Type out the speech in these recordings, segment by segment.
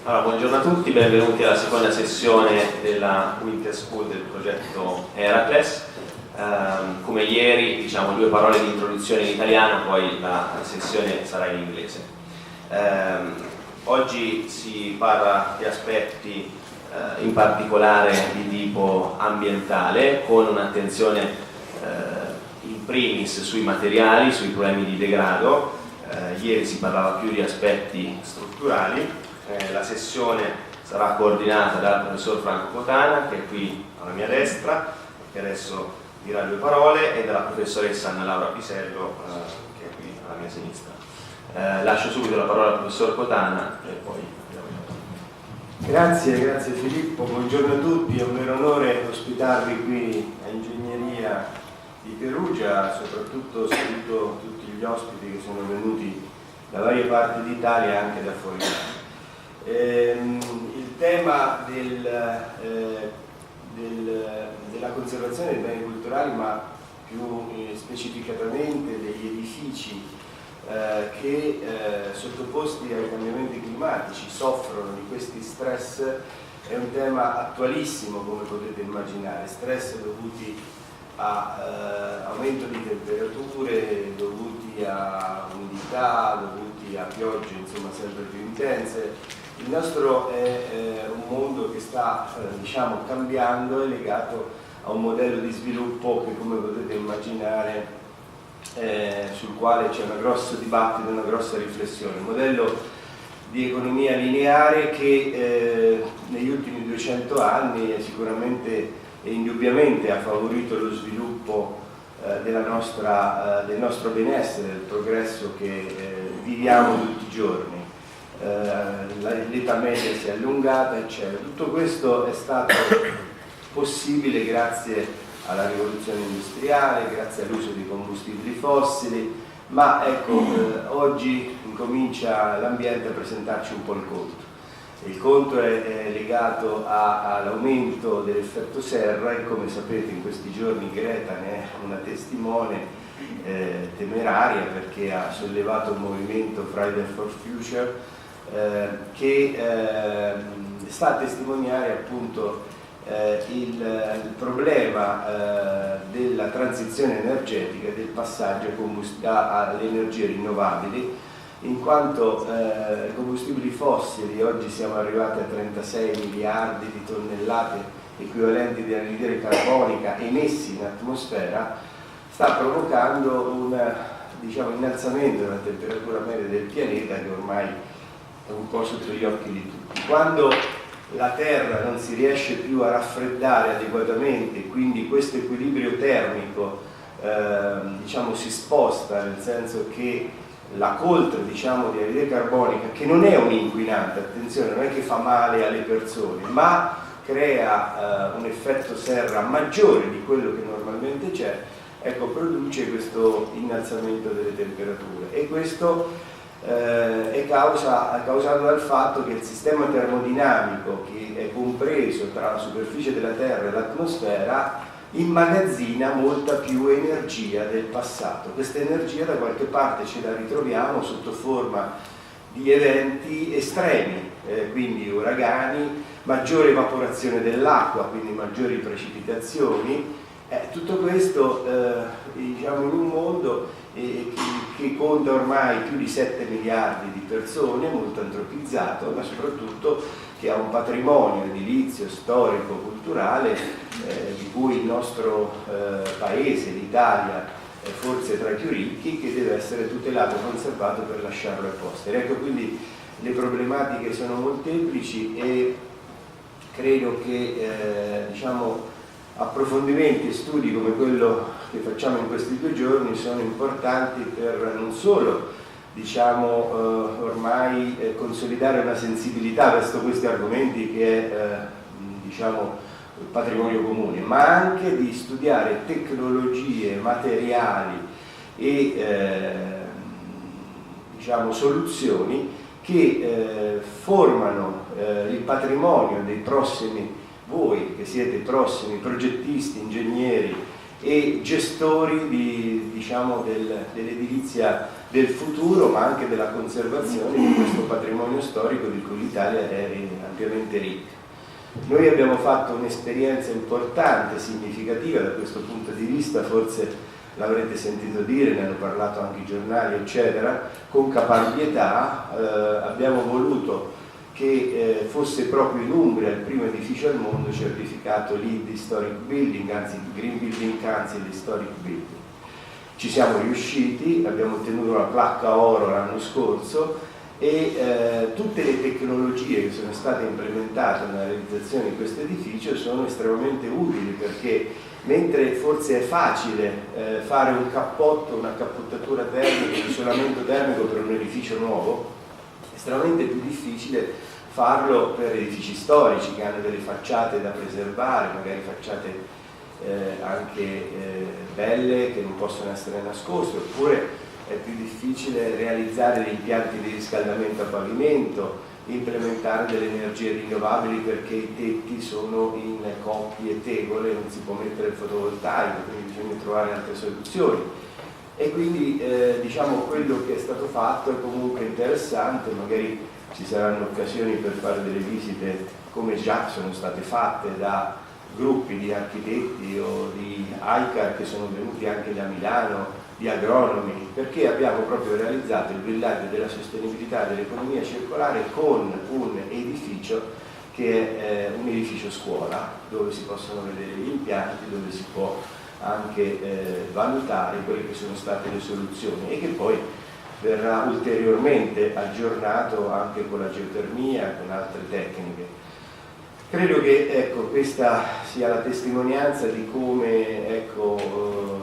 Allora, buongiorno a tutti, benvenuti alla seconda sessione della Winter School del progetto Heracles. Come ieri, diciamo due parole di introduzione in italiano, poi la sessione sarà in inglese. Oggi si parla di aspetti in particolare di tipo ambientale, con un'attenzione in primis sui materiali, sui problemi di degrado. Ieri si parlava più di aspetti strutturali. La sessione sarà coordinata dal professor Franco Cotana, che è qui alla mia destra, che adesso dirà due parole, e dalla professoressa Anna Laura Pisello, che è qui alla mia sinistra. Lascio subito la parola al professor Cotana e poi grazie Filippo, buongiorno a tutti, è un vero onore ospitarvi qui a Ingegneria di Perugia, soprattutto saluto tutti gli ospiti che sono venuti da varie parti d'Italia e anche da fuori. Il tema della conservazione dei beni culturali, ma più specificatamente degli edifici che sottoposti ai cambiamenti climatici soffrono di questi stress, è un tema attualissimo, come potete immaginare, stress dovuti a aumento di temperature, dovuti a umidità, dovuti a piogge insomma sempre più intense. Il nostro è un mondo che sta diciamo cambiando, è legato a un modello di sviluppo che, come potete immaginare, sul quale c'è un grosso dibattito, una grossa riflessione, un modello di economia lineare che negli ultimi 200 anni sicuramente e indubbiamente ha favorito lo sviluppo del nostro benessere, del progresso che viviamo tutti i giorni. L'età media si è allungata, eccetera. Tutto questo è stato possibile grazie alla rivoluzione industriale, grazie all'uso di combustibili fossili, ma ecco, oggi incomincia l'ambiente a presentarci un po' il conto. Il conto è legato all'aumento dell'effetto serra e, come sapete, in questi giorni Greta ne è una testimone temeraria, perché ha sollevato un movimento Friday for Future che sta a testimoniare appunto il problema della transizione energetica e del passaggio alle energie rinnovabili, in quanto i combustibili fossili, oggi siamo arrivati a 36 miliardi di tonnellate equivalenti di anidride carbonica emessi in atmosfera, sta provocando un innalzamento della temperatura media del pianeta che ormai è un po' sotto gli occhi di tutti. Quando la Terra non si riesce più a raffreddare adeguatamente, quindi questo equilibrio termico si sposta, nel senso che la coltre di anidride carbonica, che non è un inquinante, attenzione, non è che fa male alle persone, ma crea un effetto serra maggiore di quello che normalmente c'è, ecco, produce questo innalzamento delle temperature, e questo è causato dal fatto che il sistema termodinamico, che è compreso tra la superficie della Terra e l'atmosfera, immagazzina molta più energia del passato. Questa energia da qualche parte ce la ritroviamo sotto forma di eventi estremi, quindi uragani, maggiore evaporazione dell'acqua, quindi maggiori precipitazioni. Tutto questo in un mondo che conta ormai più di 7 miliardi di persone, molto antropizzato, ma soprattutto che ha un patrimonio edilizio, storico, culturale, di cui il nostro paese, l'Italia, è forse tra i più ricchi, che deve essere tutelato e conservato per lasciarlo ai posteri. Ecco, quindi le problematiche sono molteplici e credo che approfondimenti e studi come quello che facciamo in questi 2 giorni sono importanti per non solo ormai consolidare una sensibilità verso questi argomenti che è patrimonio comune, ma anche di studiare tecnologie, materiali e soluzioni che formano il patrimonio dei prossimi, voi che siete prossimi progettisti, ingegneri e gestori dell'edilizia del futuro, ma anche della conservazione di questo patrimonio storico di cui l'Italia è ampiamente ricca. Noi abbiamo fatto un'esperienza importante, significativa da questo punto di vista, forse l'avrete sentito dire, ne hanno parlato anche i giornali, eccetera. Con caparbietà abbiamo voluto che fosse proprio in Umbria il primo edificio al mondo certificato LEED Historic Building, anzi Green Building Council Historic Building. Ci siamo riusciti, abbiamo ottenuto la placca oro l'anno scorso e tutte le tecnologie che sono state implementate nella realizzazione di questo edificio sono estremamente utili, perché mentre forse è facile fare un cappotto, una cappottatura termica, un isolamento termico per un edificio nuovo, è estremamente più difficile farlo per edifici storici che hanno delle facciate da preservare, magari facciate anche belle che non possono essere nascoste, oppure è più difficile realizzare degli impianti di riscaldamento a pavimento, implementare delle energie rinnovabili perché i tetti sono in coppie e tegole, non si può mettere il fotovoltaico, quindi bisogna trovare altre soluzioni. E quindi diciamo quello che è stato fatto è comunque interessante, magari ci saranno occasioni per fare delle visite come già sono state fatte da gruppi di architetti o di ICAR che sono venuti anche da Milano, di agronomi, perché abbiamo proprio realizzato il villaggio della sostenibilità dell'economia circolare con un edificio che è un edificio scuola, dove si possono vedere gli impianti, dove si può anche valutare quelle che sono state le soluzioni e che poi verrà ulteriormente aggiornato anche con la geotermia, con altre tecniche. Credo che questa sia la testimonianza di come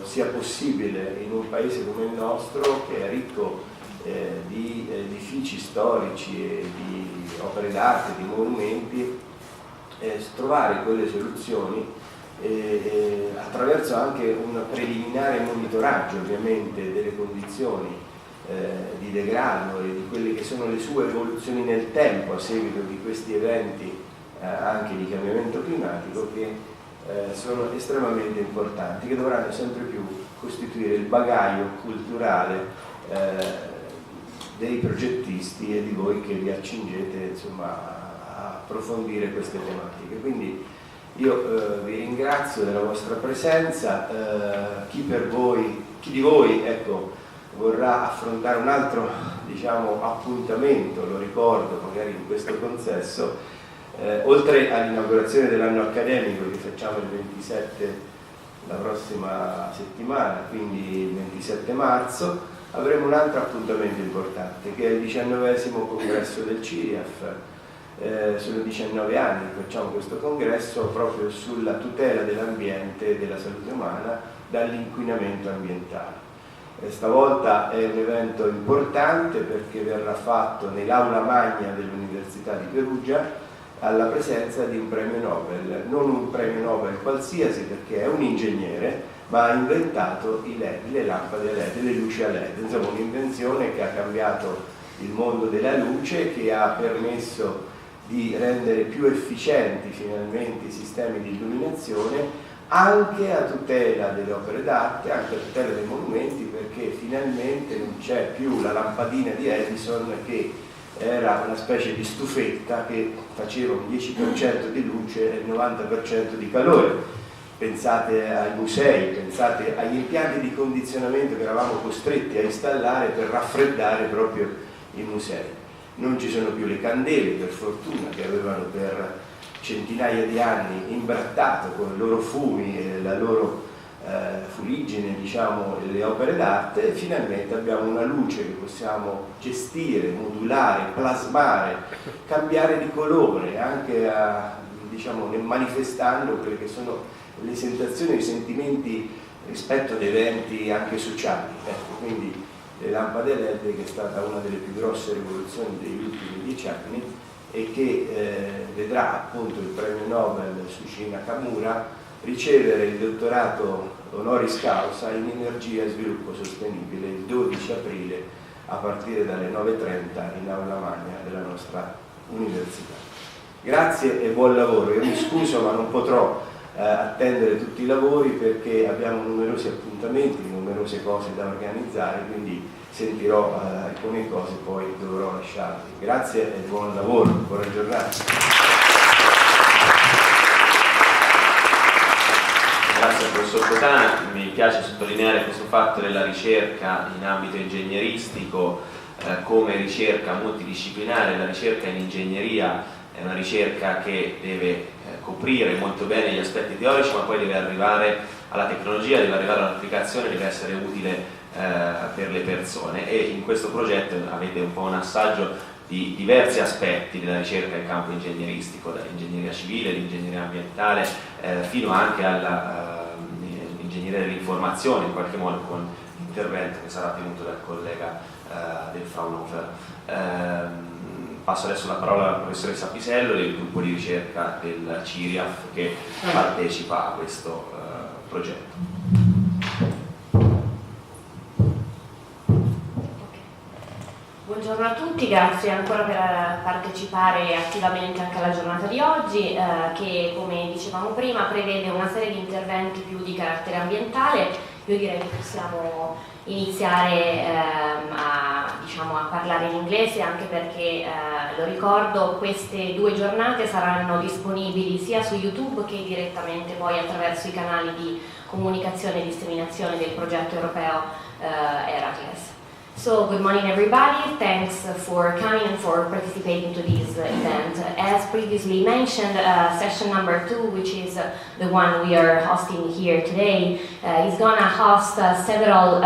sia possibile in un paese come il nostro, che è ricco di edifici storici e di opere d'arte, di monumenti, trovare quelle soluzioni attraverso anche un preliminare monitoraggio ovviamente delle condizioni di degrado e di quelle che sono le sue evoluzioni nel tempo a seguito di questi eventi anche di cambiamento climatico, che sono estremamente importanti, che dovranno sempre più costituire il bagaglio culturale dei progettisti e di voi che vi accingete insomma a approfondire queste tematiche. Quindi io vi ringrazio della vostra presenza. Chi di voi vorrà affrontare un altro appuntamento, lo ricordo magari in questo consesso, oltre all'inaugurazione dell'anno accademico che facciamo il 27 la prossima settimana, quindi il 27 marzo, avremo un altro appuntamento importante che è il 19° congresso del CIRIAF. Sono 19 anni che facciamo questo congresso proprio sulla tutela dell'ambiente e della salute umana dall'inquinamento ambientale. Stavolta è un evento importante perché verrà fatto nell'aula magna dell'Università di Perugia alla presenza di un premio Nobel, non un premio Nobel qualsiasi perché è un ingegnere, ma ha inventato i LED, le lampade LED, le luci a LED, insomma un'invenzione che ha cambiato il mondo della luce, che ha permesso di rendere più efficienti finalmente i sistemi di illuminazione anche a tutela delle opere d'arte, anche a tutela dei monumenti, perché finalmente non c'è più la lampadina di Edison che era una specie di stufetta che faceva un 10% di luce e il 90% di calore. Pensate ai musei, pensate agli impianti di condizionamento che eravamo costretti a installare per raffreddare proprio i musei. Non ci sono più le candele, per fortuna, che avevano per centinaia di anni imbrattato con i loro fumi e la loro fuliggine, le opere d'arte, e finalmente abbiamo una luce che possiamo gestire, modulare, plasmare, cambiare di colore, anche manifestando quelle che sono le sensazioni e i sentimenti rispetto ad eventi anche sociali. Quindi le lampade LED, che è stata una delle più grosse rivoluzioni degli ultimi 10 anni e che vedrà appunto il premio Nobel Sushi Nakamura ricevere il dottorato honoris causa in energia e sviluppo sostenibile il 12 aprile a partire dalle 9:30 in aula magna della nostra università. Grazie e buon lavoro. Io mi scuso ma non potrò attendere tutti i lavori perché abbiamo numerosi appuntamenti, numerose cose da organizzare, quindi sentirò alcune cose, poi dovrò lasciarvi. Grazie e buon lavoro, buona giornata. Grazie al professor Cotana. Mi piace sottolineare questo fatto della ricerca in ambito ingegneristico come ricerca multidisciplinare. La ricerca in ingegneria è una ricerca che deve coprire molto bene gli aspetti teorici, ma poi deve arrivare alla tecnologia, deve arrivare all'applicazione, deve essere utile per le persone, e in questo progetto avete un po' un assaggio di diversi aspetti della ricerca in campo ingegneristico, dall'ingegneria civile, l'ingegneria ambientale, fino anche all'ingegneria dell'informazione, in qualche modo con l'intervento che sarà tenuto dal collega del Fraunhofer. Passo adesso la parola alla professoressa Pisello del gruppo di ricerca del CIRIAF che partecipa a questo progetto. Buongiorno a tutti, grazie ancora per partecipare attivamente anche alla giornata di oggi che, come dicevamo prima, prevede una serie di interventi più di carattere ambientale. Io direi che possiamo iniziare a parlare in inglese, anche perché, lo ricordo, queste 2 giornate saranno disponibili sia su YouTube che direttamente poi attraverso i canali di comunicazione e disseminazione del progetto europeo Heracles. So, good morning everybody, thanks for coming and for participating to this event. As previously mentioned, session number 2, which is the one we are hosting here today, is going to host several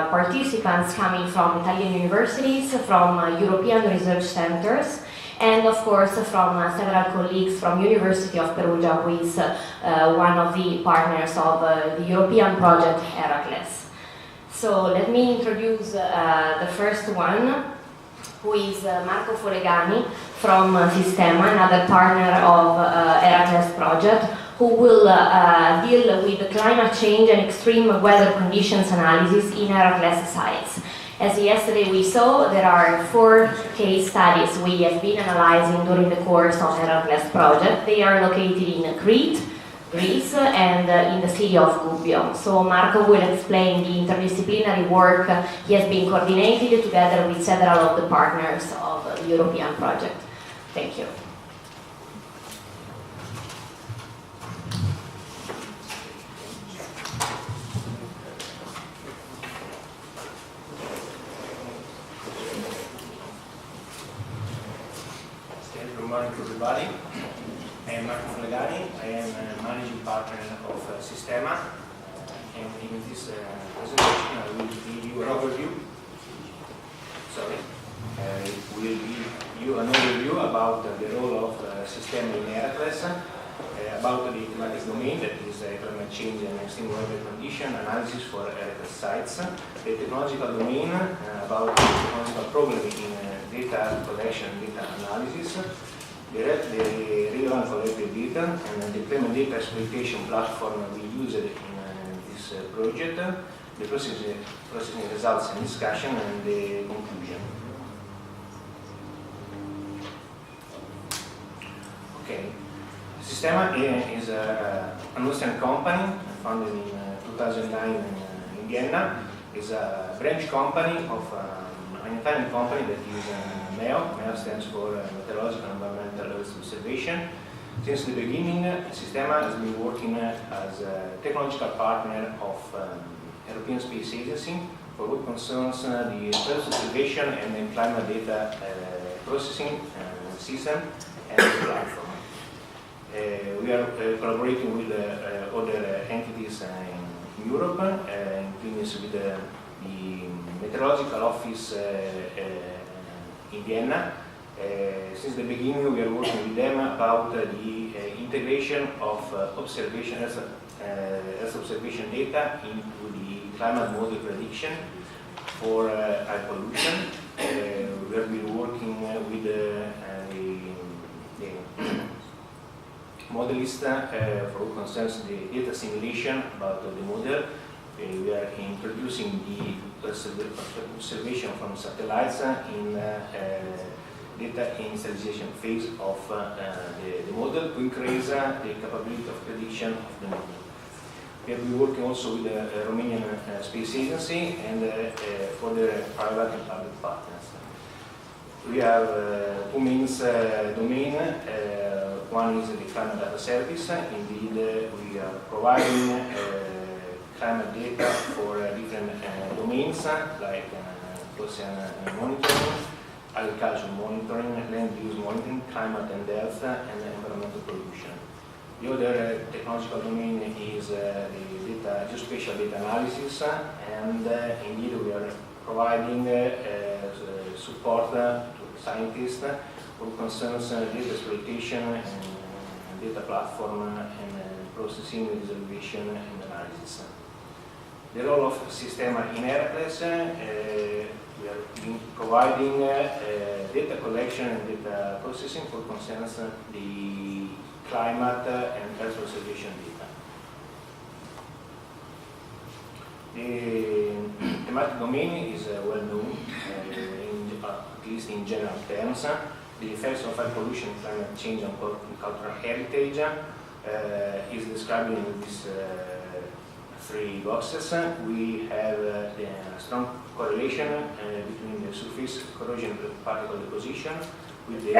participants coming from Italian universities, from European research centers, and of course from several colleagues from University of Perugia, who is one of the partners of the European project Heracles. So let me introduce the first one, who is Marco Folegani from Sistema, another partner of Heracles project, who will deal with the climate change and extreme weather conditions analysis in Heracles sites. As yesterday we saw, there are 4 case studies we have been analyzing during the course of Heracles project. They are located in Crete, Greece, and in the city of Gubbio. So Marco will explain the interdisciplinary work he has been coordinated together with several of the partners of the European project. Thank you. Good morning to everybody. I am Marco Folegani. I am a managing partner of Sistema, and in this presentation I will give you an overview. Will give you an overview about the role of Sistema in Heracles, about the thematic domain, that is climate change and extreme weather condition analysis for Heracles sites, the technological domain, about the technological problem in data collection, data analysis, the relevant collected data, and the climate data exploitation platform we used in this project, the processing results and discussion, and the conclusion. Okay. Sistema is an Austrian company founded in 2009 in Vienna. It's a branch company of an Italian company that is MEO. MEO stands for Meteorological and Environmental Earth Observation. Since the beginning, Sistema has been working as a technological partner of European Space Agency for what concerns the Earth observation and the climate data processing system and the platform. We are collaborating with other entities in Europe, including with the Meteorological Office in Vienna. Since the beginning, we are working with them about the integration of Earth observation data into the climate model prediction for air pollution. We have been working with the modelist for what concerns the data simulation about the model. We are introducing the observation from satellites in data initialization phase of the model to increase the capability of prediction of the model. We have been working also with the Romanian Space Agency and for the private and public partners. We have two main domains. One is the climate data service. Indeed, we are providing climate data for different domains like ocean monitoring, agriculture monitoring, land use monitoring, climate and health, and environmental pollution. The other technological domain is the geospatial data analysis, and indeed we are providing support to scientists who concerns data exploitation and data platform and processing, visualization and analysis. The role of Sistema in Heracles, we are providing data collection and data processing for concerns the climate and health observation data. The thematic domain is well known, at least in general terms. The effects of air pollution, climate change on cultural heritage is described in these three boxes. We have a strong correlation between the surface corrosion and particle deposition with the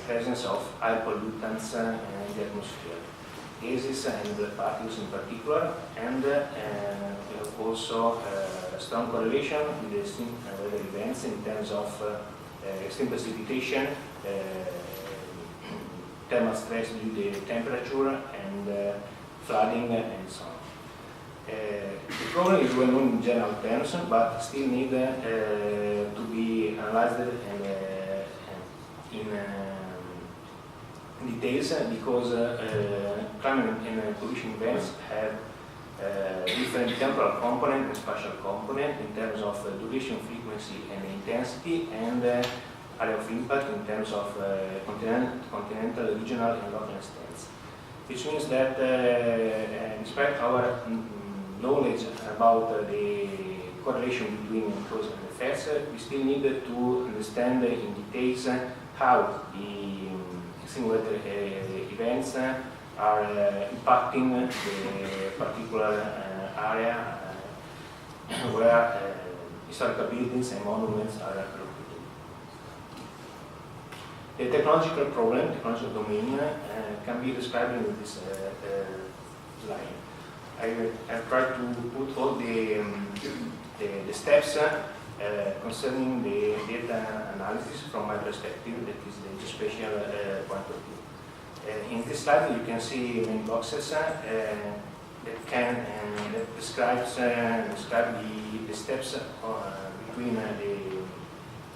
presence of air pollutants in the atmosphere, gases and particles in particular, and we have also a strong correlation with the extreme weather events in terms of extreme precipitation, thermal stress due to temperature, and flooding, and so on. The problem is well known in general terms, but still need to be analyzed in details because climate and pollution events have different temporal component and spatial component in terms of duration, frequency, and intensity, and area of impact in terms of continental, regional, and local extents. Which means that despite our knowledge about the correlation between cause and effects, we still need to understand in details how the extreme weather events are impacting the particular area where historical buildings and monuments are located. The technological problem, technological domain, can be described in this slide. I have tried to put all the steps concerning the data analysis from my perspective, that is the geospatial point of view. In this slide you can see many boxes that describe the steps between the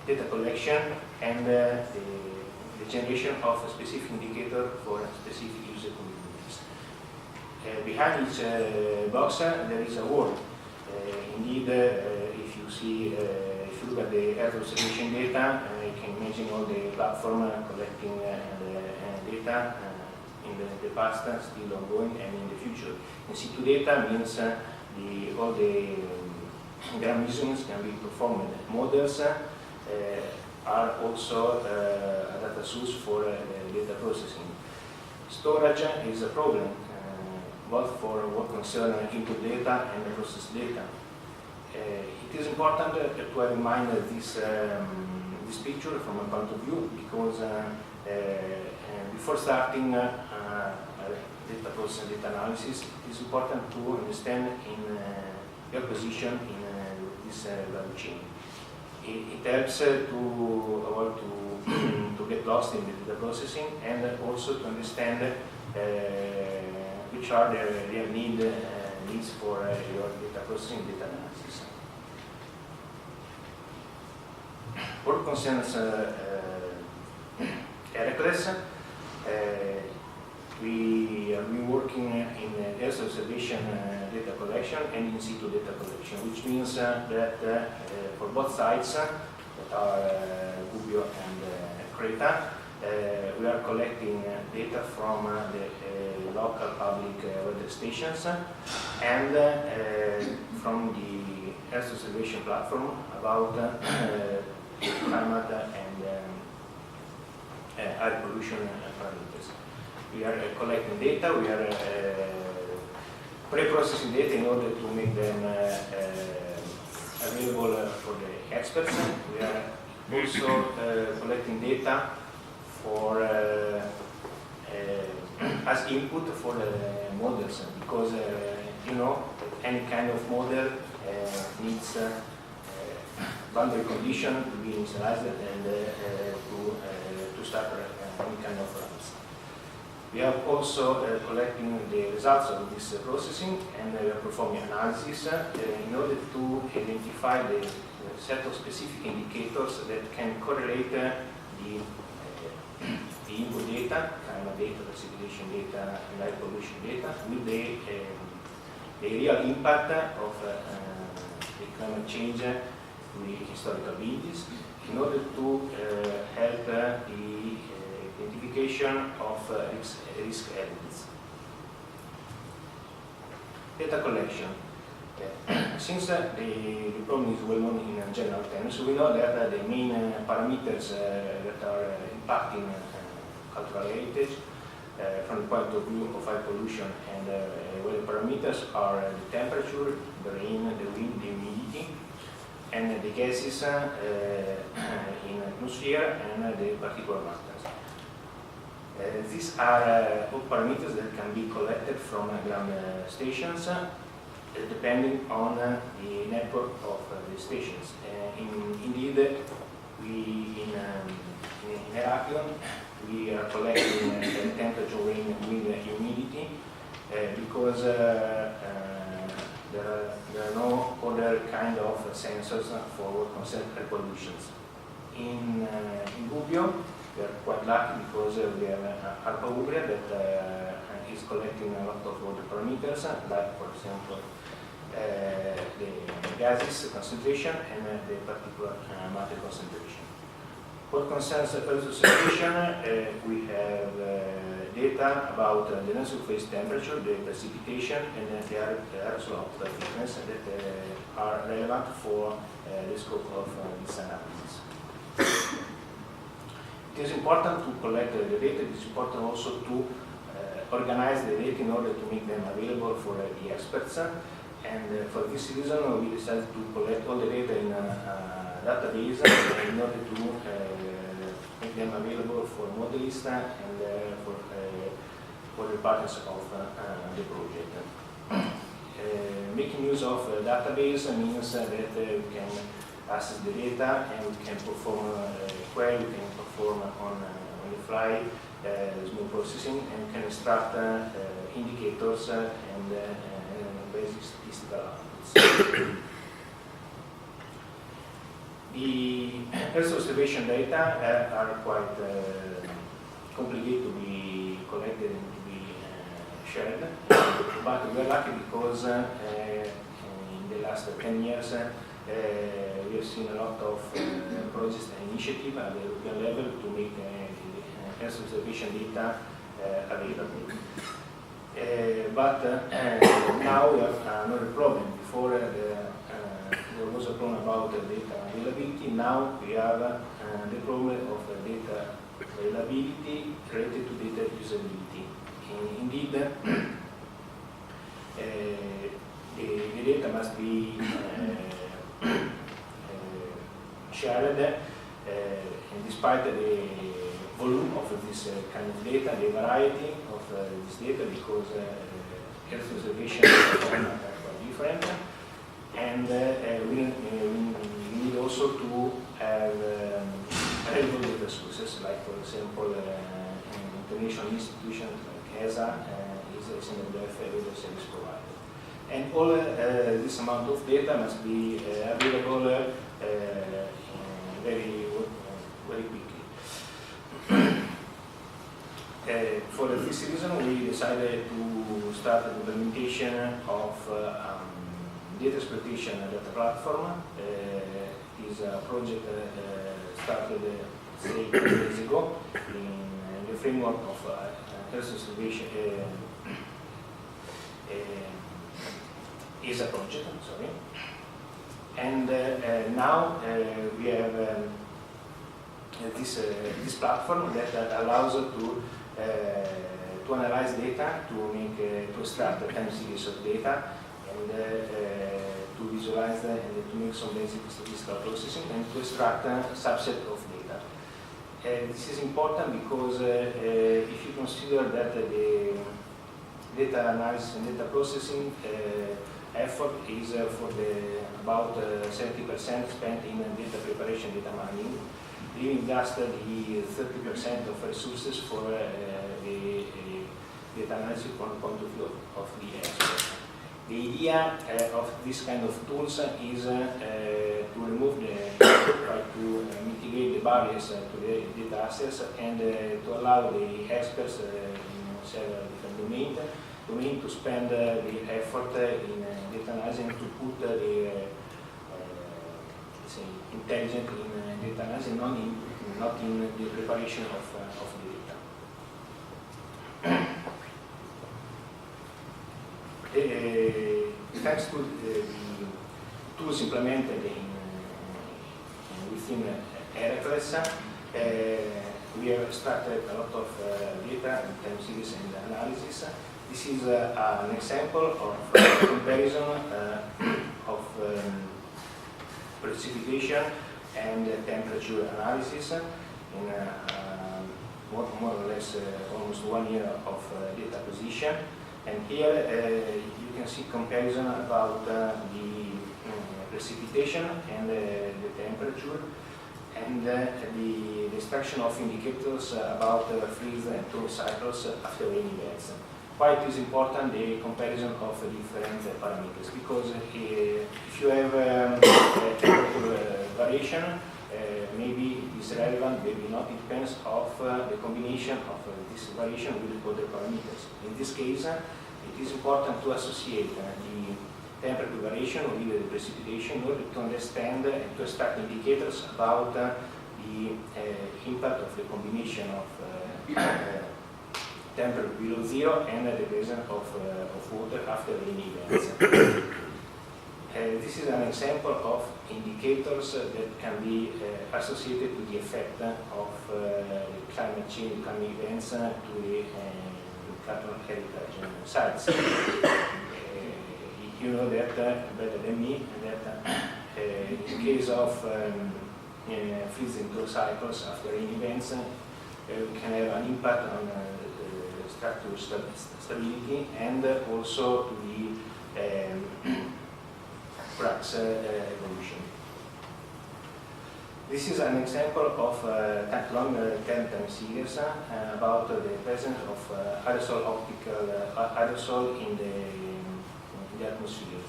data collection and the generation of a specific indicator for specific user communities. Behind each box there is a word. Indeed, if you look at the Earth observation data, you can imagine all the platform collecting data in the past, still ongoing, and in the future. In situ data means all the ground measurements can be performed. Models are also a data source for data processing. Storage is a problem, both for what concerns input data and the process data. It is important to have in mind this picture from a point of view, because before starting data processing, data analysis, it is important to understand in your position in this value chain. It helps to avoid to get lost in the data processing, and also to understand which are the real needs for your data processing, data analysis. What concerns Heracles, we have been working in Earth observation data collection and in situ data collection, which means that for both sites, that are Gubbio and Creta, we are collecting data from the local public weather stations and from the Earth observation platform about climate and air pollution parameters. We are collecting data, we are pre-processing data in order to make them available for the experts. We are also collecting data for as input for the models, because any kind of model needs boundary condition to be initialized and to start any kind of runs. We are also collecting the results of this processing, and we are performing analysis in order to identify the set of specific indicators that can correlate the input data, climate data, precipitation data, and air pollution data with the real impact of the climate change to the historical abilities, in order to help the identification of risk elements. Data collection. Since the problem is well known in general terms, we know that the main parameters that are impacting cultural heritage from the point of view of air pollution and weather parameters are the temperature, the rain, the wind, the humidity, and the gases in the atmosphere and the particulate matter. These are all parameters that can be collected from ground stations depending on the network of the stations. Indeed, we in Heracles, we are collecting temperature, rain, wind, humidity because there are no other kind of sensors for what concerns air pollutions. In Gubbio, we are quite lucky because we have Alpa Umbria that is collecting a lot of water parameters, like for example the gases concentration and the particulate matter concentration. What concerns Earth observation, we have data about the non-surface temperature, the precipitation, and the aerosol optical thickness that are relevant for the scope of this analysis. It is important to collect the data. It is important also to organize the data in order to make them available for the experts. And for this reason, we decided to collect all the data in a database in order to make them available for modelists and for the partners of the project. Making use of a database means that we can access the data and we can perform query, we can perform on the fly small processing, and can extract indicators and basic statistical outputs. The Earth observation data are quite complicated to be collected and to be shared, but we are lucky because in the last 10 years we have seen a lot of projects and initiatives at the European level to make the Earth observation data available. But now we have another problem. Before there was a problem about data availability. Now we have the problem of data availability related to data usability. Indeed, the data must be shared, and despite the volume of this kind of data, the variety of this data, because Earth observation are quite different, and we need also to have available data sources, like for example international institutions like ESA is a SNWF data service provider. And all this amount of data must be available very quickly. For this reason, we decided to start the implementation of data exploitation data platform. Is a project started 8 years ago in the framework of Earth observation. Is a project, I'm sorry. And now we have this platform that allows to analyze data, to extract a time series of data, and to visualize and to make some basic statistical processing, and to extract a subset of data. This is important because if you consider that the data analysis and data processing effort is for about 70% spent in data preparation, data mining, leaving just the 30% of resources for the data analysis from the point of view of the expert. The idea of this kind of tools is to remove try to mitigate the barriers to the data access, and to allow the experts in several different domains to spend the effort in data analysis and to put the intelligent in data analysis, not in the preparation of the data. Thanks to the tools implemented within Heracles, we have extracted a lot of data in time series and analysis. This is an example of comparison of precipitation and temperature analysis in more or less almost 1 year of data acquisition. And here you can see comparison about the precipitation and the temperature, and the extraction of indicators about freeze and thaw cycles after rain events. Why it is important the comparison of different parameters? Because if you have temperature variation, maybe it is relevant, maybe not. It depends of the combination of this variation with other parameters. In this case, it is important to associate the temperature variation with the precipitation in order to understand and to extract indicators about the impact of the combination of temperature below zero and the presence of water after rain events. This is an example of indicators that can be associated to the effect of climate change, climate events to the cultural heritage sites. You know that better than me, that in case of freezing thaw cycles after rain events, we can have an impact on structural stability and also to the cracks evolution. This is an example of longer term time series about the presence of aerosol in the atmosphere.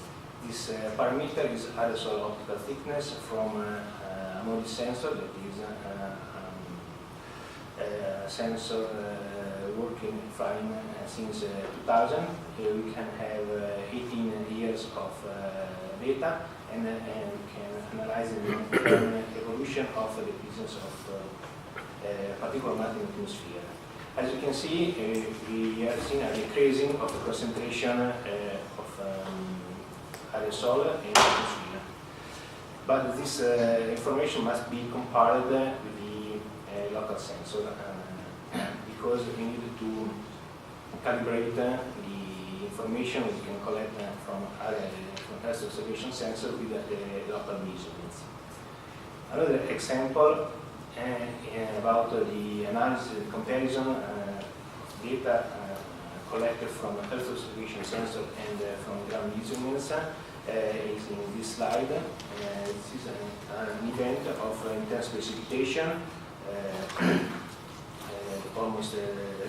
This parameter is aerosol optical thickness from a MODIS sensor, that is a sensor working fine since 2000. Here we can have 18 years of data, and we can analyze the evolution of the presence of particulate matter in the atmosphere. As you can see, we have seen a decreasing of the concentration of aerosol in the atmosphere. But this information must be compared with the local sensor because we need to calibrate the information we can collect from Earth observation sensor with the local measurements. Another example about the analysis and comparison data collected from Earth observation sensor and from ground measurements is in this slide. This is an event of intense precipitation almost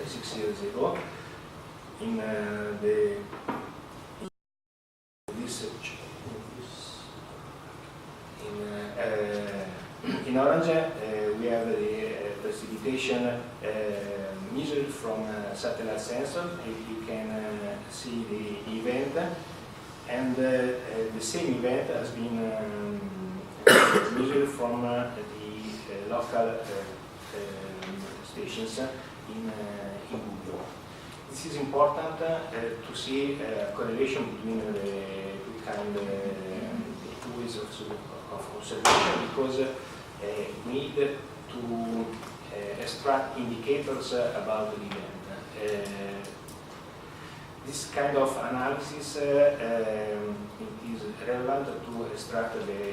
6 years ago. In in orange we have the precipitation measured from satellite sensor. You can see the event, and the same event has been measured from the local stations in Perugia. This is important to see a correlation between the two ways of observation, because we need to extract indicators about the event. This kind of analysis is relevant to extract the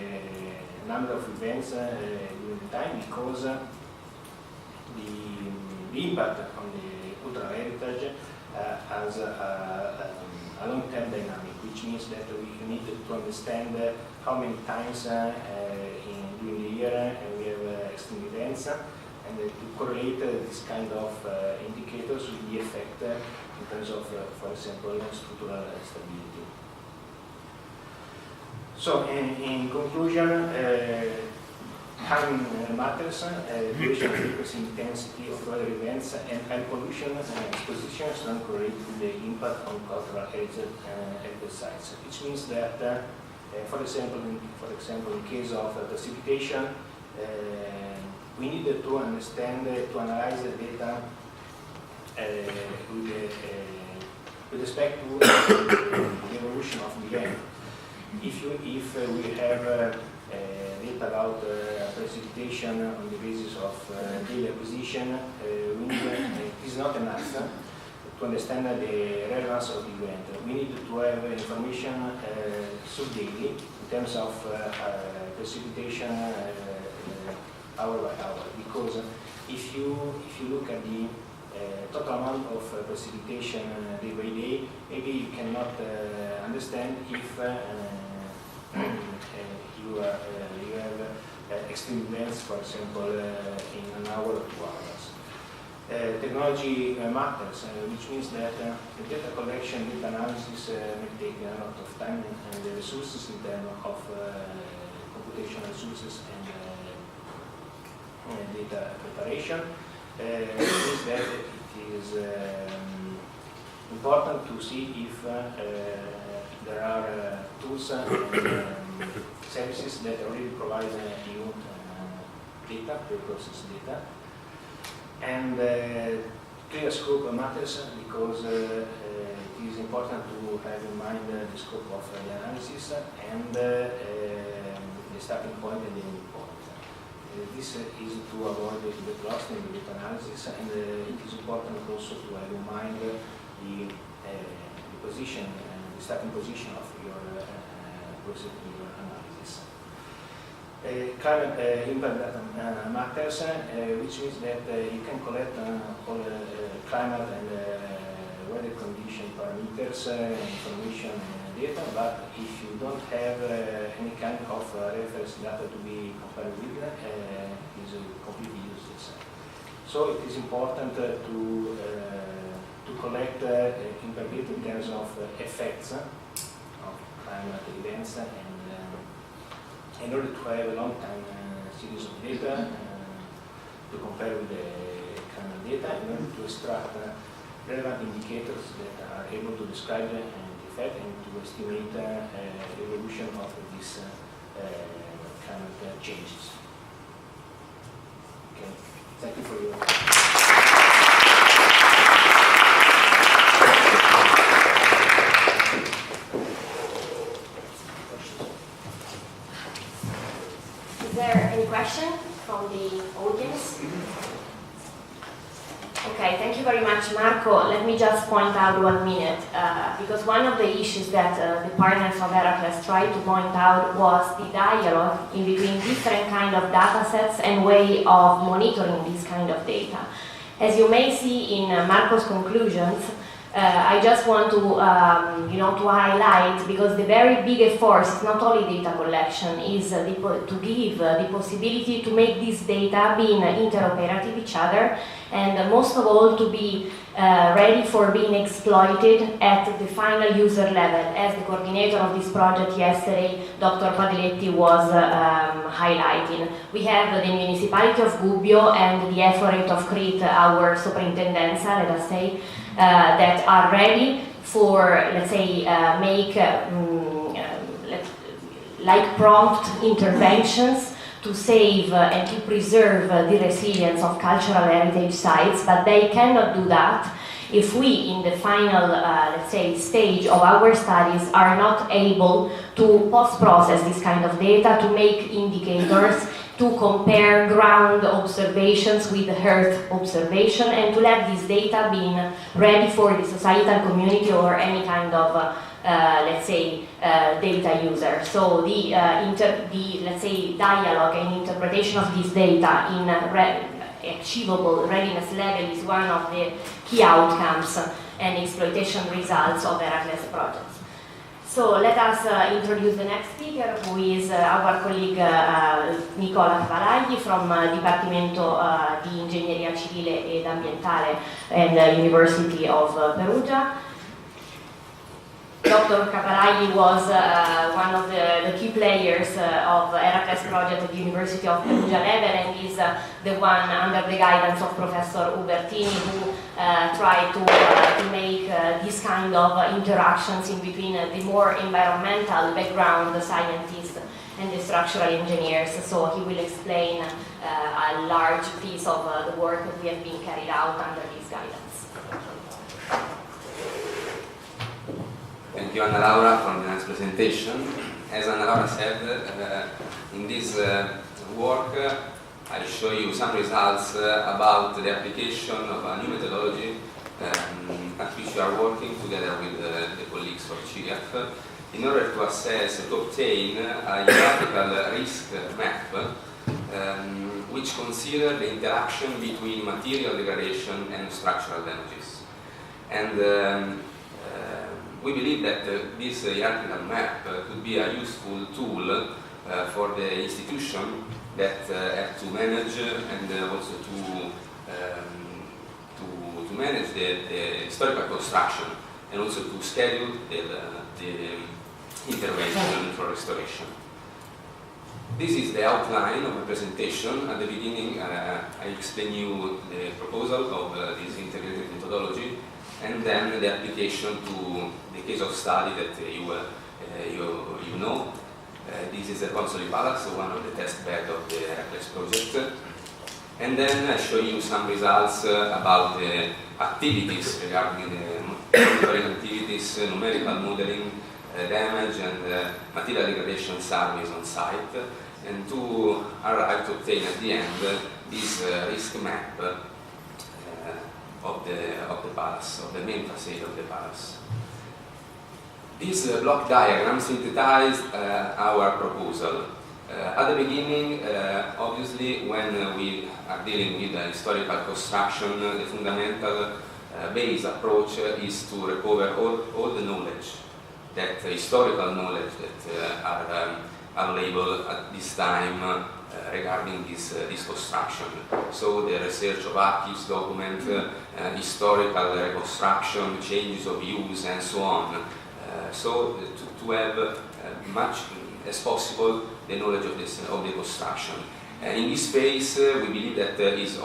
number of events during the time, because the impact on the cultural heritage has a long-term dynamic, which means that we need to understand how many times during the year we have extreme events, and to correlate this kind of indicators with the effect in terms of, for example, structural stability. So, in conclusion, time matters, duration, frequency, intensity of weather events, and air pollution expositions don't correlate with the impact on cultural heritage sites. Which means that, for example, in case of precipitation, we need to understand, to analyze the data with respect to the evolution of the event. If we have data about precipitation on the basis of daily acquisition, it is not enough to understand the relevance of the event. We need to have information sub-daily in terms of precipitation hour by hour, because if you look at the total amount of precipitation day by day, maybe you cannot understand if you have extreme events, for example, in an hour or 2 hours. Technology matters, which means that the data collection, data analysis may take a lot of time and the resources in terms of computational resources and data preparation. It means that it is important to see if there are tools and services that already provide you data, pre-processed data. And clear scope matters, because it is important to have in mind the scope of the analysis and the starting point and the ending point. This is to avoid the loss in the data analysis, and it is important also to have in mind the position, the starting position of your procedure analysis. Climate impact data matters, which means that you can collect all climate and weather condition parameters, information and data, but if you don't have any kind of reference data to be compared with, it is completely useless. So it is important to collect impact data in terms of effects of climate events, and in order to have a long-time series of data to compare with the climate data, in order to extract relevant indicators that are able to describe the effect and to estimate the evolution of these climate changes. Okay, thank you for your Is there any question from the audience? Okay, thank you very much, Marco. Let me just point out 1 minute, because one of the issues that the partners of Heracles tried to point out was the dialogue in between different kind of data sets and way of monitoring this kind of data. As you may see in Marco's conclusions, I just want to, to highlight, because the very big effort is not only data collection, is to give the possibility to make this data being interoperative with each other, and most of all to be ready for being exploited at the final user level, as the coordinator of this project yesterday, Dr. Padeletti, was highlighting. We have the municipality of Gubbio and the Eforate of Crete, our superintendenza, let us say, that are ready for, let's say, make like prompt interventions to save and to preserve the resilience of cultural heritage sites, but they cannot do that if we, in the final, let's say, stage of our studies, are not able to post-process this kind of data, to make indicators to compare ground observations with Earth observation, and to have this data being ready for the societal community or any kind of let's say data user. So the let's say dialogue and interpretation of this data in achievable readiness level is one of the key outcomes and exploitation results of Heracles projects. So let us introduce the next speaker, who is our colleague Nicola Cavalagli from Dipartimento di Ingegneria Civile ed Ambientale and University of Perugia. Dr. Cavalagli was one of the key players of Heracles project at the University of Perugia level, and is the one under the guidance of Professor Ubertini, who tried to make this kind of interactions in between the more environmental background scientists and the structural engineers. So he will explain a large piece of the work that we have been carried out under his guidance. Thank you, Anna Laura, for the nice presentation. As Anna Laura said, in this work, I'll show you some results about the application of a new methodology at which we are working together with the colleagues of CIEF in order to assess, to obtain a hierarchical risk map which considers the interaction between material degradation and structural damages. And we believe that this hierarchical map could be a useful tool for the institution that have to manage and also to manage the historical construction, and also to schedule the intervention for restoration. This is the outline of my presentation. At the beginning, I explain you the proposal of this integrated methodology, and then the application to the case of study that you know. This is the Consoli Palace, one of the test bed of the Heracles project. And then I show you some results about the activities regarding the monitoring activities, numerical modeling, damage and material degradation surveys on site, and to arrive to obtain at the end this risk map of the palace, of the main facade of the palace. This block diagram synthesized our proposal. At the beginning, obviously, when we are dealing with historical construction, the fundamental base approach is to recover all the knowledge, that historical knowledge that are available at this time regarding this construction. So the research of archives, document, historical reconstruction, changes of use, and so on. So to have much as possible the knowledge of the construction. In this phase, we believe that is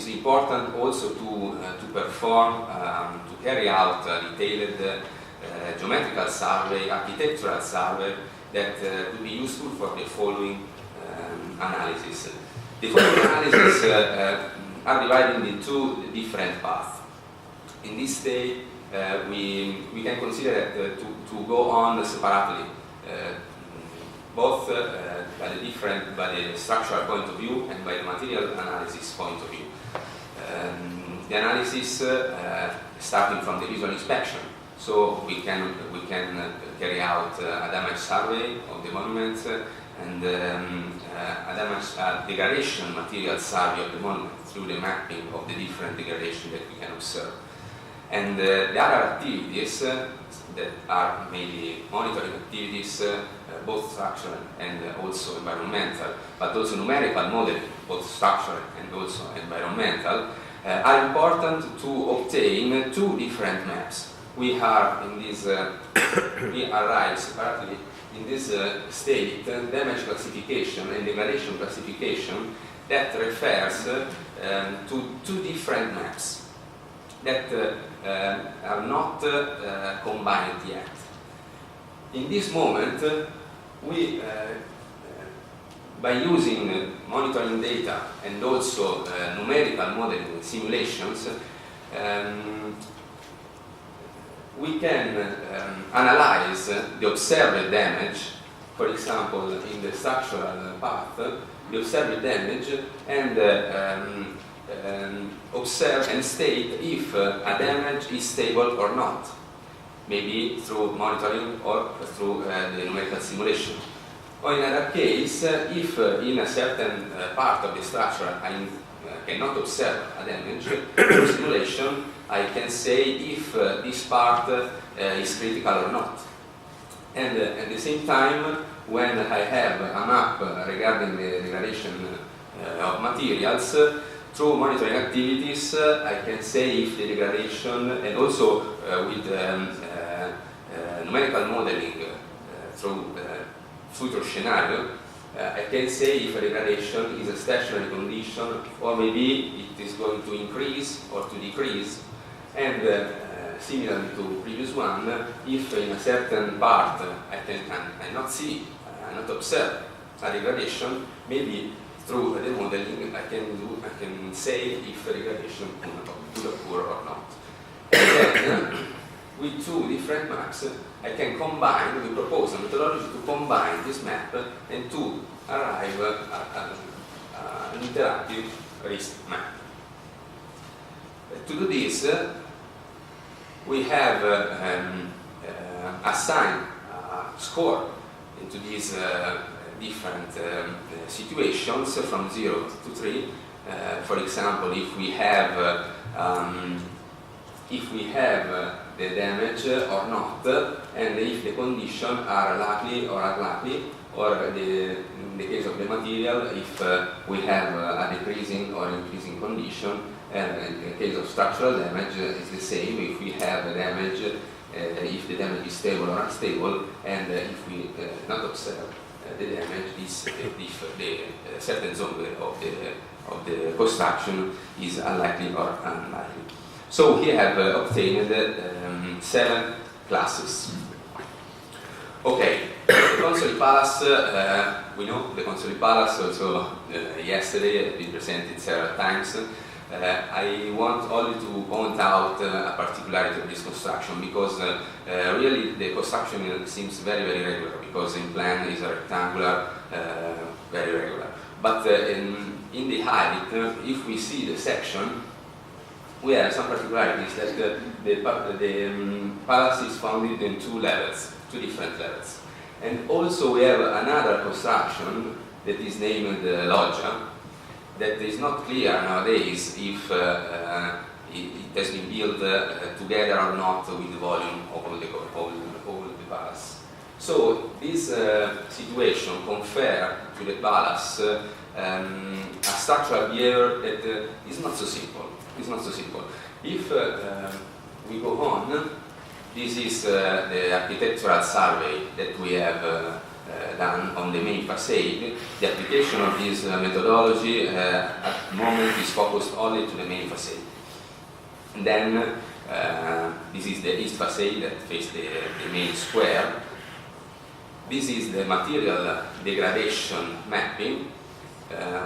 important also to perform, to carry out a detailed geometrical survey, architectural survey that could be useful for the following analysis. The following analysis are divided into two different paths. In this stage, we can consider that to go on separately, both by the structural point of view and by the material analysis point of view. The analysis starting from the visual inspection, so we can carry out a damage survey of the monument and a damage degradation material survey of the monument through the mapping of the different degradation that we can observe. And the other activities that are mainly monitoring activities, both structural and also environmental, but also numerical modeling, both structural and also environmental, are important to obtain two different maps. We are in this, we arrive separately in this state, damage classification and degradation classification, that refers to two different maps that are not combined yet. In this moment, we, by using monitoring data and also numerical modeling simulations, we can analyze the observed damage for example, in the structural path, we observe the damage and observe and state if a damage is stable or not, maybe through monitoring or through the numerical simulation. Or in another case, if in a certain part of the structure I cannot observe a damage, through simulation I can say if this part is critical or not. And at the same time, when I have a map regarding the degradation of materials, through monitoring activities I can say if the degradation, and also with numerical modeling through future scenario, I can say if a degradation is a stationary condition or maybe it is going to increase or to decrease. And similarly to previous one, if in a certain part I cannot see, I not observe a degradation, maybe through the modeling I can say if a degradation could occur or not. And then, with two different maps, I can combine, we propose a methodology to combine this map and to arrive at an interactive risk map. To do this, we have assigned a score into these different situations from 0 to 3. For example, if we have the damage or not, and if the conditions are likely or unlikely, or in the case of the material, if we have a decreasing or increasing condition, and in the case of structural damage, it's the same. If we have a damage, if the damage is stable or unstable, and if we not observe the damage, if the certain zone of the construction is unlikely or unlikely. So we have obtained 7 classes. Okay, the Consoli Palace, we know the Consoli Palace also yesterday has been presented several times. I want only to point out a particularity of this construction because really the construction seems very, very regular because in plan is a rectangular, very regular. But in the height, if we see the section, we have some particularities that the palace is founded in 2 levels, 2 different levels. And also we have another construction that is named Loggia, that is not clear nowadays if it has been built together or not with the volume of all the palace. So this situation confers to the palace a structural behavior that is not so simple. It's not so simple. If we go on, this is the architectural survey that we have done on the main facade. The application of this methodology at the moment is focused only to the main facade. And then this is the east facade that faces the main square. This is the material degradation mapping.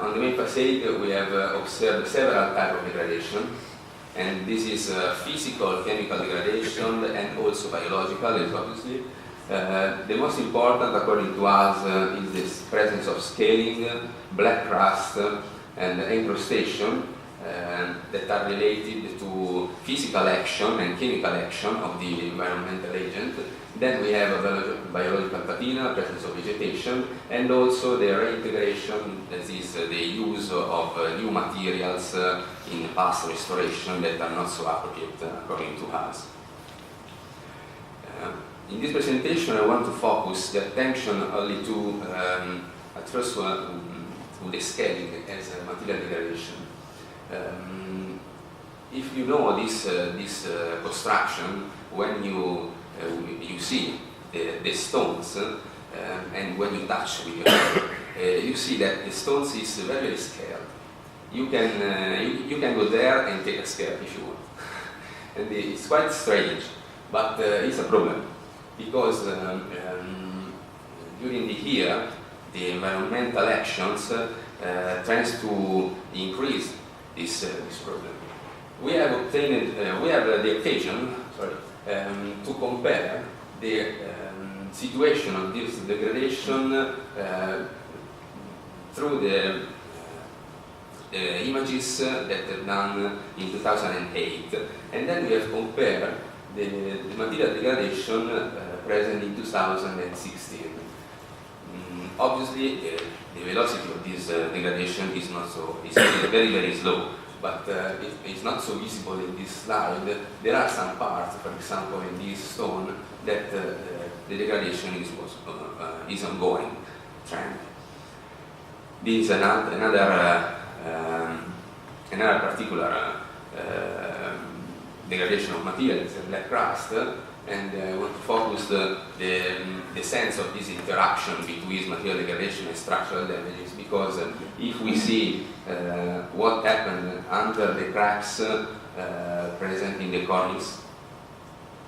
On the main facade we have observed several types of degradation, and this is physical, chemical degradation and also biological, obviously. The most important, according to us, is the presence of scaling, black crust and encrustation that are related to physical action and chemical action of the environmental agent. Then we have a biological patina, presence of vegetation, and also the reintegration, that is the use of new materials in past restoration that are not so appropriate according to us. In this presentation I want to focus the attention only to, at first one, to the scaling as a material degradation. If you know this construction, when you see the stones and when you touch with your hand, you see that the stones is very, very scared. You can go there and take a scare if you want. And it's quite strange, but it's a problem because during the year the environmental actions tends to increase this problem. We have obtained, we have the occasion, to compare the situation of this degradation through the images that are done in 2008, and then we have compared the material degradation present in 2016. Obviously, the velocity of this degradation is not so, it's very, very slow, but it's not so visible in this slide. There are some parts, for example, in this stone, that the degradation is ongoing trend. This is another particular degradation of materials, black rust, and I want to focus the sense of this interaction between material degradation and structural damages, because if we see what happened under the cracks present in the cornice,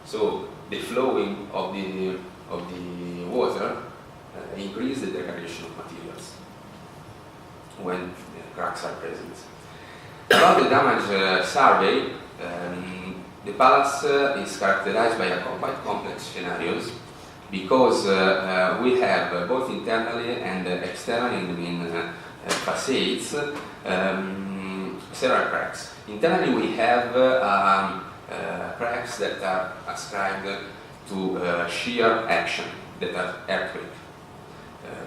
so the flowing of the water increase the degradation of materials when cracks are present. About the damage survey, the palace is characterized by a quite complex scenarios, because we have both internally and externally in the main facades several cracks. Internally we have cracks that are ascribed to shear action, that are earthquake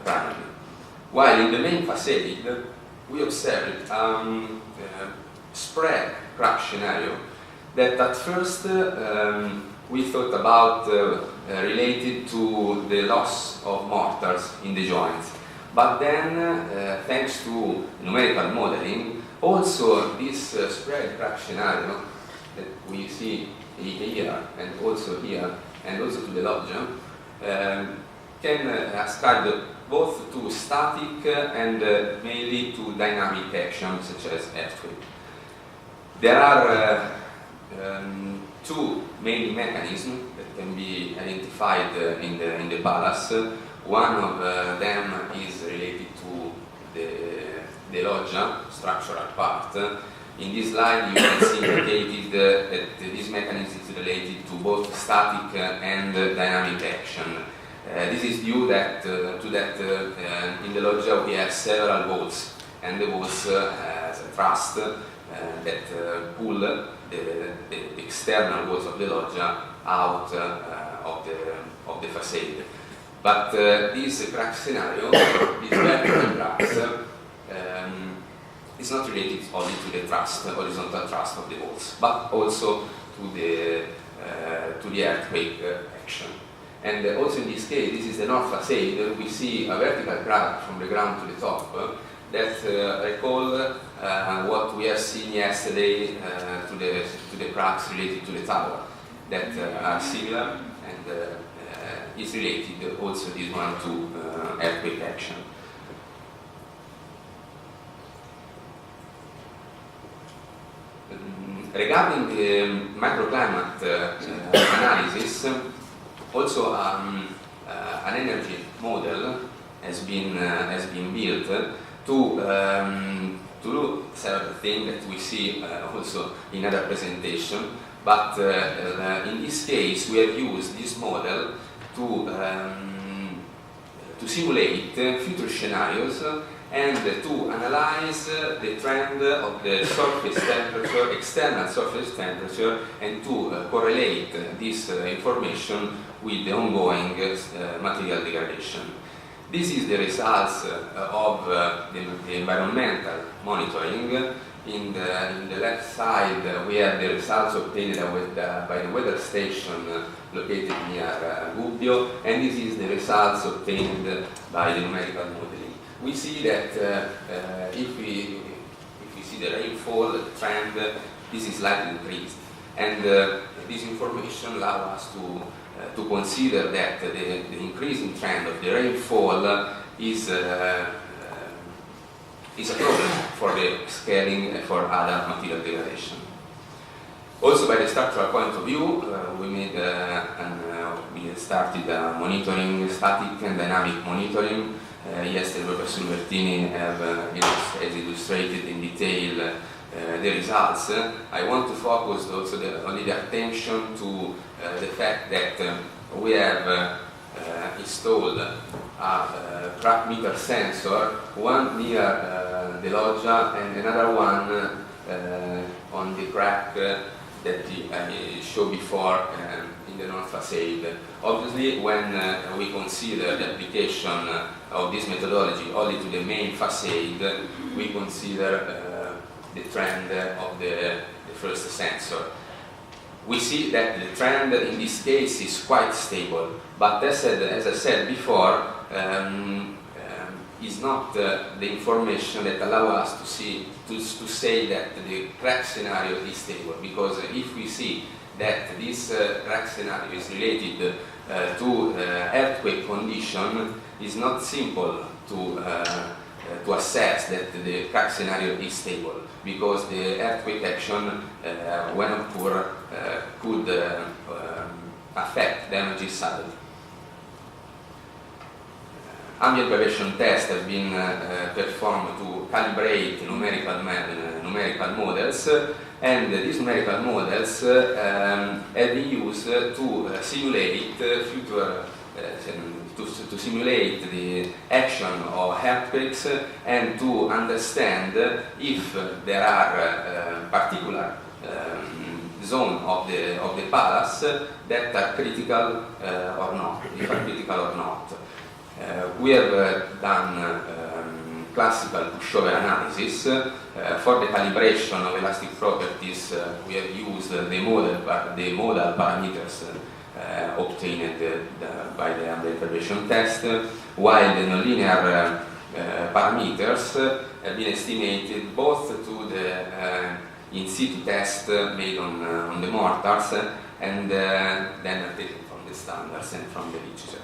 primarily. While in the main facade we observed spread crack scenario that at first we thought about related to the loss of mortars in the joints. But then, thanks to numerical modeling, also this spread crack scenario that we see here and also here and also to the loggia can ascribe both to static and mainly to dynamic action such as earthquake. There are two main mechanisms that can be identified in the palace. One of them is related to the loggia structural part. In this slide you can see indicated that this mechanism is related to both static and dynamic action. This is due to that in the loggia we have several walls, and the walls has a thrust that pull the external walls of the loggia out of the facade. But this crack scenario, this vertical cracks, is not related only to the thrust, horizontal thrust of the walls, but also to the earthquake action. And also in this case, this is the north facade. We see a vertical crack from the ground to the top that recall what we have seen yesterday to the cracks related to the tower that are similar, and is related also this one to earthquake action. Regarding the microclimate analysis, also an energy model has been built to do several things that we see also in other presentation. But in this case, we have used this model to simulate future scenarios and to analyze the trend of the surface temperature, external surface temperature, and to correlate this information with the ongoing material degradation. This is the results of the environmental monitoring. In the left side, we have the results obtained by the weather station located near Gubbio, and this is the results obtained by the numerical modeling. We see that if we see the rainfall trend, this is slightly increased, and this information allows us to consider that the increasing trend of the rainfall is a problem for the scaling for other material degradation. Also, by the structural point of view, we started monitoring, static and dynamic monitoring. Yesterday, Professor Bertini has illustrated in detail the results. I want to focus also only the attention to the fact that we have installed a crack meter sensor, one near the loggia and another one on the crack that I showed before in the north facade. Obviously, when we consider the application of this methodology only to the main facade, we consider the trend of the first sensor. We see that the trend in this case is quite stable, but as I said before, is not the information that allows us to say that the crack scenario is stable, because if we see that this crack scenario is related to earthquake condition, it's not simple to assess that the crack scenario is stable, because the earthquake action when occur could affect damages suddenly. Ambient vibration tests have been performed to calibrate numerical models, and these numerical models have been used to simulate future to simulate the action of earthquakes and to understand if there are particular zones of the palace that are critical or not, if are critical or not. We have done classical pushover analysis. For the calibration of elastic properties, we have used the modal parameters obtained by the ambient vibration test, while the nonlinear parameters have been estimated both to the in situ test made on the mortars and then taken from the standards and from the literature.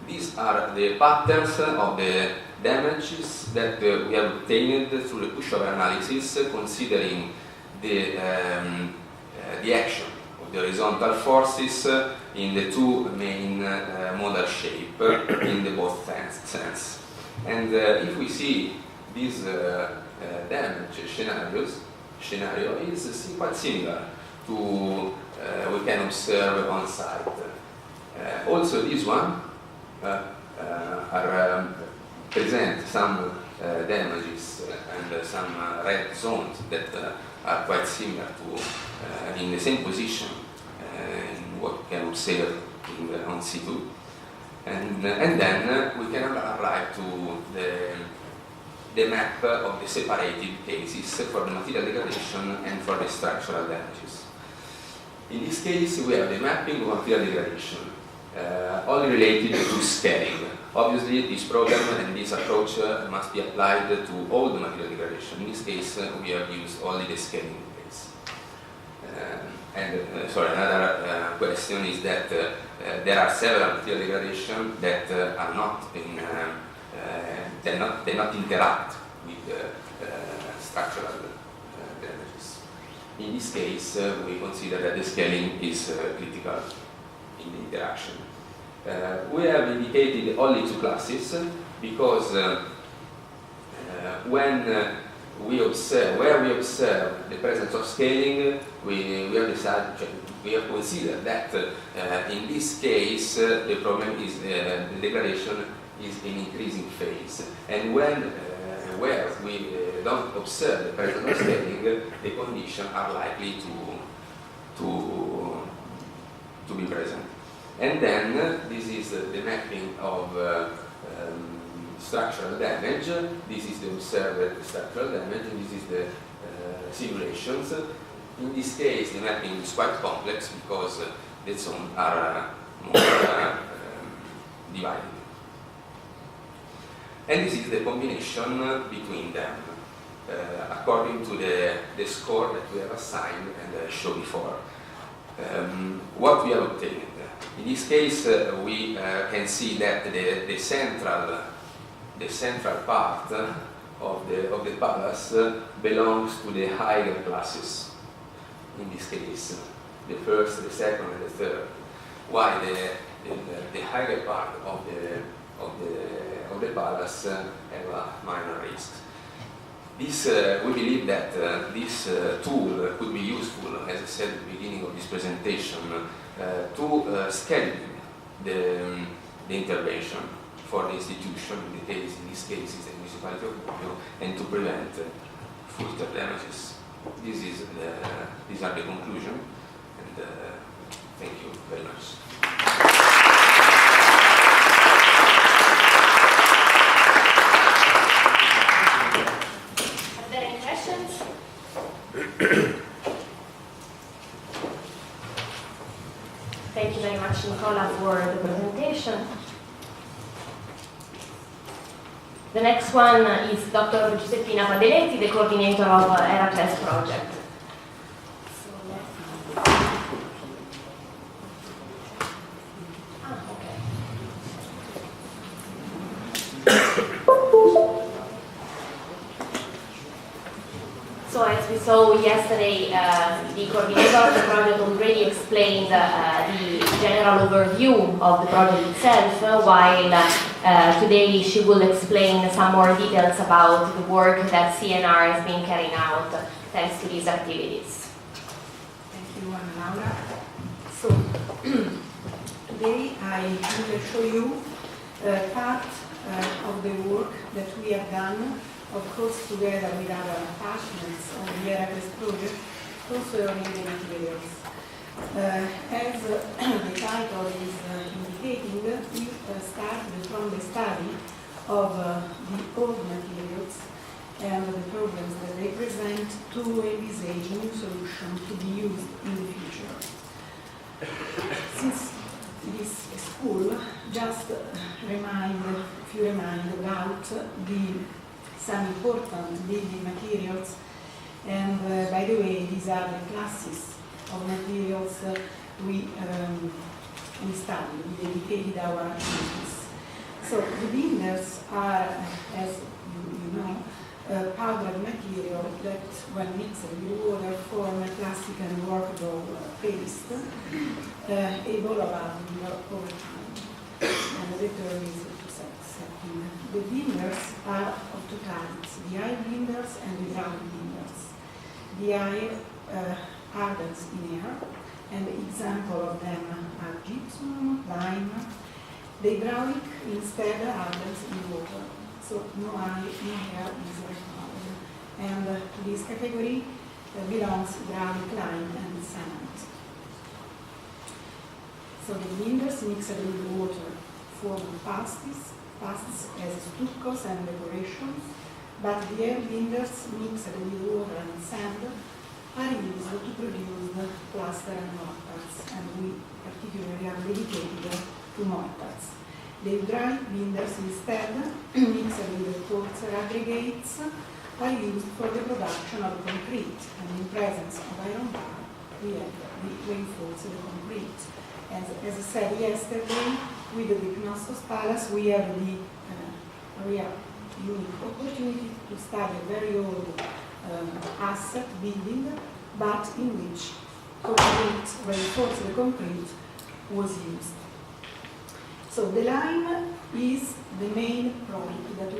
These are the patterns of the damages that we have obtained through the pushover analysis, considering the action of the horizontal forces in the two main modal shape in the both sense. And if we see this damage scenario is quite similar to we can observe on site. Also, this one present some damages and some red zones that are quite similar to in the same position in what we can observe on situ, and then we can arrive to the map of the separated cases for the material degradation and for the structural damages. In this case, we have the mapping of material degradation, only related to scaling. Obviously, this program and this approach must be applied to all the material degradation. In this case, we have used only the scaling case. Another question is that there are several material degradation that are not in, they not interact with structural damages. In this case, we consider that the scaling is critical in the interaction. We have indicated only two classes because when we observe the presence of scaling, we have considered that in this case the problem is the degradation is in increasing phase, and where we don't observe the presence of scaling, the conditions are likely to be present. And then this is the mapping of structural damage. This is the observed structural damage, and this is the simulations. In this case, the mapping is quite complex because the zones are more divided. And this is the combination between them, according to the score that we have assigned and showed before. What we have obtained. In this case, we can see that the central part of the palace belongs to the higher classes. In this case, the first, the second, and the third. While the higher part of the palace have minor risks. This, we believe that this tool could be useful, as I said at the beginning of this presentation, to schedule the intervention for the institution, in this case is the municipality of Bobbio, and to prevent further damages. These are the conclusions, and thank you very much. Are there any questions? Thank you very much, Nicola, for the presentation. The next one is Dr. Giuseppina Padeletti, the coordinator of Heracles project. So as we saw yesterday, the coordinator of the project already explained the general overview of the project itself, while today she will explain some more details about the work that CNR has been carrying out thanks to these activities. Thank you, Anna Laura. So, today I will show you part of the work that we have done, of course together with other partners on the Heracles project, also on the materials. As the title is indicating, we started from the study of the old materials and the problems that they present to envisage a new solution to be used in the future. Since this school, just if you remind about some important building materials, and by the way, these are the classes of materials we study, we dedicated our activities. So the binders are, as you know, powdered material that, when mixed with water, form a plastic and workable paste, evolving over time. And the term is setting. The binders are of two types: the eye binders and the ground binders. The eye hardens in air, and example of them are gypsum, lime. The hydraulic instead hardens in water, so no eye in air is required. And to this category belongs hydraulic lime and cement. So the binders mixed with water form pastes as stuccos and decorations, but the air binders mixed with water and sand are used to produce plaster and mortars, and we particularly are dedicated to mortars. The hydraulic binders instead, mixed with the coarser aggregates, are used for the production of concrete, and in presence of iron bar, we have the reinforced concrete. As I said yesterday, with the Gnostos Palace, we have the real unique opportunity to study a very old asset building, but in which concrete, reinforced concrete was used. So the lime is the main product that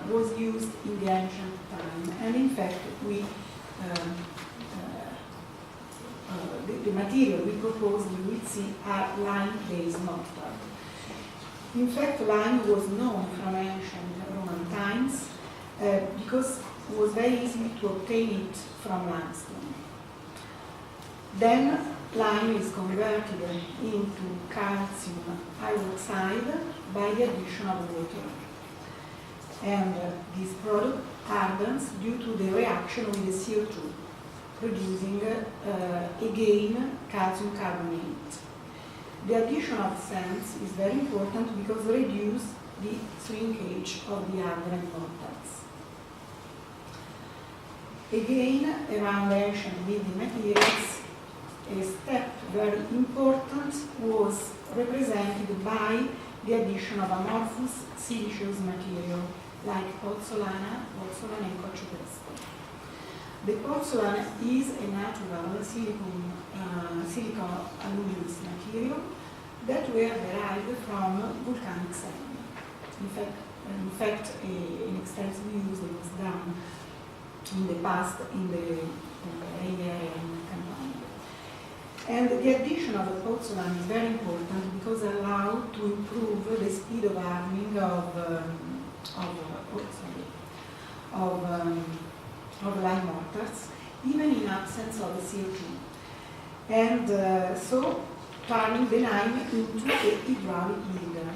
was used in the ancient time, and in fact the material we propose, you will see, are lime-based mortar. In fact, lime was known from ancient Roman times because it was very easy to obtain it from limestone. Then lime is converted into calcium hydroxide by the addition of water. And this product hardens due to the reaction with the CO2, producing again calcium carbonate. The addition of sands is very important because it reduces the shrinkage of the hardened mortars. Again, around ancient building materials, a step very important was represented by the addition of amorphous siliceous material like pozzolana and cocciopesco. The pozzolana is a natural silicon aluminous material that were derived from volcanic sand. In fact, an extensive use was done in the past in the area in Campania. And the addition of the pozzolan is very important because it allows to improve the speed of hardening of lime mortars, even in absence of the CO2. And so turning the lime into a hydraulic leader.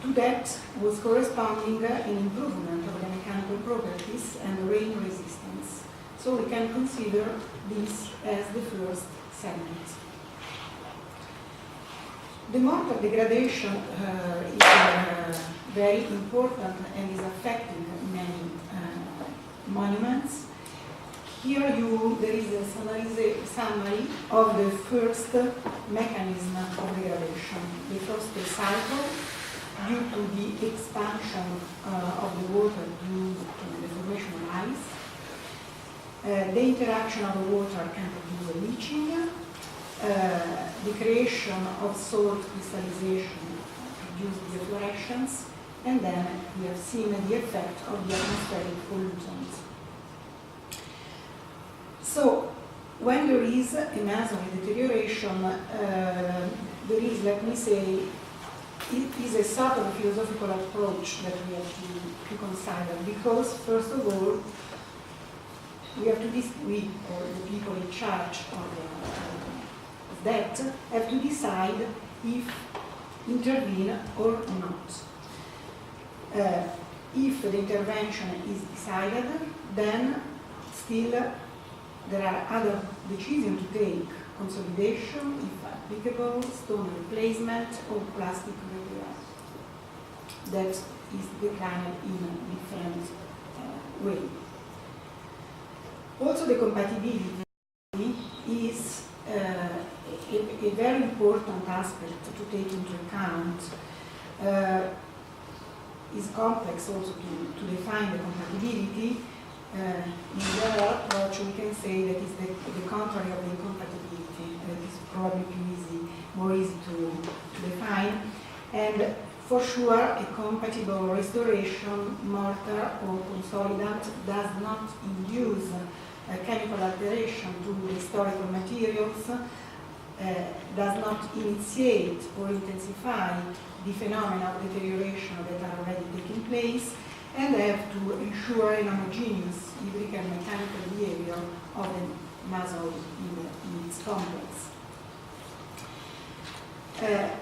To that was corresponding an improvement of the mechanical properties and the rain resistance. So we can consider this as the first segment. The mortar degradation is very important and is affecting many monuments. Here there is a summary of the first mechanism of degradation. The first cycle, due to the expansion of the water due to the formation of ice. The interaction of the water can produce leaching. The creation of salt crystallization produces deflorations. And then we have seen the effect of the atmospheric pollutants. So, when there is a masonry deterioration, there is, let me say, it is a sort of philosophical approach that we have to consider, because first of all, we have to we, or the people in charge of that, have to decide if intervene or not. If the intervention is decided, then still there are other decisions to take: consolidation, if applicable, stone replacement, or plastic repair. That is declined in a different way. Also, the compatibility is a very important aspect to take into account. Is complex also to define the compatibility. In general approach, we can say that is the contrary of the incompatibility. That is probably more easy to define. And for sure, a compatible restoration, mortar or consolidant does not induce a chemical alteration to the historical materials, does not initiate or intensify the phenomena of deterioration that are already taking place, and have to ensure an homogeneous hydric and mechanical behavior of the masonry in its complex.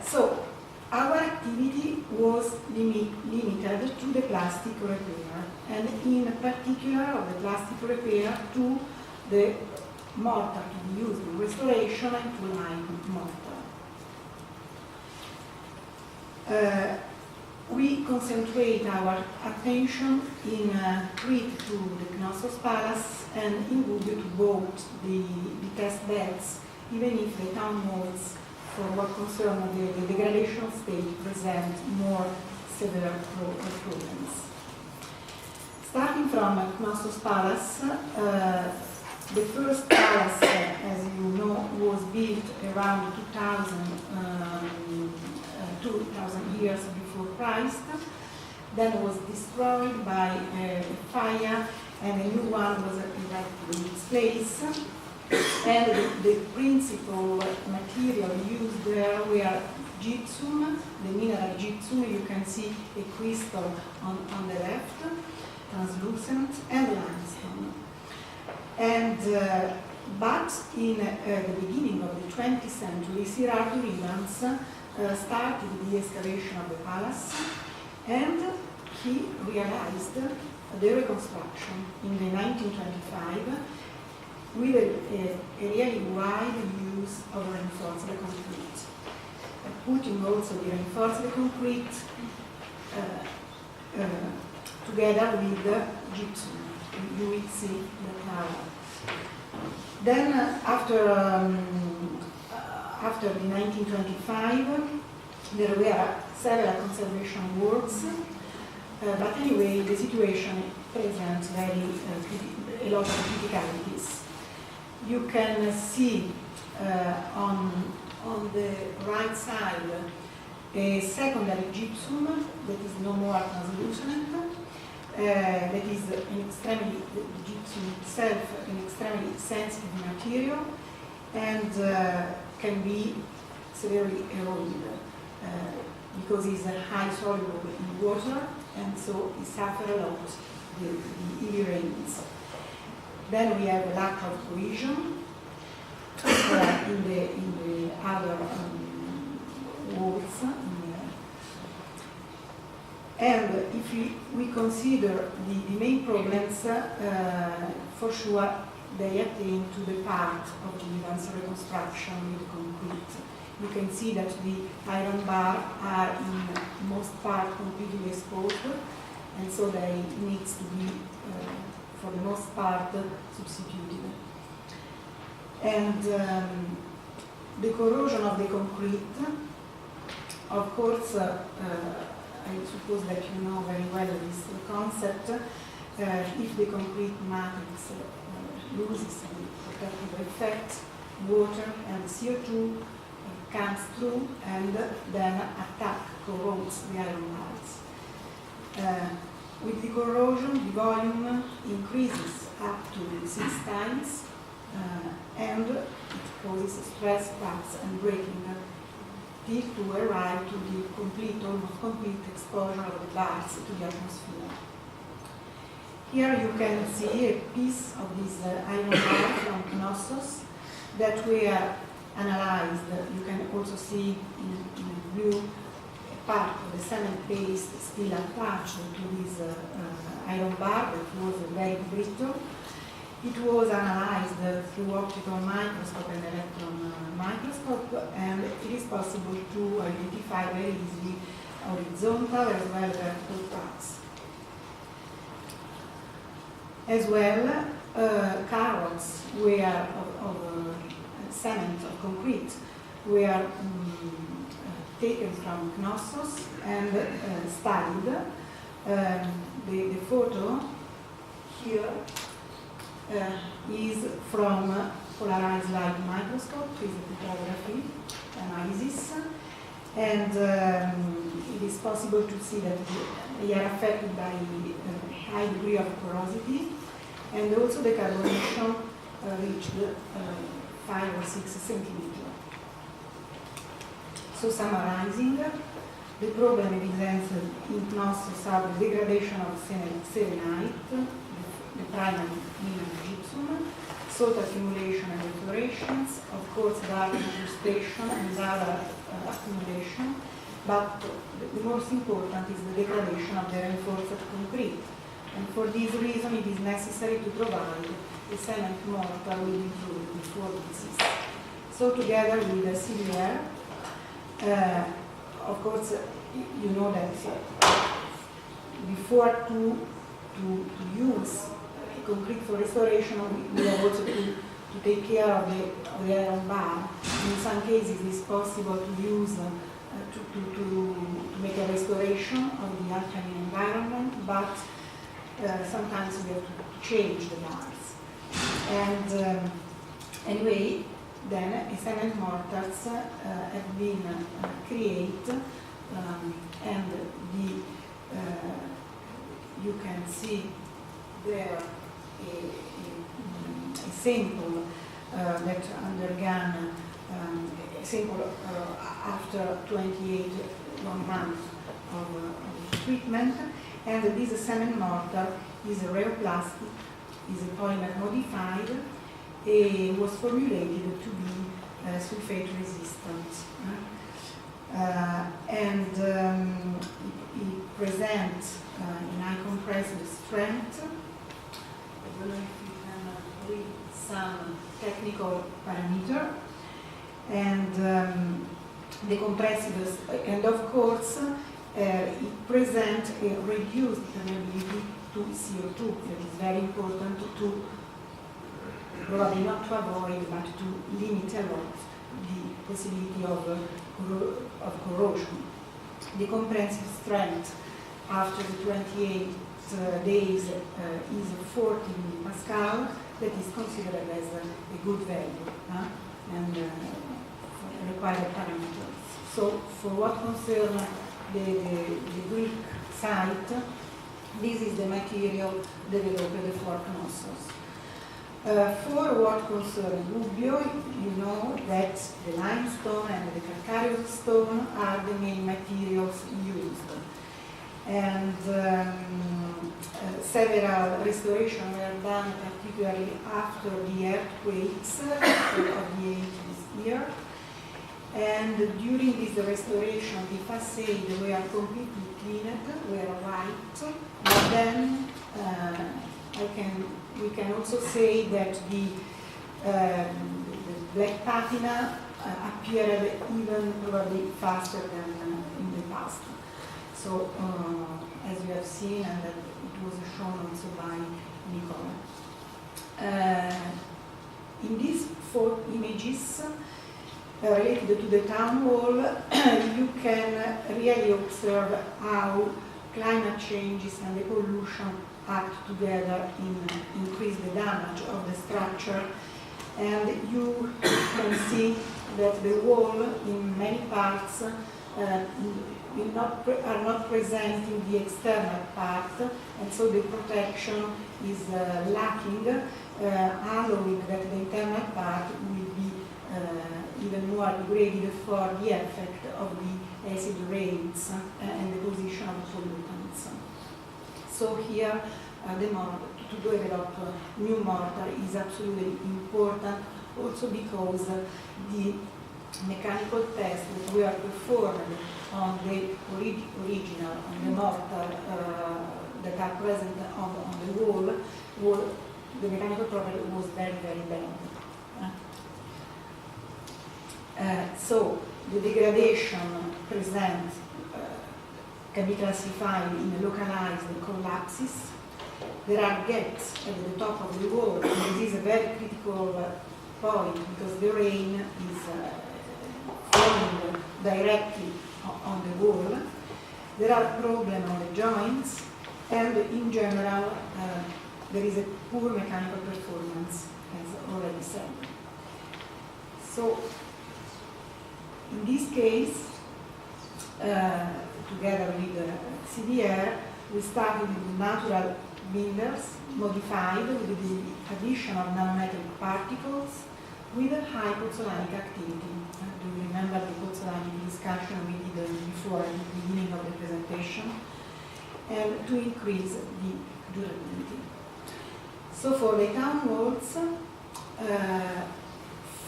So, our activity was limited to the plastic repair, and in particular of the plastic repair to the mortar to be used in restoration and to lime mortar. We concentrate our attention in Crete to the Knossos Palace and in Gubbio to both the test beds, even if the town walls, for what concerns the degradation state, present more severe problems. Starting from Knossos Palace, the first palace, as you know, was built around 2,000 years before Christ, then was destroyed by a fire, and a new one was erected in its place. And the principal material used there were gypsum, the mineral gypsum. You can see a crystal on the left, translucent, and limestone. And but in the beginning of the 20th century, Sir Arthur Evans started the excavation of the palace, and he realized the reconstruction in the 1925 with a really wide use of reinforced concrete, putting also the reinforced concrete together with the gypsum. You will see that now. Then after the 1925, there were several conservation works, but anyway, the situation presents a lot of criticalities. You can see on the right side a secondary gypsum that is no more translucent. That is the gypsum itself, an extremely sensitive material, and can be severely eroded because it's high soluble in water, and so it suffers a lot the heavy rains. Then we have a lack of cohesion in the other walls. And if we consider the main problems, for sure they attain to the part of the advanced reconstruction with concrete. You can see that the iron bar are in most part completely exposed, and so they need to be, for the most part, substituted. And the corrosion of the concrete, of course, I suppose that you know very well this concept. If the concrete matrix loses the protective effect, water and CO2 comes through and then corrodes the iron bars. With the corrosion, the volume increases up to 6 times, and it causes stress cracks and breaking till to arrive to the almost complete exposure of the bars to the atmosphere. Here you can see a piece of this iron bar from Knossos that were analyzed. You can also see in blue part of the cement paste still attached to this iron bar that was very brittle. It was analyzed through optical microscope and electron microscope, and it is possible to identify very easily horizontal as well as vertical cracks. As well, carrots were of cement or concrete were taken from Knossos and studied. The photo here is from polarized light microscope, photography analysis, and it is possible to see that they are affected by a high degree of porosity, and also the carbonation reached 5 or 6 centimeters. So summarizing, the problem evidenced in Knossos are the degradation of selenite, the primary mineral gypsum, salt accumulation and evaporations, of course dark incrustation and other accumulation, but the most important is the degradation of the reinforced concrete. And for this reason it is necessary to provide a cement mortar with improved before disease. So together with the CDR, of course you know that before to use concrete for restoration, we have also to take care of the iron bar. In some cases it's possible to use to make a restoration of the alkaline environment, but sometimes we have to change the bars. And anyway, then cement mortars have been created, and you can see there a sample that undergone a sample after 28 long months of treatment, and this cement mortar is a rheoplastic, is a polymer modified, was formulated to be sulfate resistant, and it presents in high compressive strength. I don't know if you can read some technical parameter, and the compressive, and of course it presents a reduced permeability to CO2. That is very important to probably not to avoid, but to limit a lot the possibility of corrosion. The compressive strength after the 28 days is 40 Pascal. That is considered as a good value and required parameters. So for what concerns the Greek site, this is the material developed for Knossos. For what concerns Gubbio, you know that the limestone and the calcareous stone are the main materials used. And several restorations were done, particularly after the earthquakes of the 80s year. And during this restoration, the facade were completely cleaned, were white, but then we can also say that the black patina appeared even probably faster than in the past. So, as you have seen, and that it was shown also by Nicola. In these 4 images related to the town wall, you can really observe how climate changes and the pollution act together in increase the damage of the structure. And you can see that the wall in many parts are not presenting the external part, and so the protection is lacking, allowing that the internal part will be even more degraded for the effect of the acid rains and the position of pollutants. So here, to develop new mortar is absolutely important, also because the mechanical tests that were performed on the original, on the mortar that are present on the wall, the mechanical property was very, very bad. So the degradation present can be classified in localized collapses. There are gaps at the top of the wall, and this is a very critical point because the rain is falling directly on the wall. There are problems on the joints, and in general there is a poor mechanical performance, as already said. So in this case, together with CDR, we started with natural binders modified with the addition of nanometric particles with a high pozzolanic activity. Do you remember the pozzolanic discussion we did before at the beginning of the presentation? And to increase the durability. So for the town walls,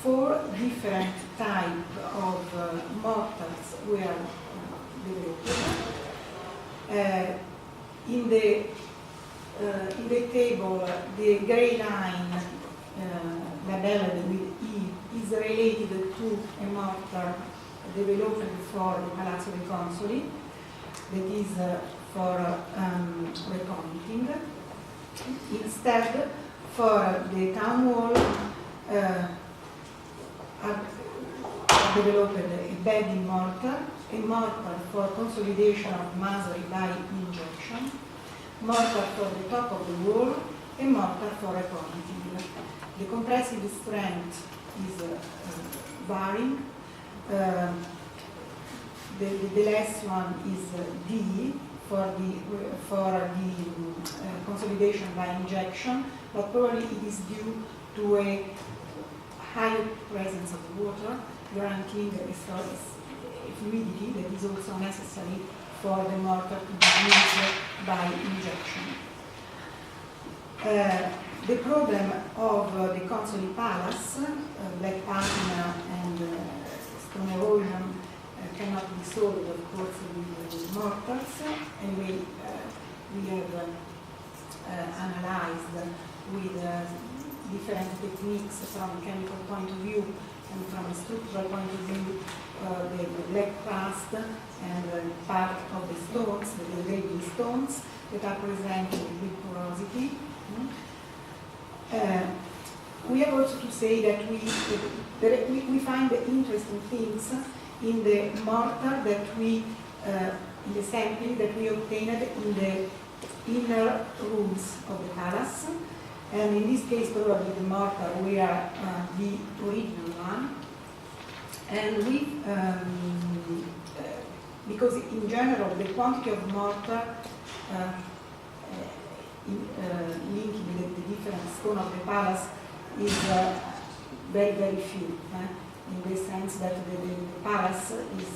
4 different types of mortars were developed. In the table, the gray line labeled with E is related to a mortar developed for the Palazzo dei Consoli, that is for repointing. Instead, for the town wall, developed a bedding mortar, a mortar for consolidation of masonry by injection, mortar for the top of the wall, a mortar for repointing. The compressive strength is varying. The last one is D for the consolidation by injection, but probably it is due to a higher presence of water, guaranteeing a fluidity that is also necessary for the mortar to be used by injection. The problem of the Consoli Palace, black patina and stone erosion, cannot be solved, of course, with mortars. Anyway, we have analyzed with different techniques from a chemical point of view and from a structural point of view, the black crust and part of the stones, the degrading stones that are presented with porosity. We have also to say that we find interesting things in the mortar that in the sampling that we obtained in the inner rooms of the palace. And in this case, probably the mortar were the original one. And because in general, the quantity of mortar linking the different stone of the palace is very, very few, in the sense that the palace is,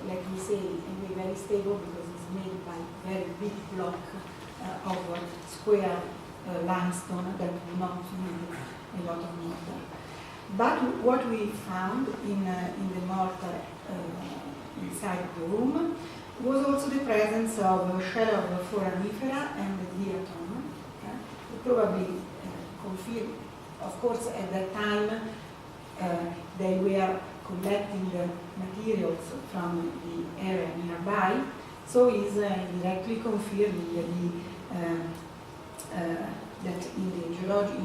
let me say, anyway, very stable because it's made by very big block of square limestone that do not need a lot of mortar. But what we found in the mortar inside the room was also the presence of shell of foramifera and diatom. Probably confirmed. Of course, at that time they were collecting the materials from the area nearby, so is directly confirming that in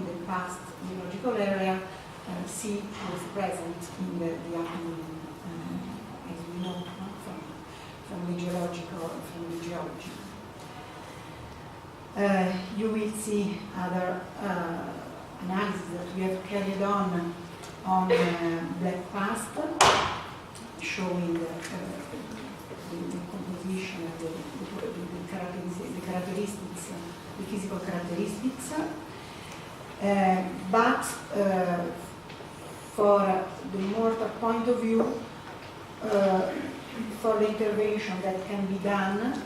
the past geological area, sea was present in the afternoon, as we know from the geology. You will see other analysis that we have carried on black past, showing the composition of the characteristics, the physical characteristics. But for the mortar point of view, for the intervention that can be done,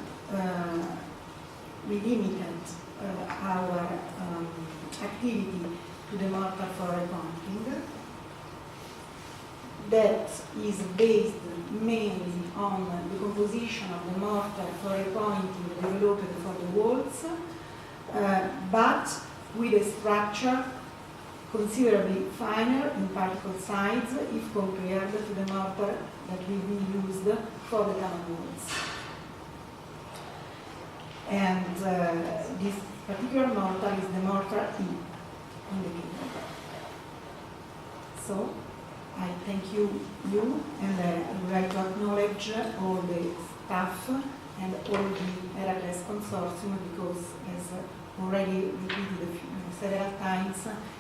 we limited our activity to the mortar for repointing. That is based mainly on the composition of the mortar for repointing developed for the walls, but with a structure considerably finer in particle size if compared to the mortar that will be used for the tunnel walls. And this particular mortar is the mortar E indicated. So I thank you, and I would like to acknowledge all the staff and all the Heracles Consortium, because as already repeated several times,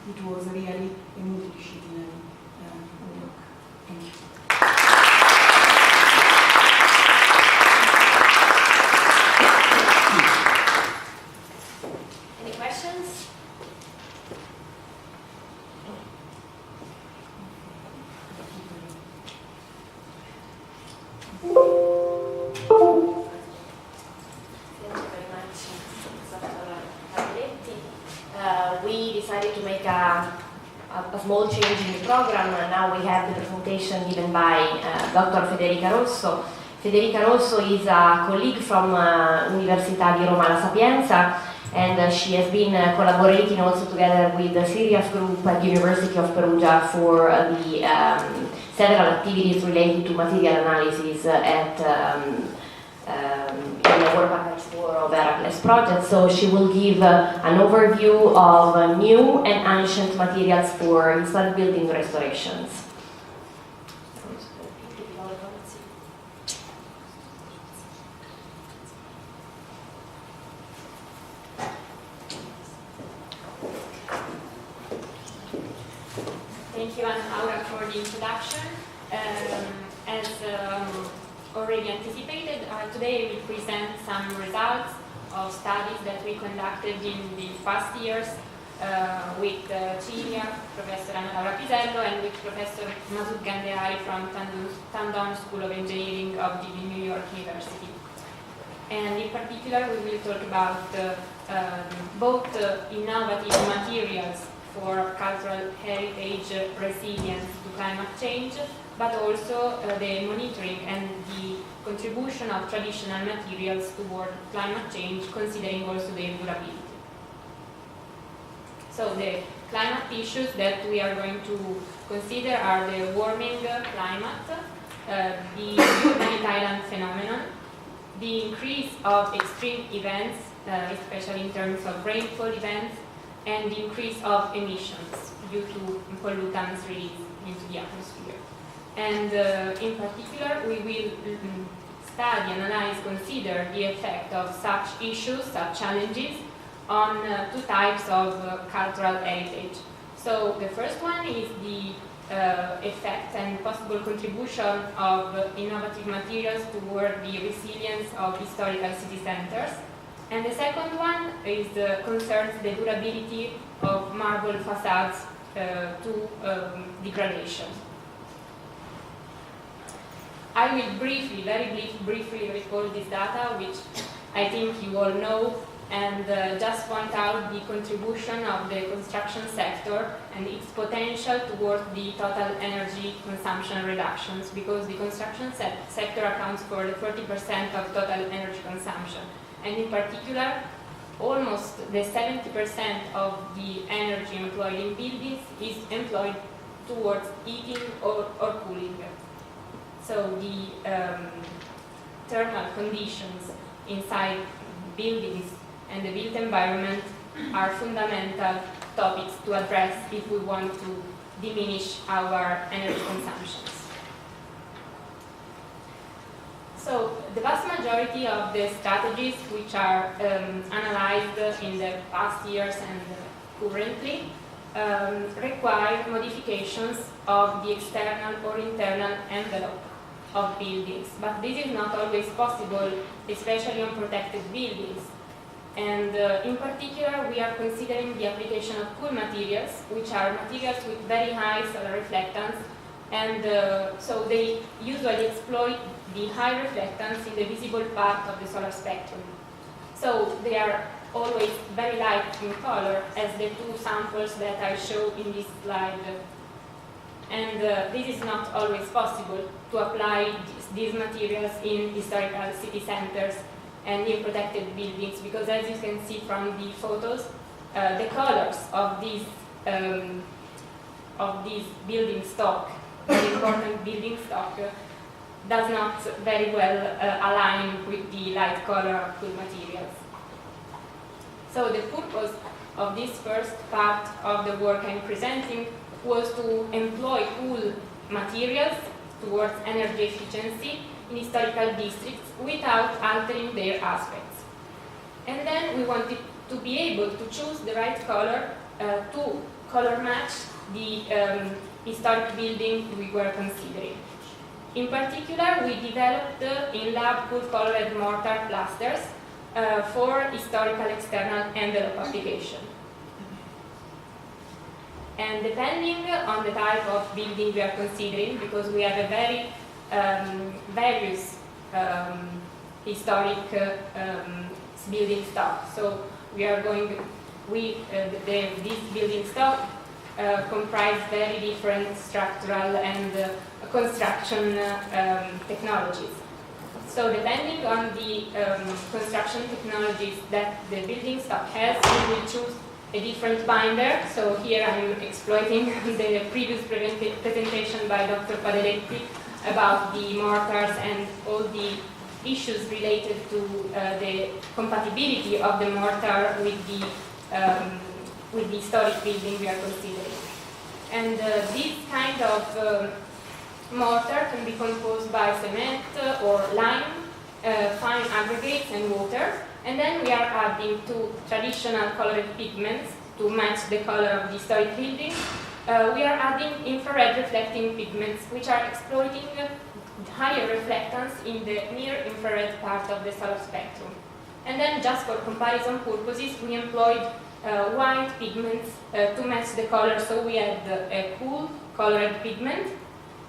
it was really a multidisciplinary work. Thank you. Any questions? Thank you very much, Dr. Pagletti. We decided to make a small change in the program. Now we have the presentation given by Dr. Federica Rosso. Federica Rosso is a colleague from Università di Roma La Sapienza, and she has been collaborating also together with the Sirius group at the University of Perugia for the several activities related to material analysis at in the Work Package 4 of Heracles project. So she will give an overview of new and ancient materials for installed building restorations. Thank you, Aura, for the introduction. As already anticipated, today we present some results of studies that we conducted in the past years with Cilia, Professor Anna Laura Pisello, and with Professor Masud Gandeari from Tandon School of Engineering of the New York University. And in particular, we will talk about both innovative materials for cultural heritage resilience to climate change, but also the monitoring and the contribution of traditional materials toward climate change, considering also their durability. So the climate issues that we are going to consider are the warming climate, the humanitarian phenomenon, the increase of extreme events, especially in terms of rainfall events, and the increase of emissions due to pollutants released into the atmosphere. And in particular, we will study, analyze, consider the effect of such issues, such challenges, on two types of cultural heritage. So the first one is the effect and possible contribution of innovative materials toward the resilience of historical city centers. And the second one is concerns the durability of marble facades to degradation. I will very briefly recall this data, which I think you all know, and just point out the contribution of the construction sector and its potential towards the total energy consumption reductions, because the construction sector accounts for the 30% of total energy consumption, and in particular almost the 70% of the energy employed in buildings is employed towards heating or cooling. So the thermal conditions inside buildings and the built environment are fundamental topics to address if we want to diminish our energy consumptions. So the vast majority of the strategies which are analyzed in the past years and currently require modifications of the external or internal envelope of buildings, but this is not always possible, especially on protected buildings. And in particular, we are considering the application of cool materials, which are materials with very high solar reflectance, and so they usually exploit the high reflectance in the visible part of the solar spectrum. So they are always very light in color, as the two samples that I show in this slide. And this is not always possible to apply these materials in historical city centers and in protected buildings, because as you can see from the photos, the colors of these building stock, the important building stock, does not very well align with the light color of cool materials. So the purpose of this first part of the work I'm presenting was to employ cool materials towards energy efficiency in historical districts without altering their aspects. And then we wanted to be able to choose the right color to color match the historic building we were considering. In particular, we developed in-lab cool-colored mortar clusters for historical external envelope application. And depending on the type of building we are considering, because we have a very various historic building stock, so this building stock comprise very different structural and construction technologies. So depending on the construction technologies that the building stock has, we will choose a different binder. So here I'm exploiting the previous presentation by Dr. Padeletti about the mortars and all the issues related to the compatibility of the mortar with the historic building we are considering. And this kind of mortar can be composed by cement or lime, fine aggregates and water, and then we are adding two traditional colored pigments to match the color of the historic building. We are adding infrared reflecting pigments, which are exploiting higher reflectance in the near infrared part of the solar spectrum. And then, just for comparison purposes, we employed white pigments to match the color, so we had a cool colored pigment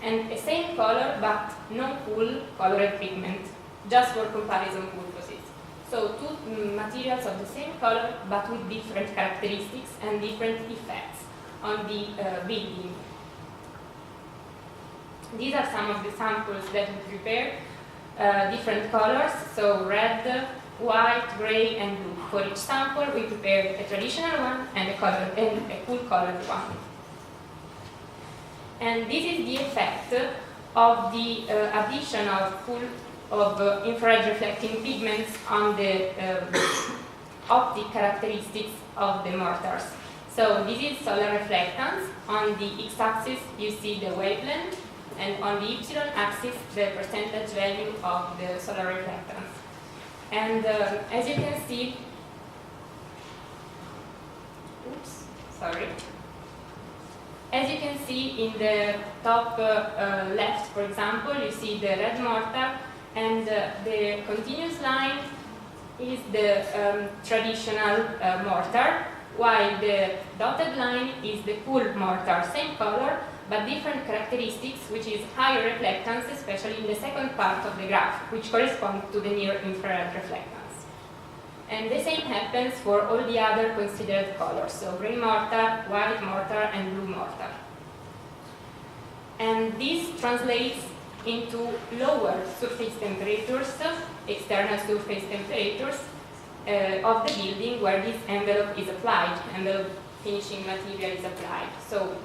and a same color but non-cool colored pigment, just for comparison purposes. So two materials of the same color but with different characteristics and different effects on the building. These are some of the samples that we prepared, different colors, so red, white, gray, and blue. For each sample, we prepared a traditional one and a cool colored one. And this is the effect of the addition of infrared reflecting pigments on the optic characteristics of the mortars. So this is solar reflectance. On the x-axis, you see the wavelength, and on the y-axis, the percentage value of the solar reflectance. And as you can see, as you can see in the top left, for example, you see the red mortar, and the continuous line is the traditional mortar, while the dotted line is the pool mortar, same color, but different characteristics, which is higher reflectance, especially in the second part of the graph, which corresponds to the near-infrared reflectance. And the same happens for all the other considered colors, so grey mortar, white mortar, and blue mortar. And this translates into lower surface temperatures, external surface temperatures, of the building where this envelope is applied, envelope finishing material is applied. So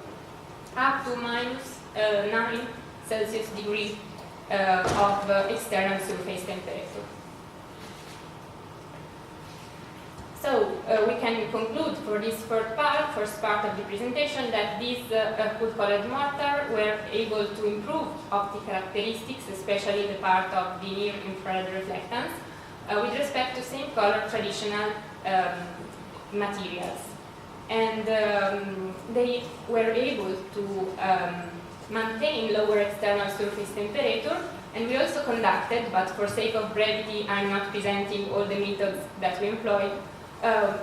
up to minus 9 Celsius degree of external surface temperature. So we can conclude for this first part of the presentation, that these cool-colored mortar were able to improve optic characteristics, especially the part of the near-infrared reflectance, with respect to same color traditional materials. And they were able to maintain lower external surface temperature, and we also conducted, but for sake of brevity I'm not presenting all the methods that we employed,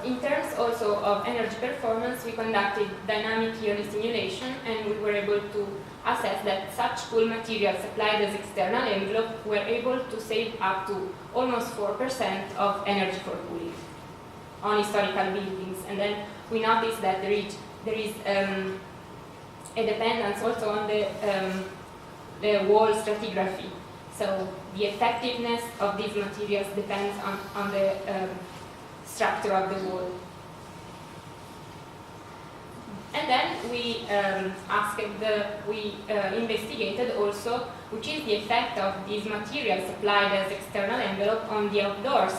in terms also of energy performance, we conducted dynamic yearly simulation, and we were able to assess that such cool materials applied as external envelope were able to save up to almost 4% of energy for cooling on historical buildings. And then we noticed that there is a dependence also on the wall stratigraphy. So the effectiveness of these materials depends on the structure of the wall. And then we investigated also which is the effect of these materials applied as external envelope on the outdoors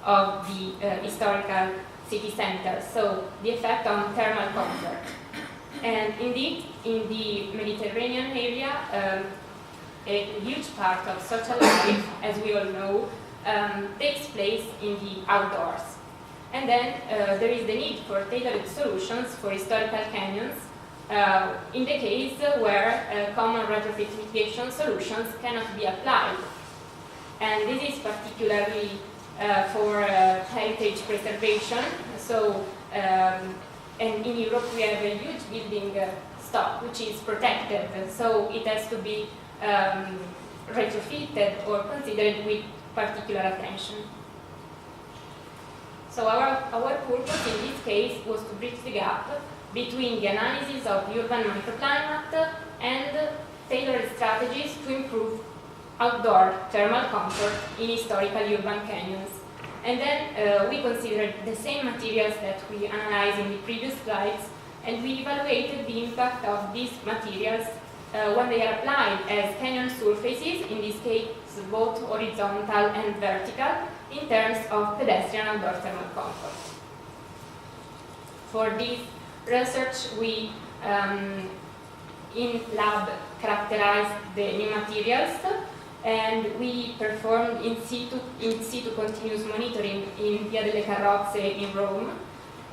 of the historical city center, so the effect on thermal comfort. And indeed, in the Mediterranean area, a huge part of social life, as we all know, takes place in the outdoors. And then there is the need for tailored solutions for historical canyons in the case where common retrofit mitigation solutions cannot be applied. And this is particularly for heritage preservation. So, and in Europe we have a huge building stock which is protected, so it has to be retrofitted or considered with particular attention. So our purpose in this case was to bridge the gap between the analysis of urban microclimate and tailored strategies to improve outdoor thermal comfort in historical urban canyons. And then we considered the same materials that we analyzed in the previous slides, and we evaluated the impact of these materials when they are applied as canyon surfaces, in this case both horizontal and vertical, in terms of pedestrian outdoor thermal comfort. For this research, we in lab characterized the new materials, and we performed in situ continuous monitoring in Via delle Carrozze in Rome.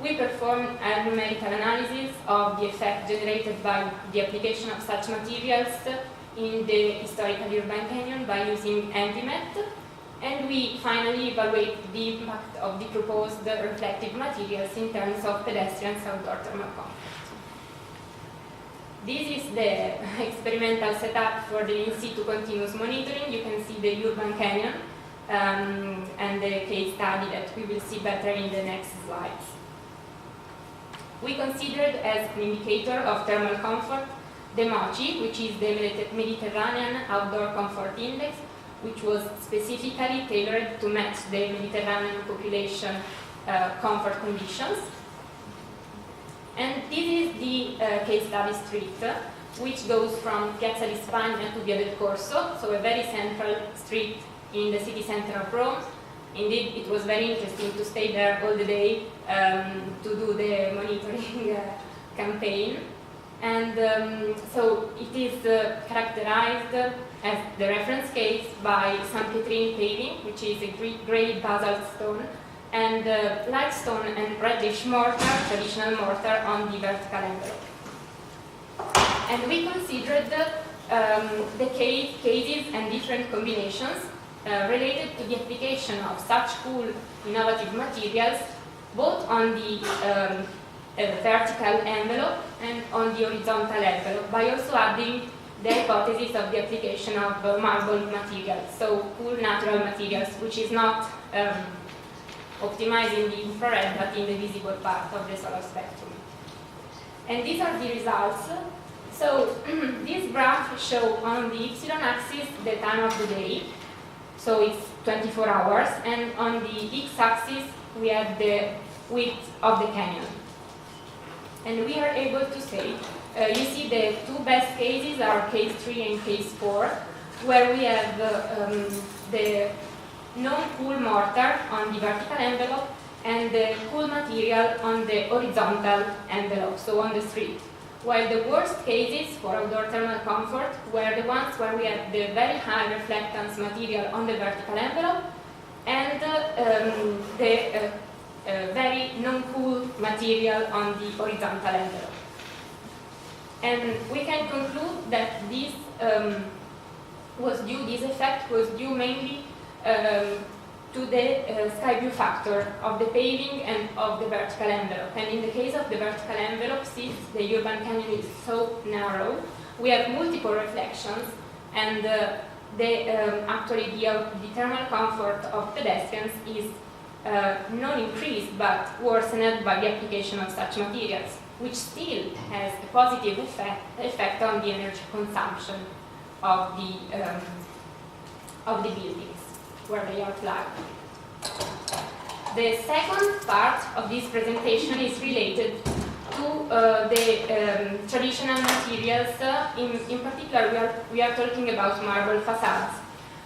We performed a numerical analysis of the effect generated by the application of such materials in the historical urban canyon by using MVMET, and we finally evaluate the impact of the proposed reflective materials in terms of pedestrian outdoor thermal comfort. This is the experimental setup for the in-situ continuous monitoring. You can see the urban canyon and the case study that we will see better in the next slides. We considered as an indicator of thermal comfort the MOCI, which is the Mediterranean Outdoor Comfort Index, which was specifically tailored to match the Mediterranean population comfort conditions. And this is the case study street, which goes from Piazza di Spagna to Via del Corso, so a very central street in the city center of Rome. Indeed, it was very interesting to stay there all the day to do the monitoring campaign. And so it is characterized as the reference case by St. Petrine paving, which is a grey basalt stone, and light stone and reddish mortar, traditional mortar, on the vertical envelope. And we considered the cases and different combinations related to the application of such cool innovative materials both on the vertical envelope and on the horizontal envelope, by also adding the hypothesis of the application of marble materials, so cool natural materials, which is not optimized in the infrared but in the visible part of the solar spectrum. And these are the results. So this graph shows on the y-axis the time of the day, so it's 24 hours, and on the x-axis we have the width of the canyon. And we are able to say, you see the two best cases are case 3 and case 4, where we have the non-cool mortar on the vertical envelope and the cool material on the horizontal envelope, so on the street. While the worst cases for outdoor thermal comfort were the ones where we had the very high reflectance material on the vertical envelope and the very non-cool material on the horizontal envelope. And we can conclude that this effect was due mainly to the sky view factor of the paving and of the vertical envelope. And in the case of the vertical envelope, since the urban canyon is so narrow, we have multiple reflections, and actually the thermal comfort of pedestrians is not increased but worsened by the application of such materials, which still has a positive effect on the energy consumption of the buildings where they are flagged. The second part of this presentation is related to the traditional materials. In particular, we are talking about marble facades,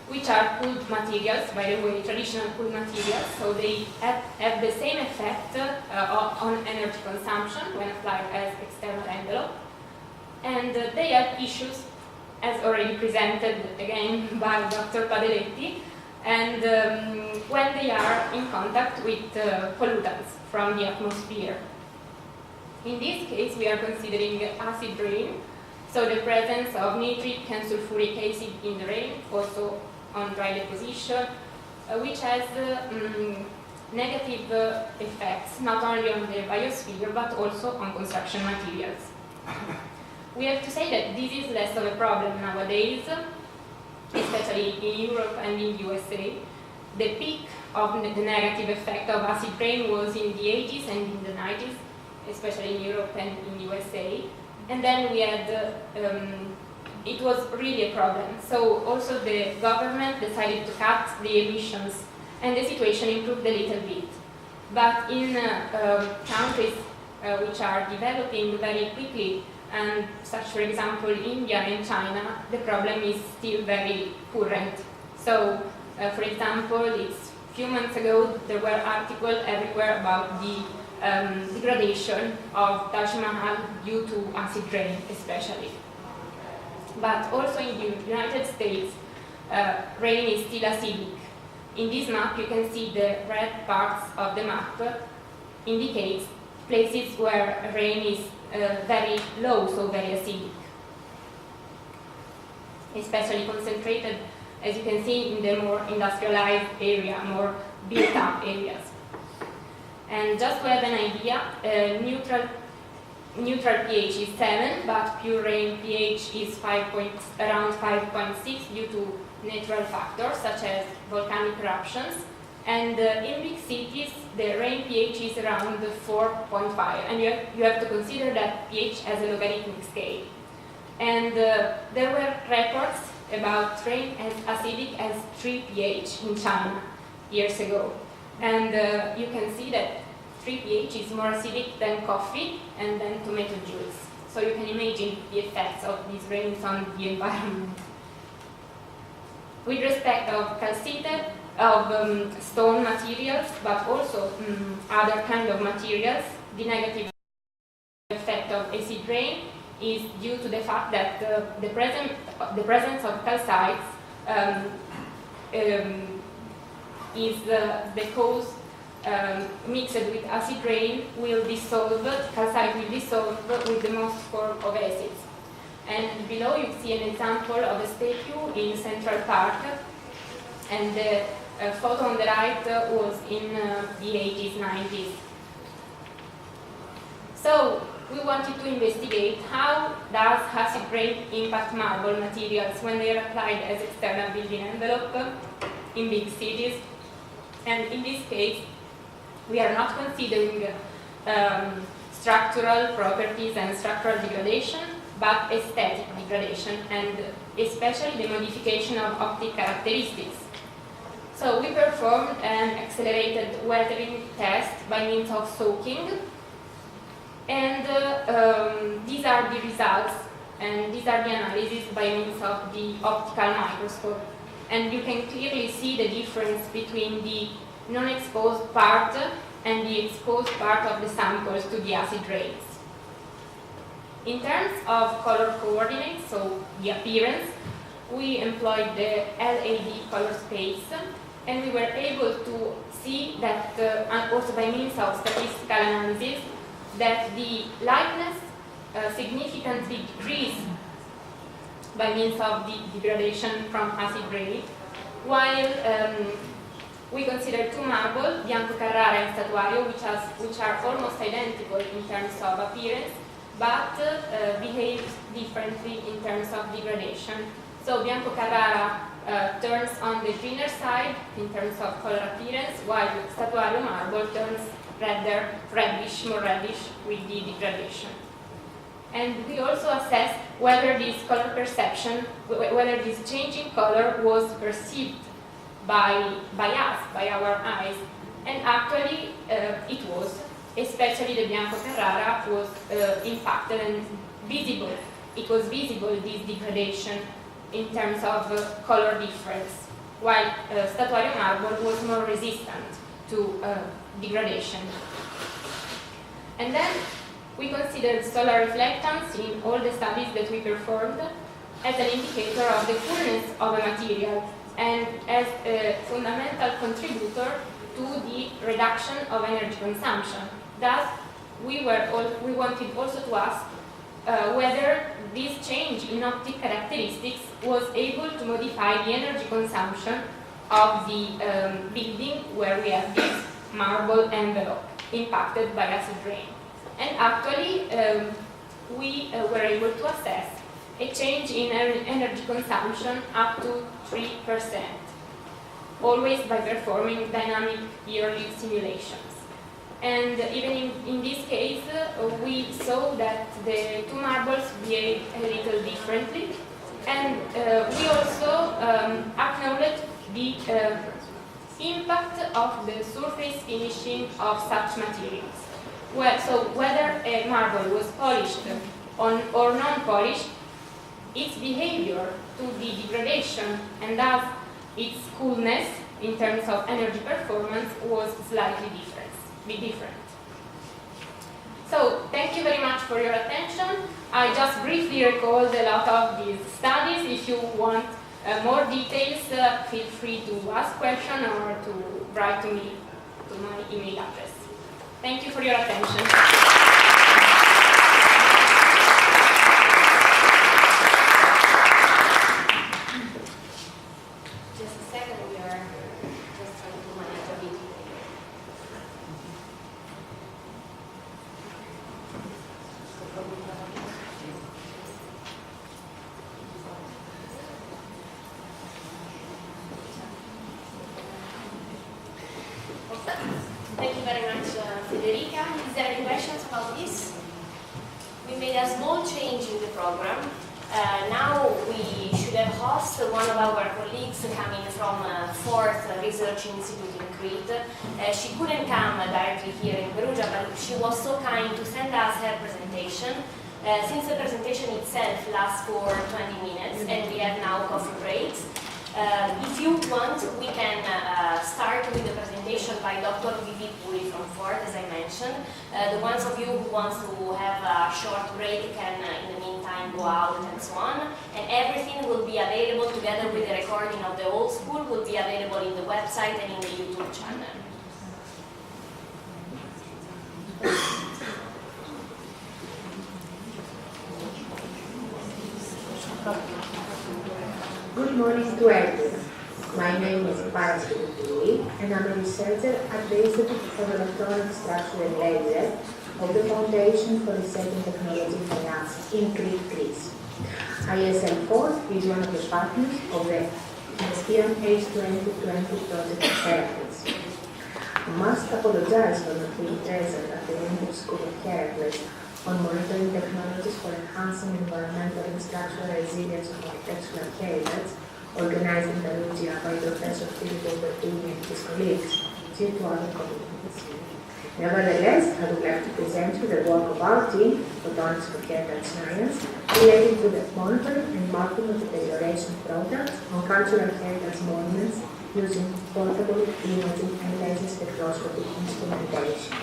which are cooled materials, by the way, traditional cooled materials, so they have the same effect on energy consumption when applied as external envelope. And they have issues, as already presented again by Dr. Padeletti, and when they are in contact with pollutants from the atmosphere. In this case, we are considering acid rain, so the presence of nitric and sulfuric acid in the rain, also on dry deposition, which has negative effects not only on the biosphere but also on construction materials. We have to say that this is less of a problem nowadays, especially in Europe and in the USA. The peak of the negative effect of acid rain was in the 80s and in the 90s, especially in Europe and in the USA. And then we had, it was really a problem. So also the government decided to cut the emissions and the situation improved a little bit. But in countries which are developing very quickly, and such for example India and China, the problem is still very current. So for example, it's a few months ago there were articles everywhere about the degradation of Taj Mahal due to acid rain especially. But also in the United States, rain is still acidic. In this map you can see the red parts of the map indicates places where rain is very low, so very acidic. Especially concentrated, as you can see, in the more industrialized area, more built up areas. And just to have an idea, neutral pH is 7, but pure rain pH is around 5.6 due to natural factors such as volcanic eruptions. And in big cities, the rain pH is around 4.5, and you have to consider that pH has a logarithmic scale. And there were reports about rain as acidic as 3 pH in China years ago. And you can see that 3 pH is more acidic than coffee and than tomato juice. So you can imagine the effects of these rains on the environment. With respect of calcite, of stone materials, but also other kind of materials, the negative effect of acid rain is due to the fact that the presence of calcites is the cause. Mixed with acid rain will dissolve, calcite will dissolve with the most form of acids. And below you see an example of a statue in Central Park, and the photo on the right was in the 80s, 90s. So we wanted to investigate how does acid rain impact marble materials when they are applied as external building envelope in big cities. And in this case, we are not considering structural properties and structural degradation, but aesthetic degradation, and especially the modification of optic characteristics. So we performed an accelerated weathering test by means of soaking, and these are the results, and these are the analyses by means of the optical microscope. And you can clearly see the difference between the non-exposed part and the exposed part of the samples to the acid rays. In terms of color coordinates, so the appearance, we employed the LAD color space, and we were able to see that, and also by means of statistical analysis, that the lightness significantly decreased by means of the degradation from acid ray, while we consider two marble, Bianco Carrara and Statuario, which are almost identical in terms of appearance, but behave differently in terms of degradation. So Bianco Carrara turns on the greener side in terms of color appearance, while Statuario marble turns reddish, more reddish with the degradation. And we also assessed whether this color perception, whether this change in color was perceived by us, by our eyes. And actually it was, especially the Bianco Carrara was impacted and visible. It was visible, this degradation in terms of color difference, while Statuario marble was more resistant to degradation. And then we considered solar reflectance in all the studies that we performed as an indicator of the coolness of a material and as a fundamental contributor to the reduction of energy consumption. Thus, we wanted also to ask whether this change in optic characteristics was able to modify the energy consumption of the building where we have this marble envelope impacted by acid rain. And actually, we were able to assess a change in energy consumption up to 3%, always by performing dynamic yearly simulations. And even in this case, we saw that the two marbles behave a little differently, and we also acknowledged the impact of the surface finishing of such materials. So whether a marble was polished or non-polished, its behavior to the degradation and thus its coolness in terms of energy performance was slightly different. So thank you very much for your attention. I just briefly recalled a lot of these studies. If you want more details, feel free to ask questions or to write to me to my email address. Thank you for your attention. Just a second, we are just trying to manage a bit. Thank you very much, Federica. Is there any questions about this? We made a small change in the program. Now we should have host one of our colleagues coming from 4th Research Institute in Crete. She couldn't come directly here in Perugia, but she was so kind to send us her presentation. Since the presentation itself lasts for 20 minutes and we have now coffee breaks, if you want, we can start with the presentation by Dr. Vivi Puri from Ford, as I mentioned. The ones of you who want to have a short break can, in the meantime, go out and so on. And everything will be available together with the recording of the old school, will be available in the website and in the YouTube channel. Good morning to everyone. My name is Vivi Puri and I'm a researcher at the Institute for Electronic Structure and Laser of the Foundation for Research and Technology Finance in Crete, Greece. ISL4 is one of the partners of the European H2020 project of Heracles. I must apologize for not being present at the Winter School of Heracles on monitoring technologies for enhancing environmental and structural resilience of architectural heritage, organized in Perugia by Professor Filippo Bertini and his colleagues, due to other commitments. Nevertheless, I would like to present you the work of our team, Photonics for Heritage Science, related to the monitoring and mapping of deterioration products on cultural heritage monuments using portable imaging and laser spectroscopy instrumentation.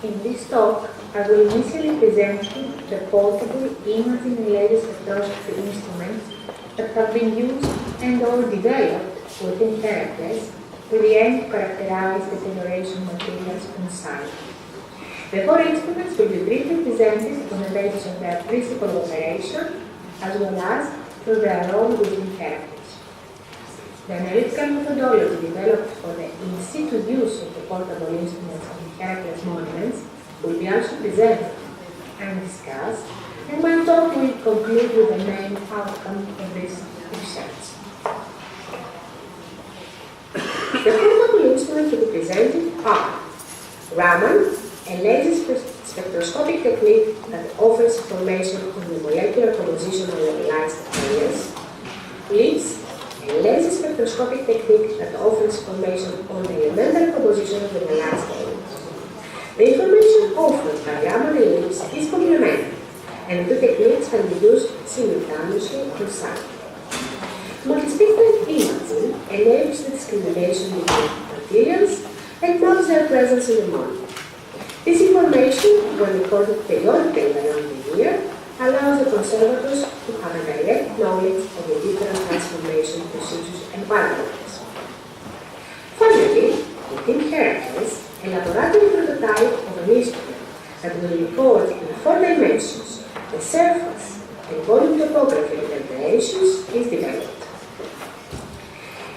In this talk, I will initially present you the portable imaging and laser spectroscopy instruments that have been used and or developed within Heracles with the aim to characterize deterioration materials on site. The four instruments will be briefly presented on the basis of their principle of operation, as well as through their role within Heracles. The analytical methodology developed for the in situ use of the portable instruments on Heracles monuments will be also presented and discussed, and my talk will conclude with the main outcome of this research. The portable instruments to be presented are Raman, a laser spectroscopic technique that offers information on the molecular composition of localized areas. LIPS, a laser spectroscopic technique that offers information on the elemental composition of the localized areas. The information offered by Raman and LIPS is complementary, and the two techniques can be used simultaneously on site. Multispectral imaging enables the discrimination between materials and maps their presence in the model. This information, when recorded periodically around the year, allows the conservators to have a direct knowledge of the different transformation procedures and parameters. Finally, within Heracles, a laboratory prototype of an instrument that will record in 4 dimensions the surface and volume topography of the variations is developed.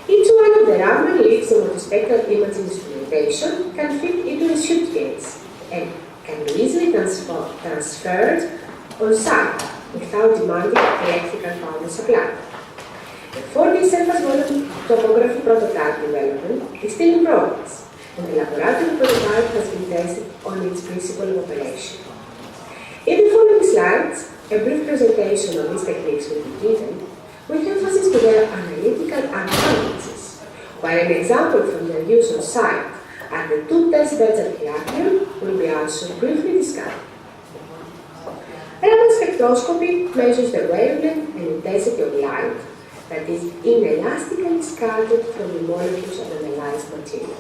Each one of the Raman LIPS and multispectral imaging instrumentation can fit into a suitcase and can be easily transferred on site without demanding electrical power supply. The 4D surface volume topography prototype development is still in progress, and the laboratory prototype has been tested on its principle of operation. In the following slides, a brief presentation of these techniques will be given, with emphasis to their analytical advantages, while an example from their use on site at the 2 test beds at Heracles will be also briefly discussed. Raman spectroscopy measures the wavelength and intensity of light that is inelastically scattered from the molecules of the analyzed material.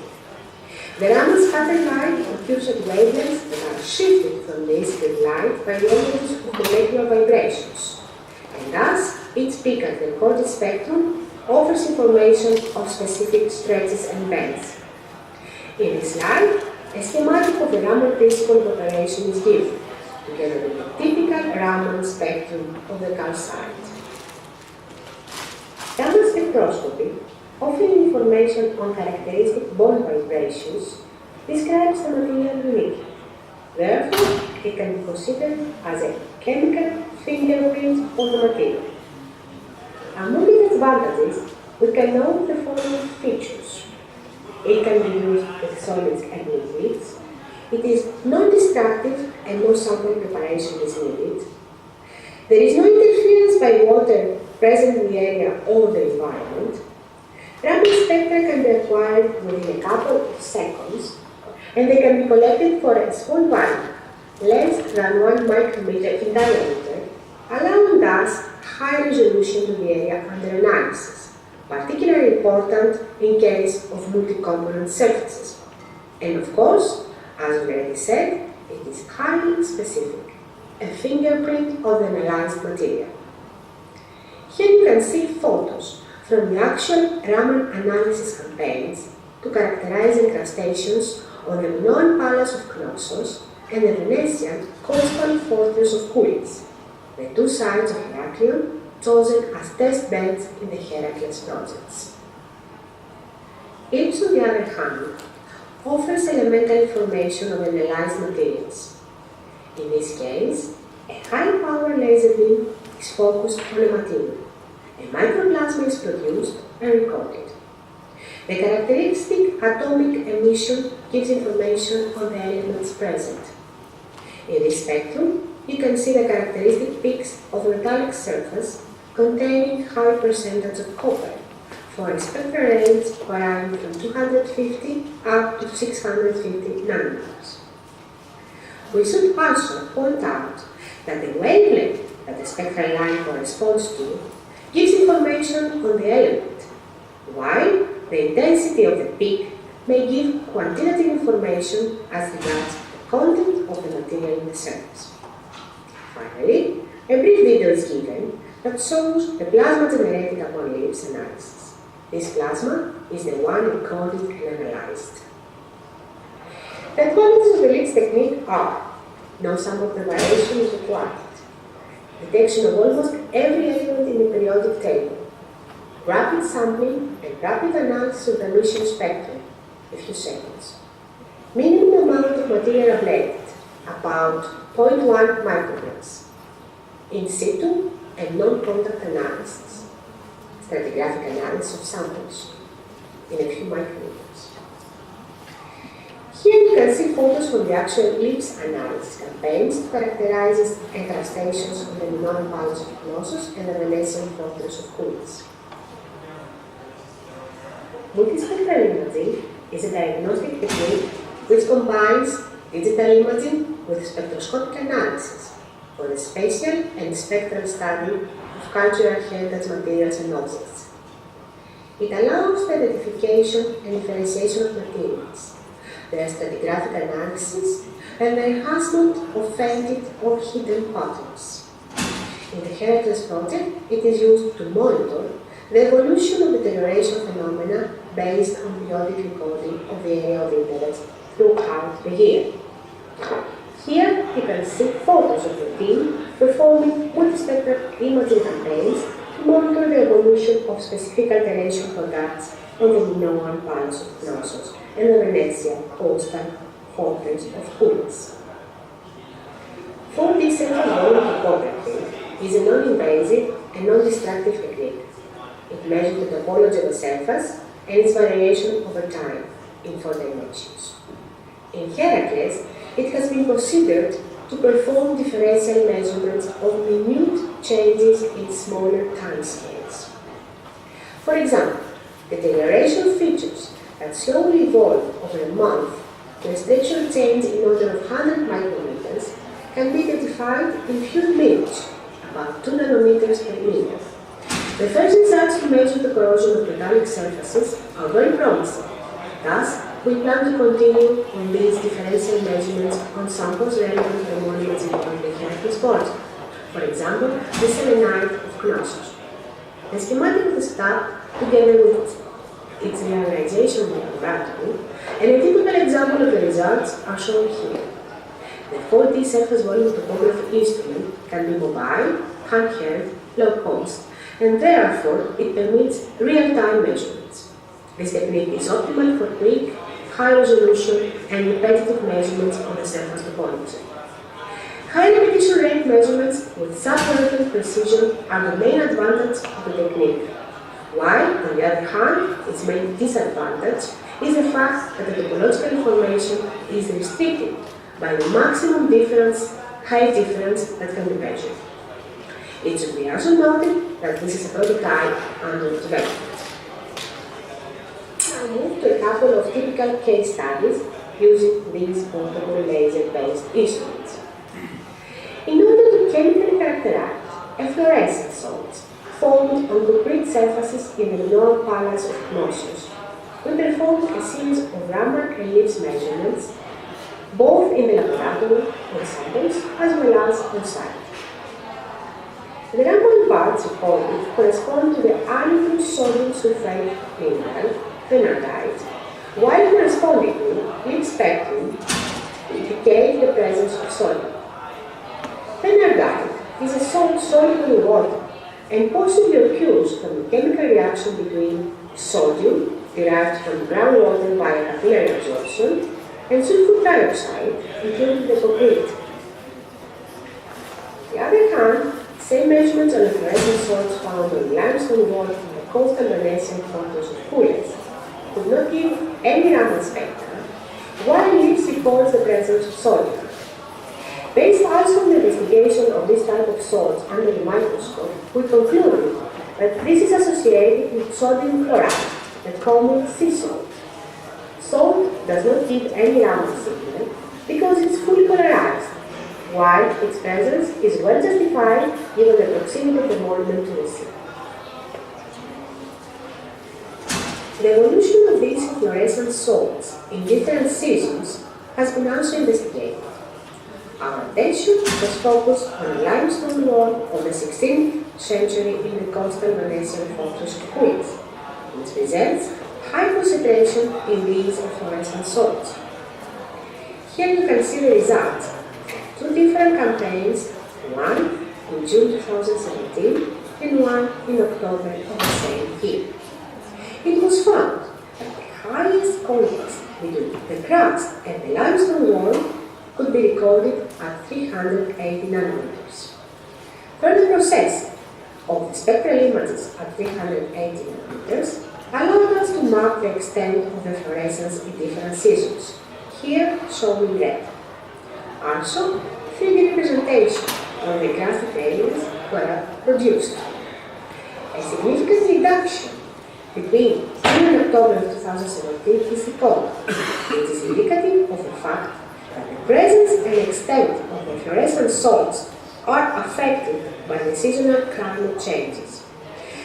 The Raman scattered light occurs at wavelengths that are shifted from the incident light by the energies of molecular vibrations, and thus each peak at the recorded spectrum offers information of specific stretches and bends. In this slide, a schematic of the Raman principle of operation is given, together with the typical Raman spectrum of the calcite. Raman spectroscopy, offering information on characteristic bond vibrations, describes the material uniquely. Therefore, it can be considered as a chemical fingerprint of the material. Among its advantages, we can note the following features. It can be used with solids and liquids. It is non-destructive and no sample preparation is needed. There is no interference by water present in the area or the environment. Raman spectra can be acquired within a couple of seconds, and they can be collected for a small value, less than 1 micrometer in diameter, allowing thus high resolution to the area under analysis, particularly important in case of multi-component surfaces. And of course, as already said, it is highly specific, a fingerprint of the analyzed material. Here you can see photos from the actual Raman analysis campaigns to characterize incrustations on the Minoan Palace of Knossos and the Venetian coastal fortress of Koulis, the 2 sites of Heraclion chosen as test beds in the Heracles projects. LIPS, on the other hand, offers elemental information of analyzed materials. In this case, a high-power laser beam is focused on a material. A microplasma is produced and recorded. The characteristic atomic emission gives information on the elements present. In this spectrum, you can see the characteristic peaks of a metallic surface containing high percentage of copper for a spectral range varying from 250 up to 650 nanometers. We should also point out that the wavelength that the spectral line corresponds to gives information on the element, while the intensity of the peak may give quantitative information as regards the content of the material in the surface. Finally, a brief video is given that shows the plasma generated upon ellipse analysis. This plasma is the one recorded and analyzed. The advantages of the ellipse technique are: no sample preparation is required, detection of almost every element in the periodic table, rapid sampling and rapid analysis of the emission spectrum, a few seconds, minimum amount of material ablated, about 0.1 micrograms, in situ and non-contact analysis, stratigraphic analysis of samples in a few micrometers. Here you can see photos from the actual ellipse analysis campaigns to characterize encrustations of the lunar palace of Knossos and the Venetian fortress of Coolus. Multispectral imaging is a diagnostic technique which combines digital imaging with spectroscopic analysis for the spatial and spectral study of cultural heritage materials and objects. It allows the identification and differentiation of materials, their stratigraphic analysis, and the enhancement of fainted or hidden patterns. In the Heracles project, it is used to monitor the evolution of deterioration phenomena based on periodic recording of the area of interest throughout the year. Here you can see photos of the team performing multispectral imaging campaigns to monitor the evolution of specific alteration products on the Minoan Palace of Knossos and the Venetian coastal fortress of Coolus. 4D central photography is a non-invasive and non-destructive technique. It measures the topology of a surface and its variation over time in 4 dimensions. In Heracles, it has been considered to perform differential measurements of minute changes in smaller timescales. For example, deterioration features that slowly evolve over a month to a structural change in order of 100 micrometers can be identified in few minutes, about 2 nanometers per meter. The first results to measure the corrosion of metallic surfaces are very promising. Thus, we plan to continue on these differential measurements on samples relevant to the monuments involved in the Heracles project. For example, the selenite of Knossos. The schematic of the star, together with its realization in the laboratory, and a typical example of the results are shown here. The 4D surface volume topography instrument can be mobile, handheld, low cost, and therefore it permits real-time measurements. This technique is optimal for quick, high-resolution, and repetitive measurements of the surface topology. High repetition rate measurements with sub-vertical precision are the main advantage of the technique, while, on the other hand, its main disadvantage is the fact that the topological information is restricted by the maximum difference, height difference that can be measured. It should be also noted that this is a prototype under development. Now move to a couple of typical case studies using these portable laser-based instruments. In order to chemically characterize a fluorescent salt formed on concrete surfaces in the Minoan Palace of Knossos, we performed a series of Raman ellipse measurements, both in the laboratory on samples as well as on site. The Raman parts recorded correspond to the anhydrous sodium sulfate mineral, phenardite, while correspondingly, its spectrum indicates the presence of sodium. Phenardite is a salt soluble in water and possibly occurs from a chemical reaction between sodium derived from groundwater via capillary absorption, and sulfur dioxide, including the concrete. On the other hand, same measurements on the fluorescent salts found on limestone wall in the coastal Venetian photos of Pules could not give any Raman spectra, while leaves reports the presence of sodium. Based also on the investigation of this type of salts under the microscope, we concluded that this is associated with sodium chloride, the common sea salt. Salt does not give any Raman signal because it's fully polarized, while its presence is well justified given the proximity of the monument to the sea. The evolution of these fluorescent salts in different seasons has been also investigated. Our attention was focused on a limestone wall of the 16th century in the coastal Venetian fortress of Queens, which presents high concentration in these fluorescent salts. Here you can see the results. Two different campaigns, one in June 2017 and one in October of the same year. It was found that the highest contrast between the crust and the limestone wall could be recorded at 380 nanometers. Further processing of the spectral images at 380 nanometers allowed us to mark the extent of the fluorescence in different seasons, here shown in red. Also, 3D representation of the crusted areas were produced. A significant reduction between June and October of 2017 is recorded, which is indicative of the fact that the presence and extent of the fluorescent salts are affected by the seasonal climate changes.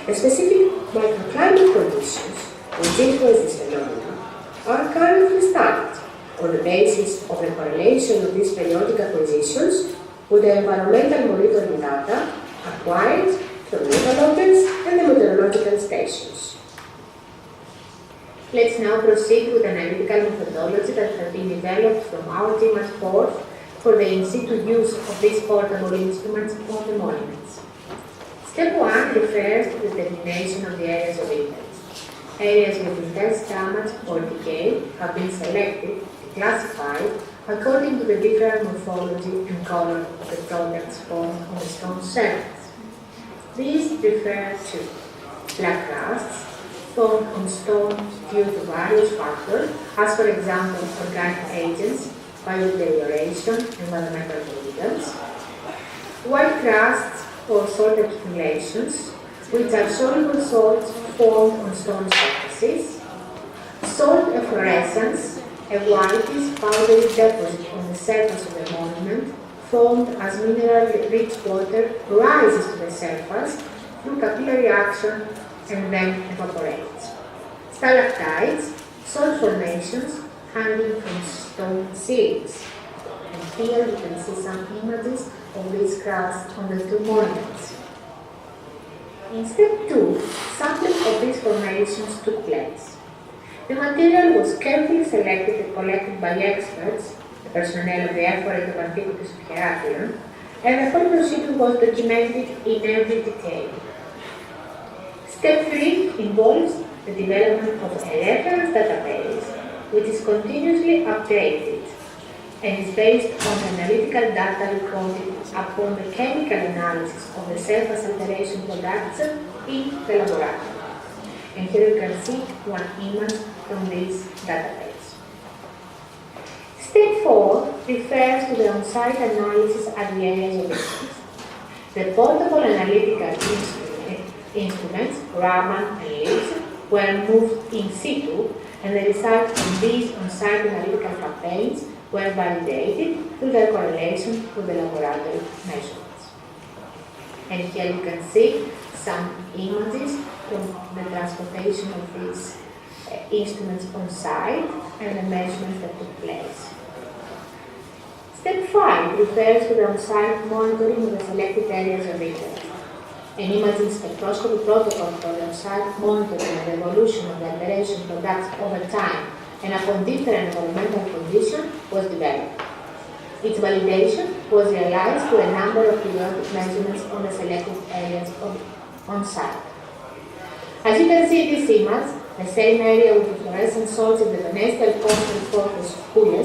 The specific microclimate conditions which influence this phenomenon are currently studied on the basis of the correlation of these periodic acquisitions with the environmental monitoring data acquired from developers and the meteorological stations. Let's now proceed with an analytical methodology that has been developed from our team at Forth for the in-situ use of these portable instruments on the monuments. Step 1 refers to the determination of the areas of interest. Areas with intense damage or decay have been selected and classified according to the different morphology and color of the products formed on the stone surface. These refer to black rusts formed on stone due to various factors, as for example organic agents, biodeterioration, environmental pollutants, white crusts or salt accumulations, which are soluble salts formed on stone surfaces, salt efflorescence, a whitish powdery deposit on the surface of the monument formed as mineral-rich water rises to the surface through capillary action and then evaporates. Stalactites, salt formations hanging from stone ceilings. And here you can see some images of these crusts on the two monuments. In step 2, sampling of these formations took place. The material was carefully selected and collected by experts, the personnel of the Arboretum of Antiquities of Heracles, and the whole procedure was documented in every detail. Step 3 involves the development of a reference database which is continuously updated and is based on analytical data recorded upon the chemical analysis of the surface alteration products in the laboratory. And here you can see one image from this database. Step 4 refers to the on-site analysis at the areas of interest. The portable analytical instruments, Raman and LIBS, were moved in situ, and the results from these on-site analytical campaigns were validated through their correlation with the laboratory measurements. And here you can see some images from the transportation of these instruments on site and the measurements that took place. Step 5 refers to the on-site monitoring of the selected areas of interest. An imaging spectroscopy protocol for the on-site monitoring of the evolution of the alteration products over time and upon different environmental conditions was developed. Its validation was realized through a number of periodic measurements on the selected areas on site. As you can see in this image, the same area with fluorescent salts in the Venezia coastal fortress of Puglia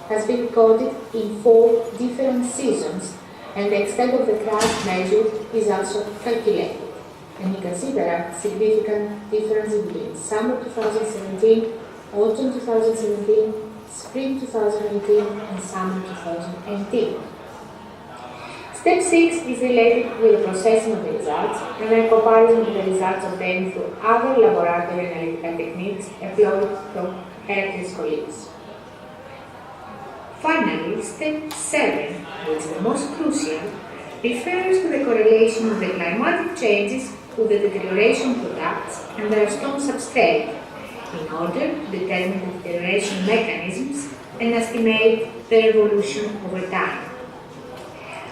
has been recorded in 4 different seasons, and the extent of the crash measured is also calculated. And you can see there are significant differences between summer 2017, autumn 2017, spring 2018, and summer 2018. Step 6 is related with the processing of the results and a comparison with the results obtained through other laboratory analytical techniques employed from Heracles colleagues. Finally, step 7, which is the most crucial, refers to the correlation of the climatic changes with the deterioration products and their stone substrate in order to determine the deterioration mechanisms and estimate their evolution over time.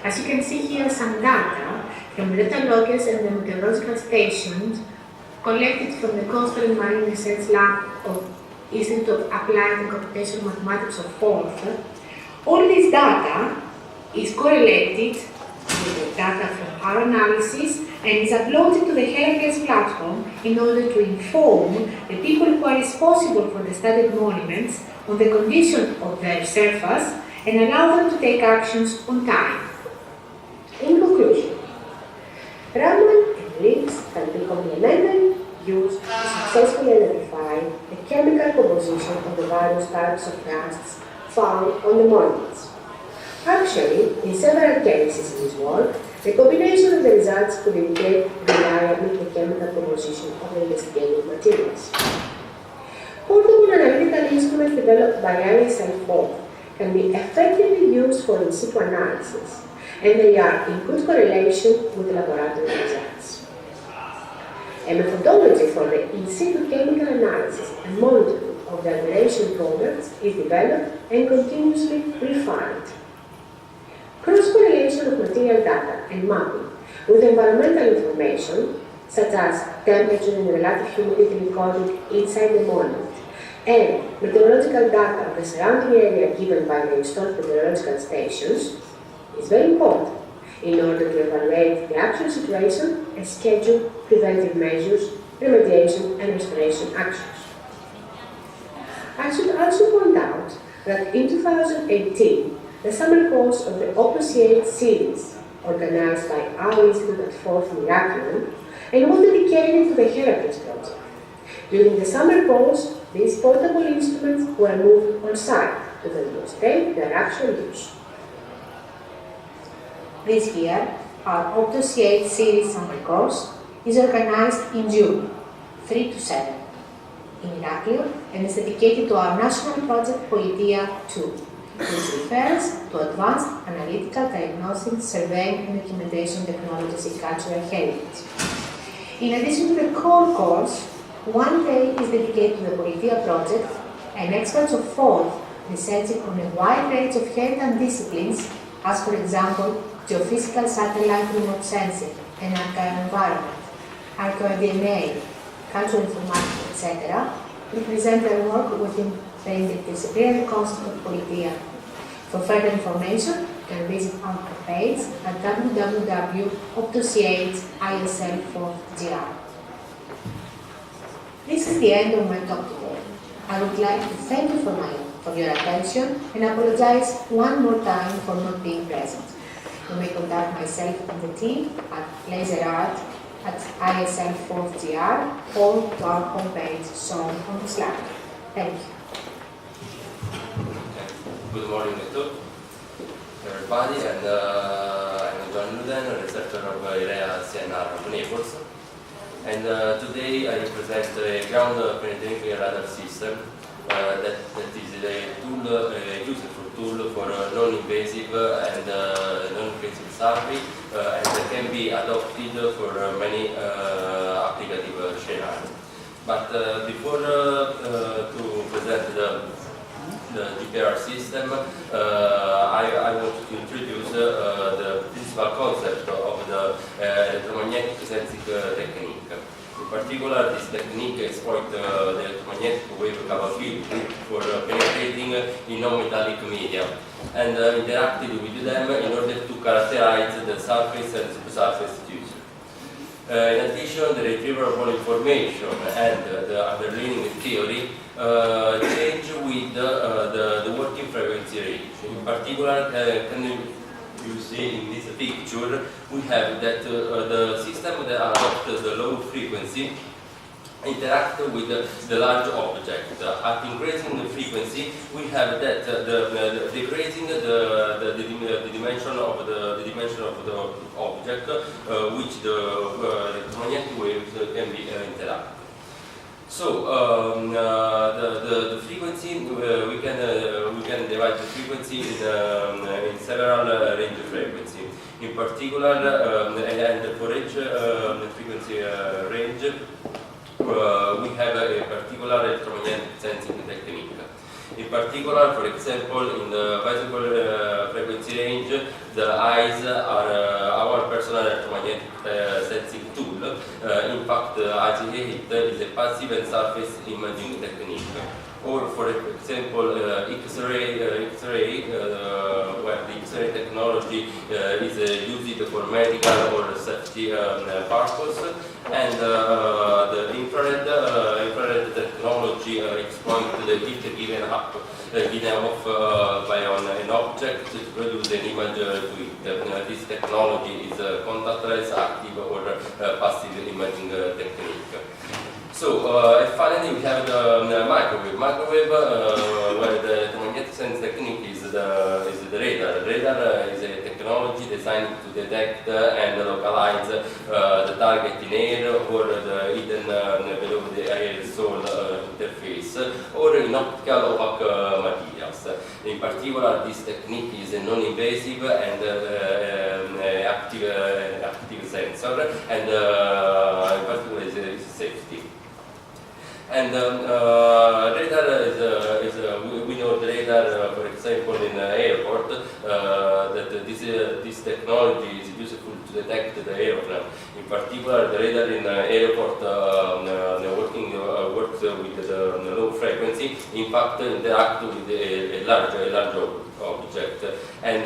As you can see here, some data from the data loggers and the meteorological stations collected from the Coastal and Marine Research Lab of Institute of Applied and Computational Mathematics of Forth. All this data is correlated with the data from our analysis and is uploaded to the Heracles platform in order to inform the people who are responsible for the studied monuments on the condition of their surface and allow them to take actions on time. In conclusion, Raman and links can be complementary, used to successfully identify the chemical composition of the various types of rusts found on the monuments. Actually, in several cases in this work, the combination of the results could indicate reliably the chemical composition of the investigated materials. Portable analytical instruments developed by ISL Forth can be effectively used for in situ analysis, and they are in good correlation with laboratory results. A methodology for the in situ chemical analysis and monitoring of the aberration products is developed and continuously refined. Cross-correlation of material data and mapping with environmental information, such as temperature and relative humidity recorded inside the monument, and meteorological data of the surrounding area given by the installed meteorological stations, is very important in order to evaluate the actual situation and schedule preventive measures, remediation, and restoration actions. I should also point out that in 2018, the summer course of the Opus 8 series, organized by our Institute at Forth Miraculum, and was dedicated to the Heracles project. During the summer course, these portable instruments were moved on site to demonstrate their actual use. This year, our Opus 8 series summer course is organized in June, 3 to 7, in Heraclion, and is dedicated to our national project Politia 2, which refers to advanced analytical diagnostic, surveying, and documentation technologies in cultural heritage. In addition to the core course, one day is dedicated to the Politia project, and experts of Forth researching on a wide range of heritage disciplines, as for example, geophysical satellite remote sensing and archival environment, archival DNA, cultural informatics, etc., represent their work within the interdisciplinary concept of Politia. For further information, you can visit our page at www.optus8isl4gr. This is the end of my talk today. I would like to thank you for your attention and apologize one more time for not being present. You may contact myself and the team at laserart@isl4gr or to our homepage shown on the slide. Thank you. Good morning to everybody, and I'm John Luden, a researcher of IREA CNR Naples. And today I represent a ground penetrating radar system that is a tool, useful tool for non-invasive and non-invasive survey, and that can be adopted for many applicative scenarios. But before to present the GPR system, I want to introduce the principal concept of the electromagnetic sensing technique. In particular, this technique exploits the electromagnetic wave capability for penetrating in non-metallic media and interacting with them in order to characterize the surface and subsurface tissue. In addition, the retrieval of all information and the underlying theory change with the working frequency range. In particular, you see in this picture, we have that the system that adopts the low frequency interact with the large object. At increasing the frequency, we have that decreasing the dimension of the object, which the electromagnetic waves can be interact. So the frequency we can divide the frequency in several range of frequency. In particular, and for each frequency range, we have a particular electromagnetic sensing technique. In particular, for example, in the visible frequency range, the eyes are our personal electromagnetic sensing tool. In fact, IC8 is a passive and surface imaging technique. Or, for example, X-ray, where the X-ray technology is used for medical or safety purpose, and the infrared technology exploits the heat given off by an object to produce an image to it. This technology is contactless, active, or passive imaging technique. So, finally, we have the microwave. Microwave, where the magnetic sense technique is the radar. Radar is a technology designed to detect and localize the target in air or the hidden below the air-soul interface, or in optical opaque materials. In particular, this technique is a non-invasive and active sensor, and in particular is safety. And radar is we know the radar, for example, in the airport, that this technology is useful to detect the airplane. In particular, the radar in the airport works with the low frequency. In fact, interact with a large object and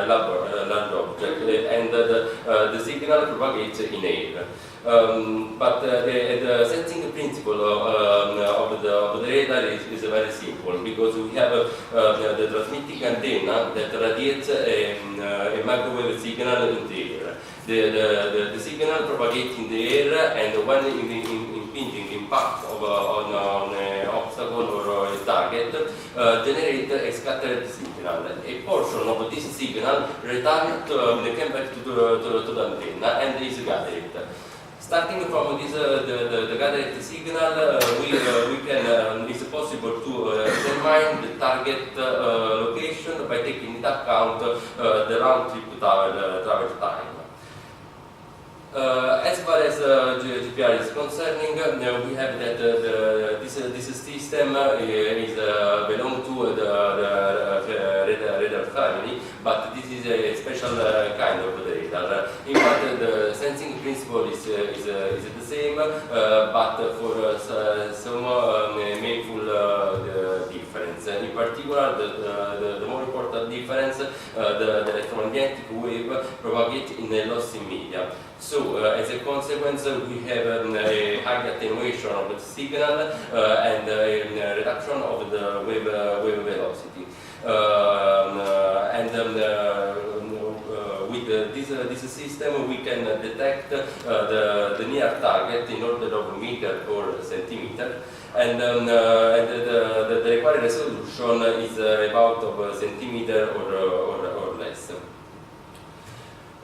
large object, and the signal propagates in air. But the sensing principle of the radar is very simple, because we have the transmitting antenna that radiates a microwave signal in the air. The signal propagates in the air, and when impinging impact on an obstacle or a target, generate a scattered signal. A portion of this signal returns came back to the antenna and is gathered. Starting from this, the gathered signal, we can it's possible to determine the target location by taking into account the round trip travel time. As far as GPR is concerning, we have that this system is belong to the radar family, but this is a special kind of radar. In fact, the sensing principle is the same, but for some meaningful difference. In particular, the more important difference, the electromagnetic wave propagates in a lossy media. So, as a consequence, we have a high attenuation of the signal and a reduction of the wave velocity. With this system, we can detect the near target in order of meter or centimeter, and the required resolution is about of centimeter or less.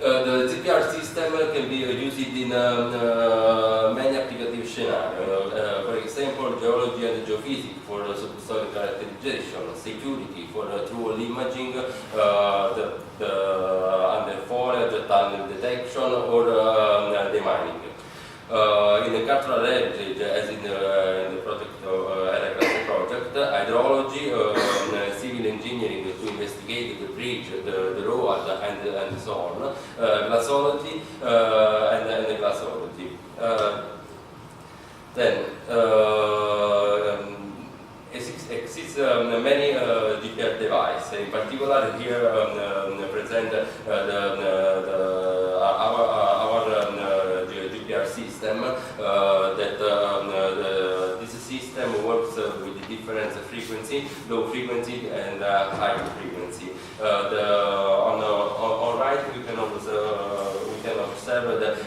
The GPR system can be used in many applicative scenarios. For example, geology and geophysics for subsoil characterization, security for true imaging, the underfoliage, tunnel detection, or the mining. In the cultural heritage, as in the project Heracles project, hydrology, civil engineering to investigate the bridge, the road, and so on, glassology and glassology. Then exists many GPR devices. In particular, here present our system this system works with the different frequency, low frequency and high frequency. On right we can observe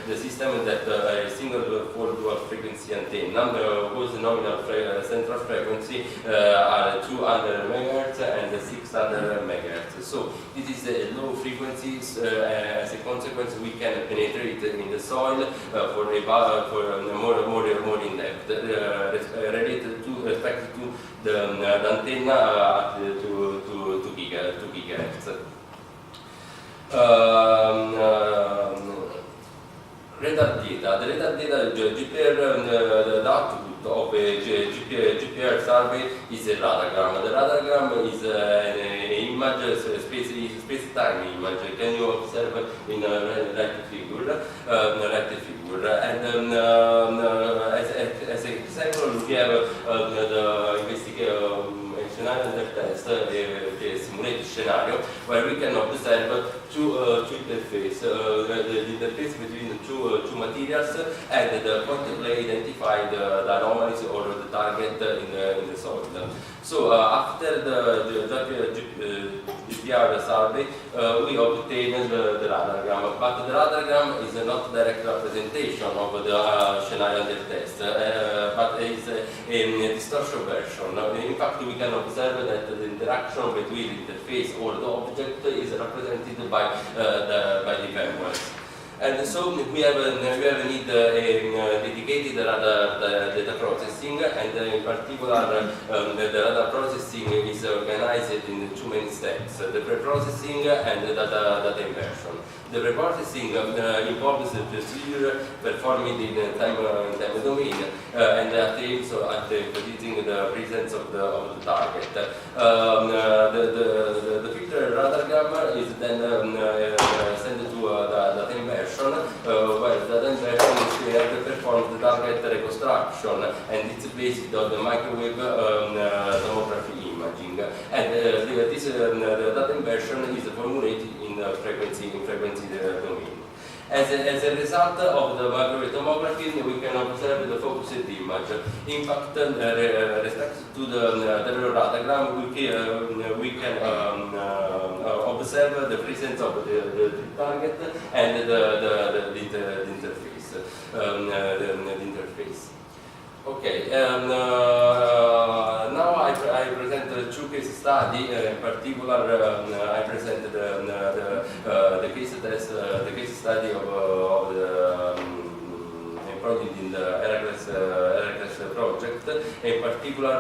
the system that a single fold dual frequency antenna whose nominal central frequency are 200 MHz and 600 MHz. So this is a low frequency. As a consequence, we can penetrate in the soil for more in depth, related to respect to the antenna to gigahertz. Radar data. The radar data, GPR, the output of a GPR survey is a radargram. The radargram is an image, space-time image. Can you observe in a right figure? And as an example, we have the scenario under test, a simulated scenario, where we can observe two interfaces, the interface between the two materials, and the point of play identify the anomalies or the target in the soil. So after the GPR survey, we obtain the radargram, but the radargram is not direct representation of the scenario under test, but is a distortion version. In fact, we can observe that the interaction between the interface or the object is represented by the firmware. And so we have a need dedicated radar data processing, and in particular the radar processing is organized in two main steps: the pre-processing and the data inversion. The pre-processing involves the procedure performed in time domain and aims at predicting the presence of the target. The filter radargram is then sent to data inversion, where the data inversion is performs the target reconstruction, and it's based on the microwave tomography imaging. And this data inversion is formulated in frequency domain. As a result of the microwave tomography, we can observe the focused image. In fact, respect to the radiogram, we can observe the presence of the target and the interface. Okay, now I present two case studies. In particular, I present the case study of the project in the Heracles project. In particular,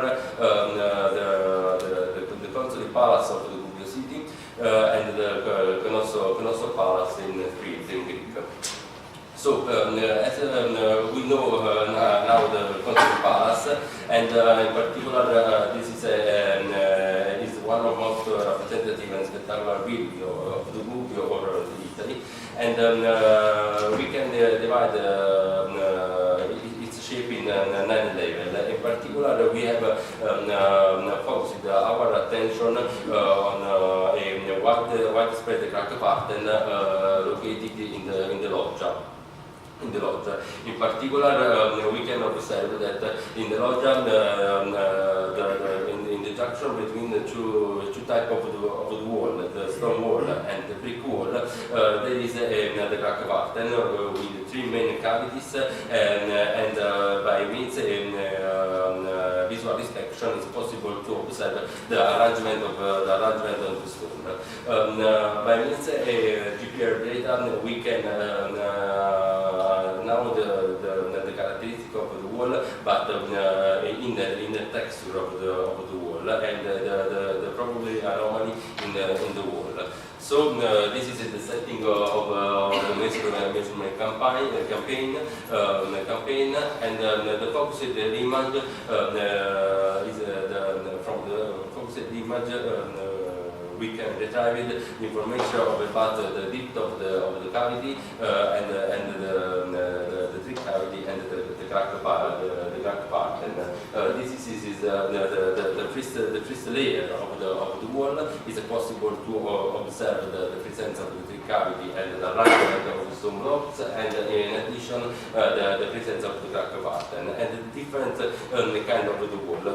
the Consoli Palace of the Gubbio City and the Canosso Palace in Greek. So, as we know now the Consoli Palace, and in particular this is one of most representative and spectacular video of the Gubbio or Italy, and we can divide its shape in 9 levels. In particular, we have focused our attention on a widespread crack pattern located in the loggia. In particular, we can observe that in the loggia, in the junction between the two types of the wall, the stone wall and the brick wall, there is the crack pattern with 3 main cavities, and by means visual inspection it's possible to observe the arrangement of the stone. By means GPR data, we can now the characteristic of the wall, but in the texture of the wall, and the probably anomaly in the wall. So this is the setting of the measurement campaign, and the focused image is from the focused image. We can retrieve information about the depth of the cavity and the trick cavity and the crack part. This is the first layer of the wall. Is possible to observe the presence of the cavity and the alignment of the stone blocks, and in addition the presence of the crack pattern and the different kind of the wall, the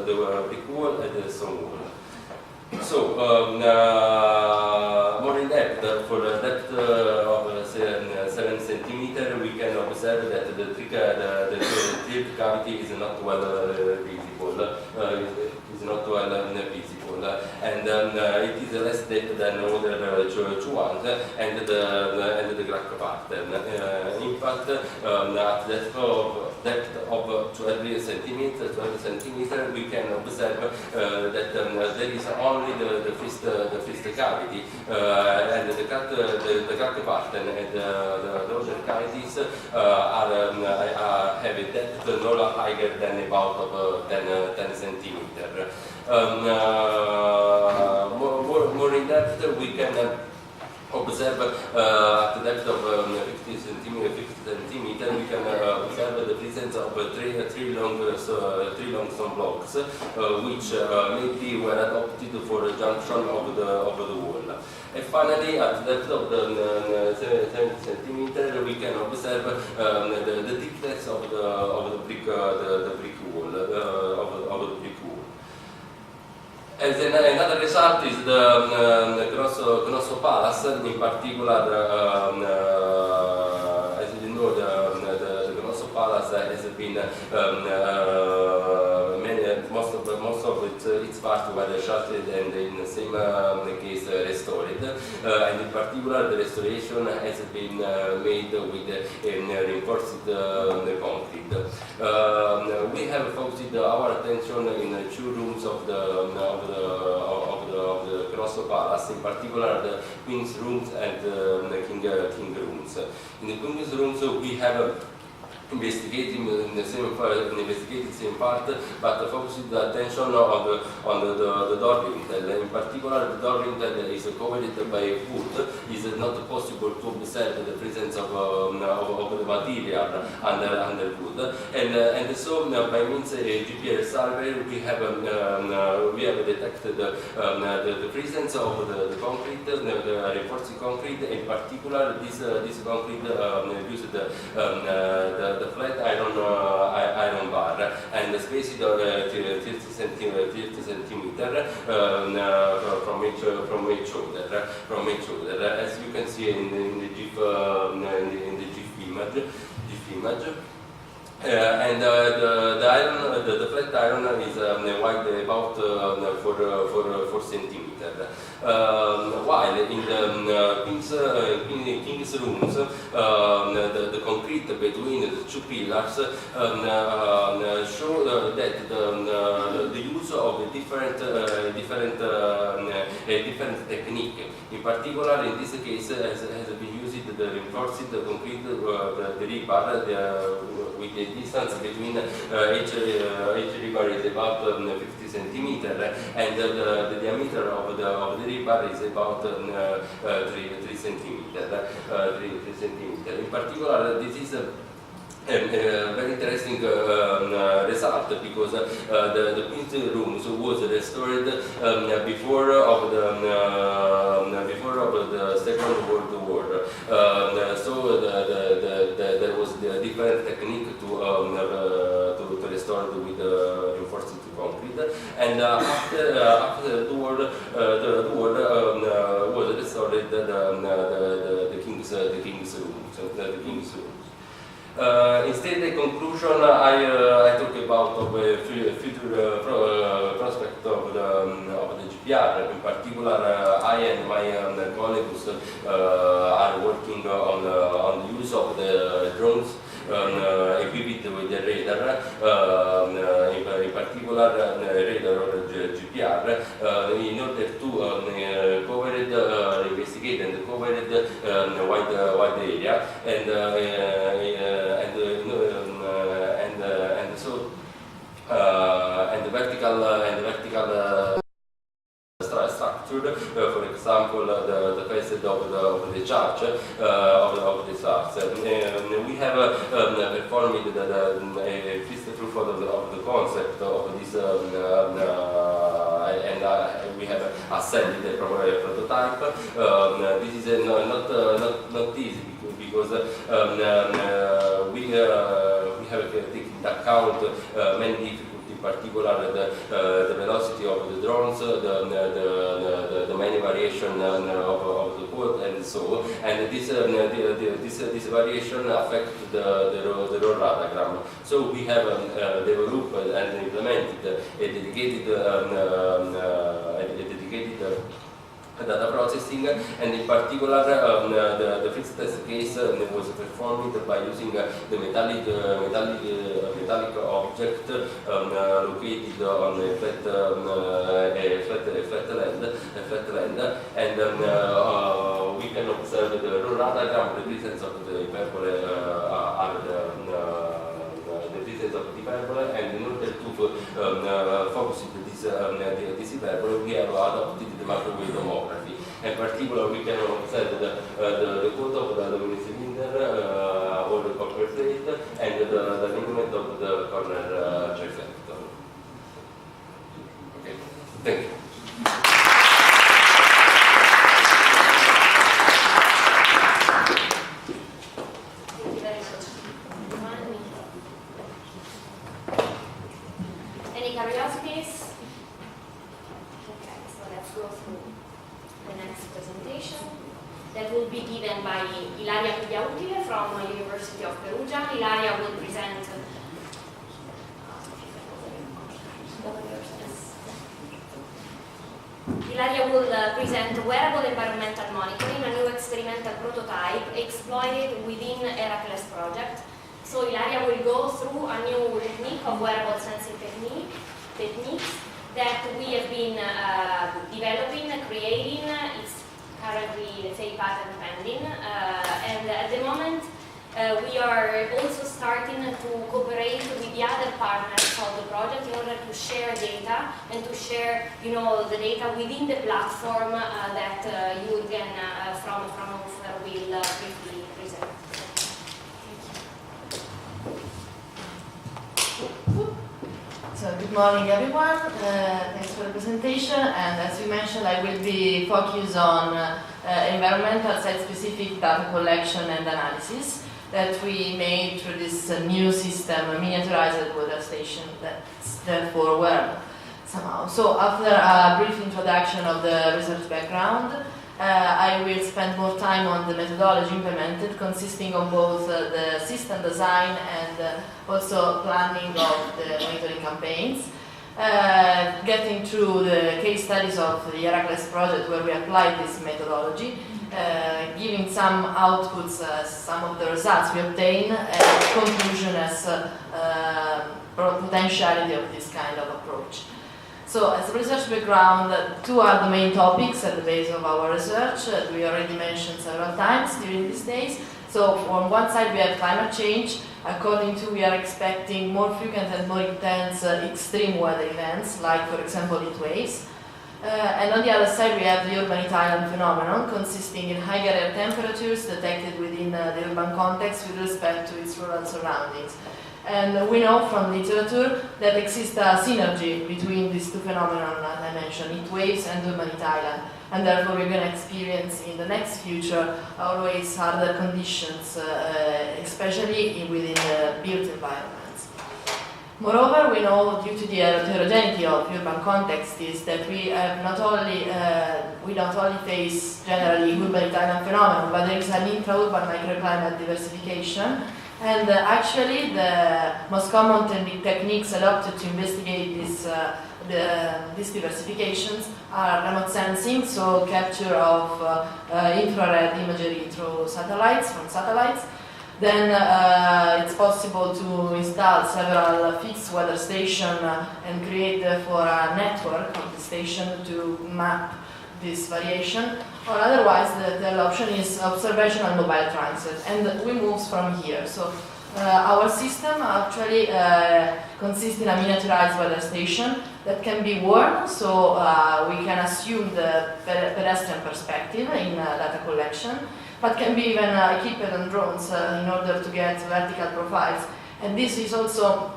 brick wall and the stone wall. So, more in depth, for a depth of 7 centimeters, we can observe that the tiered cavity is not well visible. And it is less depth than other two ones, and the crack pattern. In fact, at depth of 12 centimeters, we can observe that there is only the first cavity, and the crack pattern and the other cavities have a depth no higher than about 10 centimeters. More in depth, we can observe at the depth of 50 centimeters, we can observe the presence of three long stone blocks, which maybe were adopted for a junction of the wall. And finally, at the depth of the 7 centimeters, we can observe the thickness of the brick wall. As another result is the Grosso Palace, in particular, as you know, the Grosso Palace has been most of its parts were shattered and in the same case restored, and in particular the restoration has been made with reinforced concrete. We have focused our attention in 2 rooms of the Grosso Palace, in particular the Queen's rooms and the King rooms. In the Queen's rooms we have investigating the same part, but focusing the attention on the door lintel. In particular, the door lintel is covered by wood. It is not possible to observe the presence of the material under wood, and so by means of a GPS survey we have detected the presence of the concrete, the reinforced concrete. In particular, this concrete used the flat iron bar, and the space is 30 centimeters from each other, as you can see in the GIF image. And the flat iron is wide about 4 centimeters. While in the King's rooms, the concrete between the 2 pillars show that the use of a different technique. In particular, in this case, has been used the reinforced concrete, the rebar, with the distance between each rebar is about 50 centimeters, and the diameter of the rebar is about 3 centimeters. In particular, this is a very interesting result, because the Queen's rooms was restored before of the Second World War. So there was a different technique to restore with reinforced concrete, and after the war was restored the King's rooms. Instead, the conclusion, I talk about the future prospect of the GPR. In particular, I and my colleagues are working on the use of the drones equipped with the radar, in particular radar or GPR, in order to investigate and cover the wide area, and the vertical structure structure. For example, the facet of the church of the stars. We have performed the first proof of the concept of this, and we have assembled the prototype. This is not easy because we have taken into account many difficulties. In particular, the velocity of the drones, the many variation of the code, and so. And this variation affect the raw radagram. So we have developed and implemented a dedicated data processing, and in particular the fixed test case was performed by using the metallic object located on a flat land, and we can observe the raw radagram, the presence of the hyperbole and in order to focus this hyperbole, we have adopted the microwave tomography. In particular, we can observe the code of the aluminum cylinder or the copper plate and the alignment of the corner trifecta. Okay, thank you. Any curiosities? Okay, so let's go through the next presentation that will be given by Ilaria Pigliautile from University of Perugia. Ilaria will present wearable environmental monitoring, a new experimental prototype exploited within Heracles project. So Ilaria will go through a new technique of wearable sensing techniques that we have been developing, creating. It's currently, let's say, patent pending, and at the moment we are also starting to cooperate with the other partners of the project in order to share data and to share, the data within the platform that Jürgen from Hofer will briefly present. So good morning everyone, thanks for the presentation, and as you mentioned I will be focused on environmental site-specific data collection and analysis that we made through this new system, a miniaturized weather station that's therefore wearable somehow. So after a brief introduction of the research background, I will spend more time on the methodology implemented, consisting of both the system design and also planning of the monitoring campaigns, getting through the case studies of the Heracles project where we applied this methodology, giving some outputs, some of the results we obtained, and conclusion as potentiality of this kind of approach. So as a research background, two are the main topics at the base of our research, that we already mentioned several times during these days. So on one side we have climate change, according to we are expecting more frequent and more intense extreme weather events, like for example heat waves. And on the other side we have the urban heat island phenomenon, consisting in higher air temperatures detected within the urban context with respect to its rural surroundings. And we know from literature that exists a synergy between these two phenomena I mentioned, heat waves and urban heat island, and therefore we're going to experience in the next future always harder conditions, especially within the built environments. Moreover, we know due to the heterogeneity of urban context is that we have not only face generally urban heat island phenomenon, but there is an intra-urban microclimate diversification. And actually, the most common techniques adopted to investigate these diversifications are remote sensing, so capture of infrared imagery through satellites, from satellites. Then it's possible to install several fixed weather stations and create therefore a network of the station to map this variation, or otherwise the option is observation and mobile transit, and we move from here. So our system actually consists in a miniaturized weather station that can be worn, so we can assume assume the pedestrian perspective in data collection, but can be even equipped on drones in order to get vertical profiles. And this is also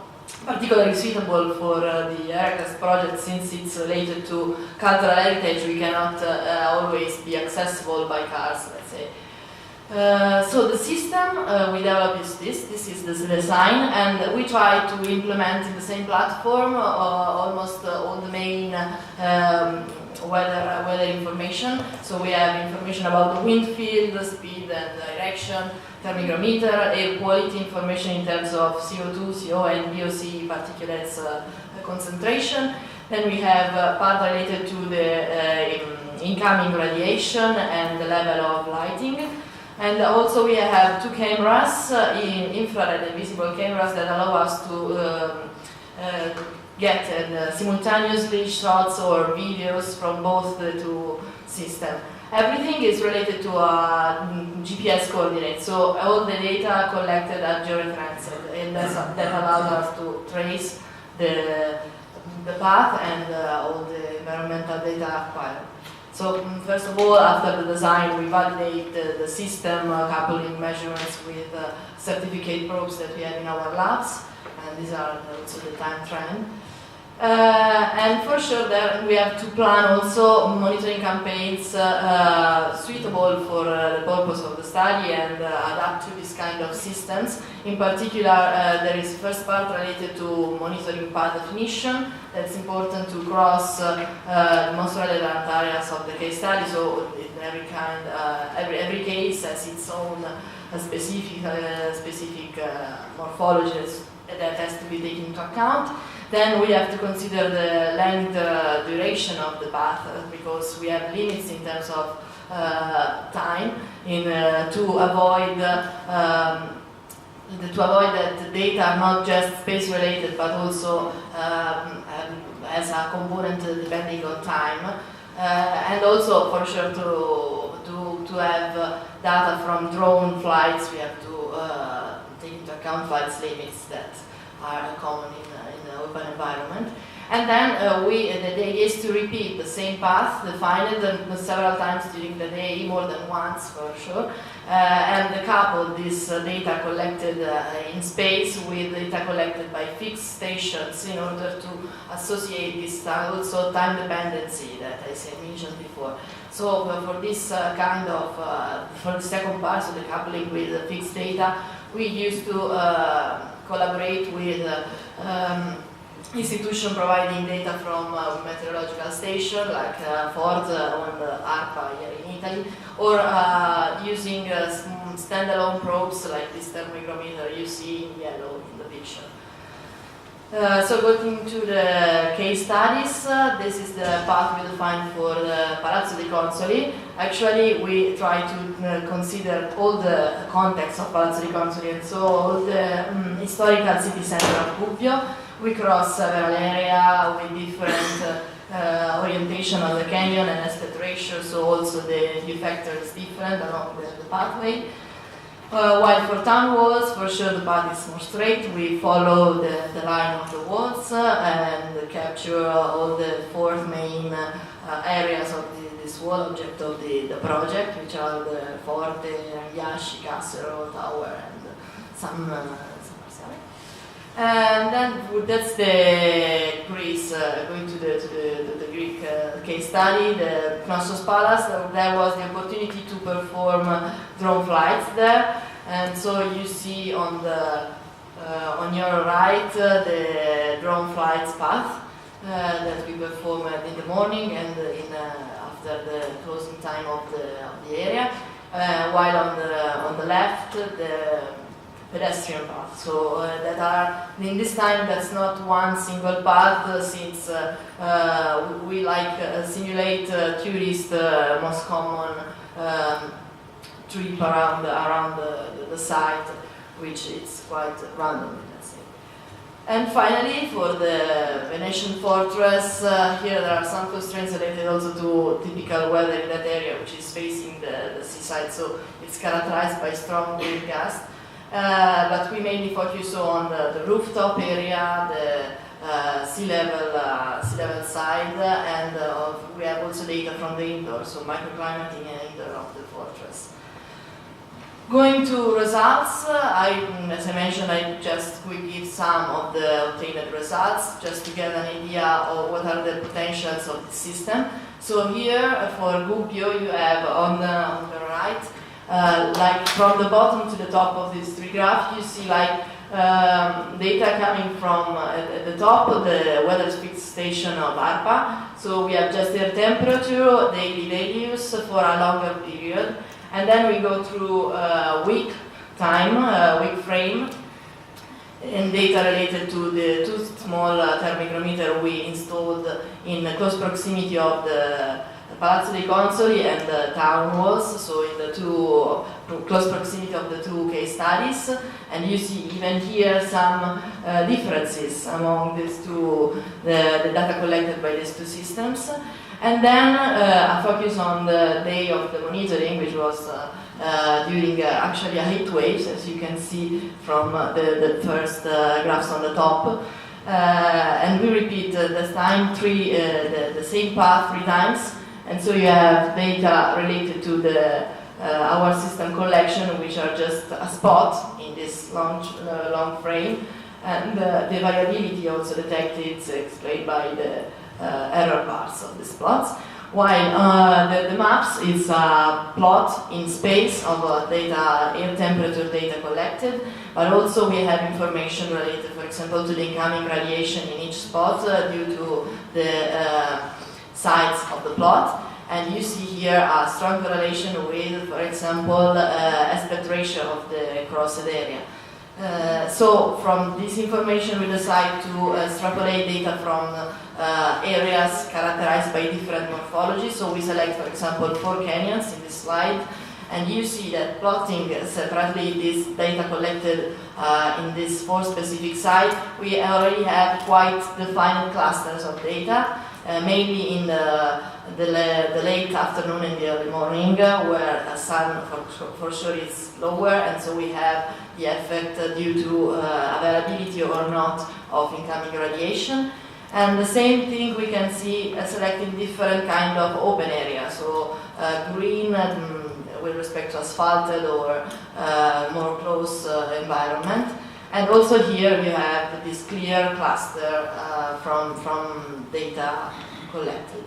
particularly suitable for the Heracles project, since it's related to cultural heritage. We cannot always be accessible by cars, let's say. So the system we developed is this is the design, and we try to implement in the same platform almost all the main weather information. So we have information about the wind field, the speed and direction, thermometer, air quality information in terms of CO2, CO and VOC particulates concentration. Then we have part related to the incoming radiation and the level of lighting. And also we have two cameras, infrared and visible cameras, that allow us to get simultaneously shots or videos from both the two systems. Everything is related to GPS coordinates, so all the data collected are georeferenced, and that allows us to trace the path and all the environmental data acquired. So first of all, after the design, we validate the system, coupling measurements with certificate probes that we have in our labs, and these are also the time trend. And for sure that we have to plan also monitoring campaigns suitable for the purpose of the study and adapt to this kind of systems. In particular, there is first part related to monitoring path definition. That's important to cross most relevant areas of the case study. So in every case has its own specific morphologies that has to be taken into account. Then we have to consider the length, duration of the path, because we have limits in terms of time to avoid that the data are not just space related, but also as a component depending on time, and also for sure to have data from drone flights. We have to take into account flight limits that are common in the urban environment. And then the idea is to repeat the same path, define it several times during the day, more than once for sure, and couple this data collected in space with data collected by fixed stations in order to associate this also time dependency that I mentioned before. So for this kind of, for the second part, so the coupling with the fixed data, we used to collaborate with institution providing data from meteorological station like Ford and ARPA here in Italy, or using standalone probes like this thermometer you see in yellow in the picture. So going to the case studies, this is the path we defined for the Palazzo dei Consoli. Actually, we try to consider all the context of Palazzo dei Consoli, and so all the historical city center of Gubbio. We cross several areas with different orientation of the canyon and aspect ratio, so also the view factor is different along the pathway. While for town walls, for sure the path is more straight. We follow the line of the walls and capture all the four main areas of this wall object of the project, which are the Forte, Yashi, Cassero, Tower, and some parziale. And then that's the Greece, going to the Greek case study, the Knossos Palace. There was the opportunity to perform drone flights there, and so you see on your right the drone flights path that we performed in the morning and after the closing time of the area, while on the left the pedestrian path. So that are in this time that's not one single path, since we like simulate tourist most common trip around the site, which is quite random, let's say. And finally, for the Venetian fortress, here there are some constraints related also to typical weather in that area, which is facing the seaside, so it's characterized by strong wind gusts. But we mainly focus on the rooftop area, sea level side, and we have also data from the indoor, so microclimate in the indoor of the fortress. Going to results, as I mentioned, I just will give some of the obtained results just to get an idea of what are the potentials of the system. So here for Gubbio you have on the right, like from the bottom to the top of this tree graph, you see like data coming from at the top of the weather speed station of ARPA. So we have just their temperature, daily values for a longer period. And then we go through week time, week frame, and data related to the two small thermometer we installed in close proximity of the Palazzo dei Consoli and the town walls, so in the close proximity of the two case studies. And you see even here some differences among these two, the data collected by these two systems. And then a focus on the day of the monitoring, which was during actually a heat wave, as you can see from the first graphs on the top. And we repeat this time the same path 3 times. And so you have data related to the our system collection, which are just a spot in this long frame. And the variability also detected is explained by the error parts of these plots, while the maps is a plot in space of data, air temperature data collected, but also we have information related, for example, to the incoming radiation in each spot due to the sides of the plot. And you see here a strong correlation with, for example, aspect ratio of the crossed area. So from this information we decide to extrapolate data from areas characterized by different morphology. So we select, for example, 4 canyons in this slide, and you see that plotting separately this data collected in these 4 specific sites, we already have quite defined clusters of data, mainly in the late afternoon and the early morning, where the sun for sure is lower, and so we have the effect due to availability or not of incoming radiation. And the same thing we can see selecting different kind of open areas, so green with respect to asphalted or more close environment. And also here you have this clear cluster from data collected.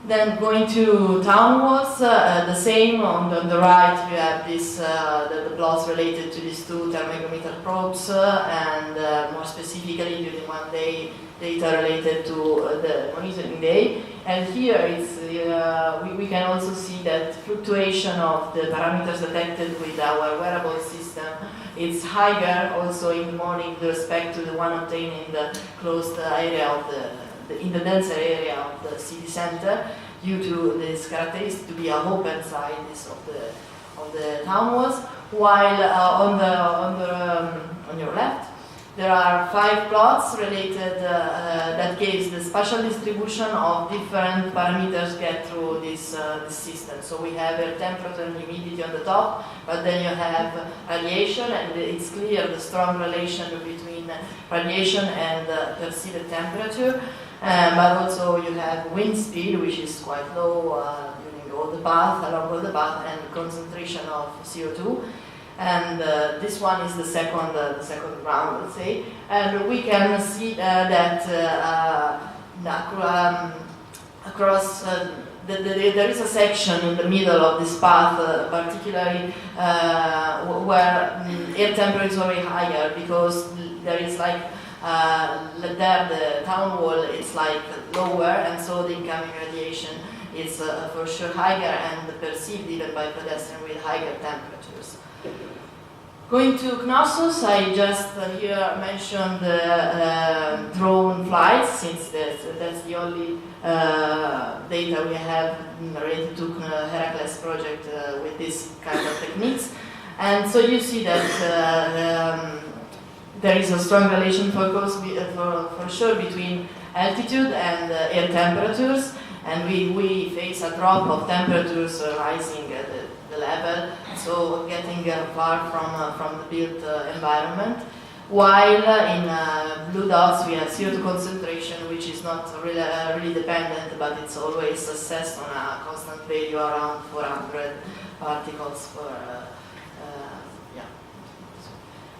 Then going to town walls, the same on the right you have this the plots related to these 2 thermometer probes and more specifically during one day data related to the monitoring day. And here it's, we can also see that fluctuation of the parameters detected with our wearable system is higher also in the morning with respect to the one obtained in the closed area of in the denser area of the city center, due to this characteristic to be a open side of the town walls. While on your left there are 5 plots related that gives the spatial distribution of different parameters get through this system. So we have air temperature and humidity on the top, but then you have radiation, and it's clear the strong relation between radiation and perceived temperature. But also you have wind speed, which is quite low during along all the path, and concentration of CO2. And this one is the second round, let's say. And we can see that across there is a section in the middle of this path, particularly where air temperature is very higher, because there is like there the town wall is like lower, and so the incoming radiation is for sure higher and perceived even by pedestrians with higher temperatures. Going to Knossos, I just here mentioned the drone flights, since that's the only data we have related to Heracles project with this kind of techniques. And so you see that there is a strong relation for sure between altitude and air temperatures, and we face a drop of temperatures rising at the level, so getting far from the built environment. while in blue dots we have CO2 concentration, which is not really dependent, but it's always assessed on a constant value around 400 particles per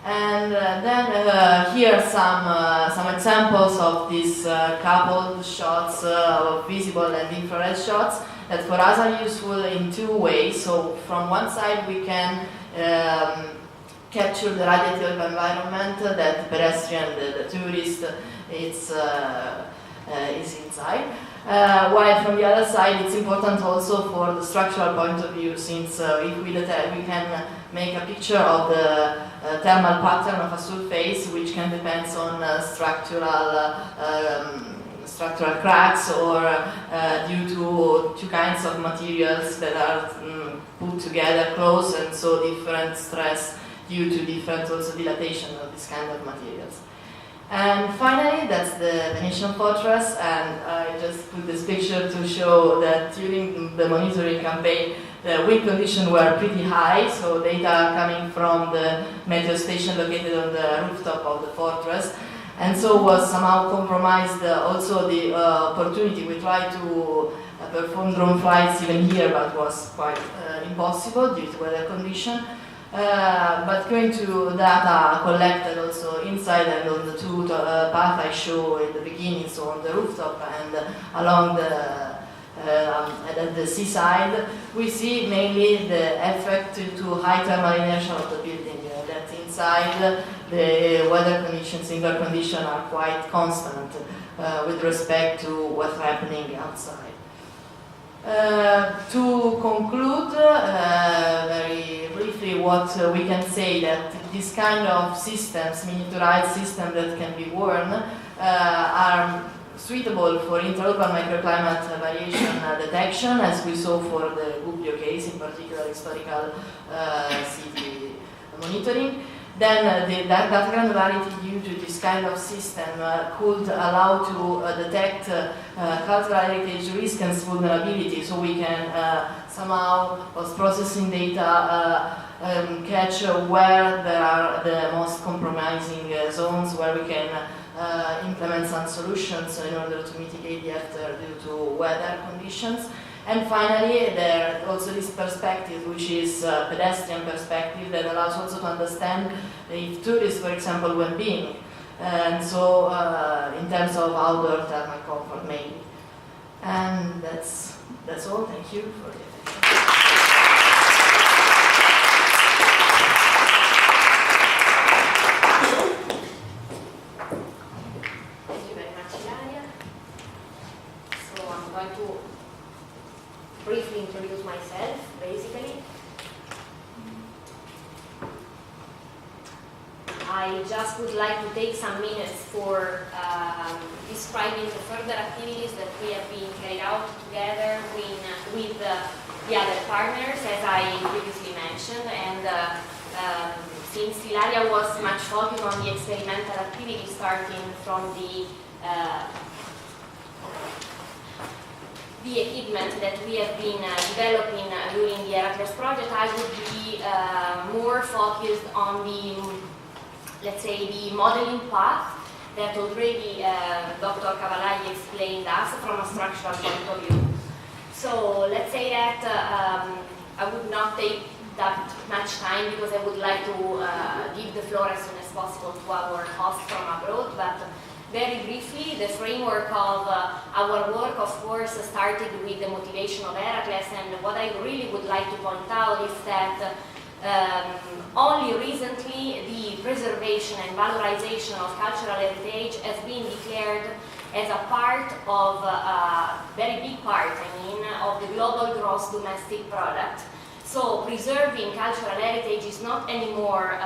And then here are some examples of these coupled shots of visible and infrared shots that for us are useful in two ways. So from one side we can capture the radiative environment that the pedestrian, the tourist is inside. While from the other side it's important also for the structural point of view, since if we can make a picture of the thermal pattern of a surface, which can depend on structural cracks or due to two kinds of materials that are put together close, and so different stress due to different also dilatation of this kind of materials. And finally, that's the Venetian fortress, and I just put this picture to show that during the monitoring campaign the wind conditions were pretty high, so data coming from the meteo station located on the rooftop of the fortress, and so was somehow compromised also the opportunity. We tried to perform drone flights even here, but was quite impossible due to weather condition. But going to data collected also inside and on the two paths I show at the beginning, so on the rooftop and along at the seaside, we see mainly the effect to high thermal inertia of the building. That inside the weather conditions, indoor conditions are quite constant with respect to what's happening outside. To conclude, very briefly, what we can say that this kind of systems, miniaturized systems that can be worn, are suitable for interurban microclimate variation detection, as we saw for the Gubbio case, in particular historical city monitoring. Then the data granularity due to this kind of system could allow to detect cultural heritage risk and vulnerability, so we can somehow, post-processing data, catch where there are the most compromising zones where we can implement some solutions in order to mitigate the effect due to weather conditions. And finally, there also this perspective, which is a pedestrian perspective, that allows also to understand if tourists, for example, well-being, and so in terms of outdoor thermal comfort mainly. And that's all. Thank you for the attention. Thank you very much, Ilaria. So I'm going to briefly introduce myself, basically. I just would like to take some minutes for describing the further activities that we have been carried out together with the other partners, as I previously mentioned. And since Ilaria was much focused on the experimental activity starting from the equipment that we have been developing during the Heracles project, I would be more focused on the, let's say, the modeling path that already Dr. Cavallai explained us from a structural point of view. So let's say that I would not take that much time because I would like to give the floor as soon as possible to our host from abroad, but very briefly, the framework of our work, of course, started with the motivation of Heracles, and what I really would like to point out is that only recently the preservation and valorization of cultural heritage has been declared as a part of, a very big part, of the global gross domestic product. So preserving cultural heritage is not anymore,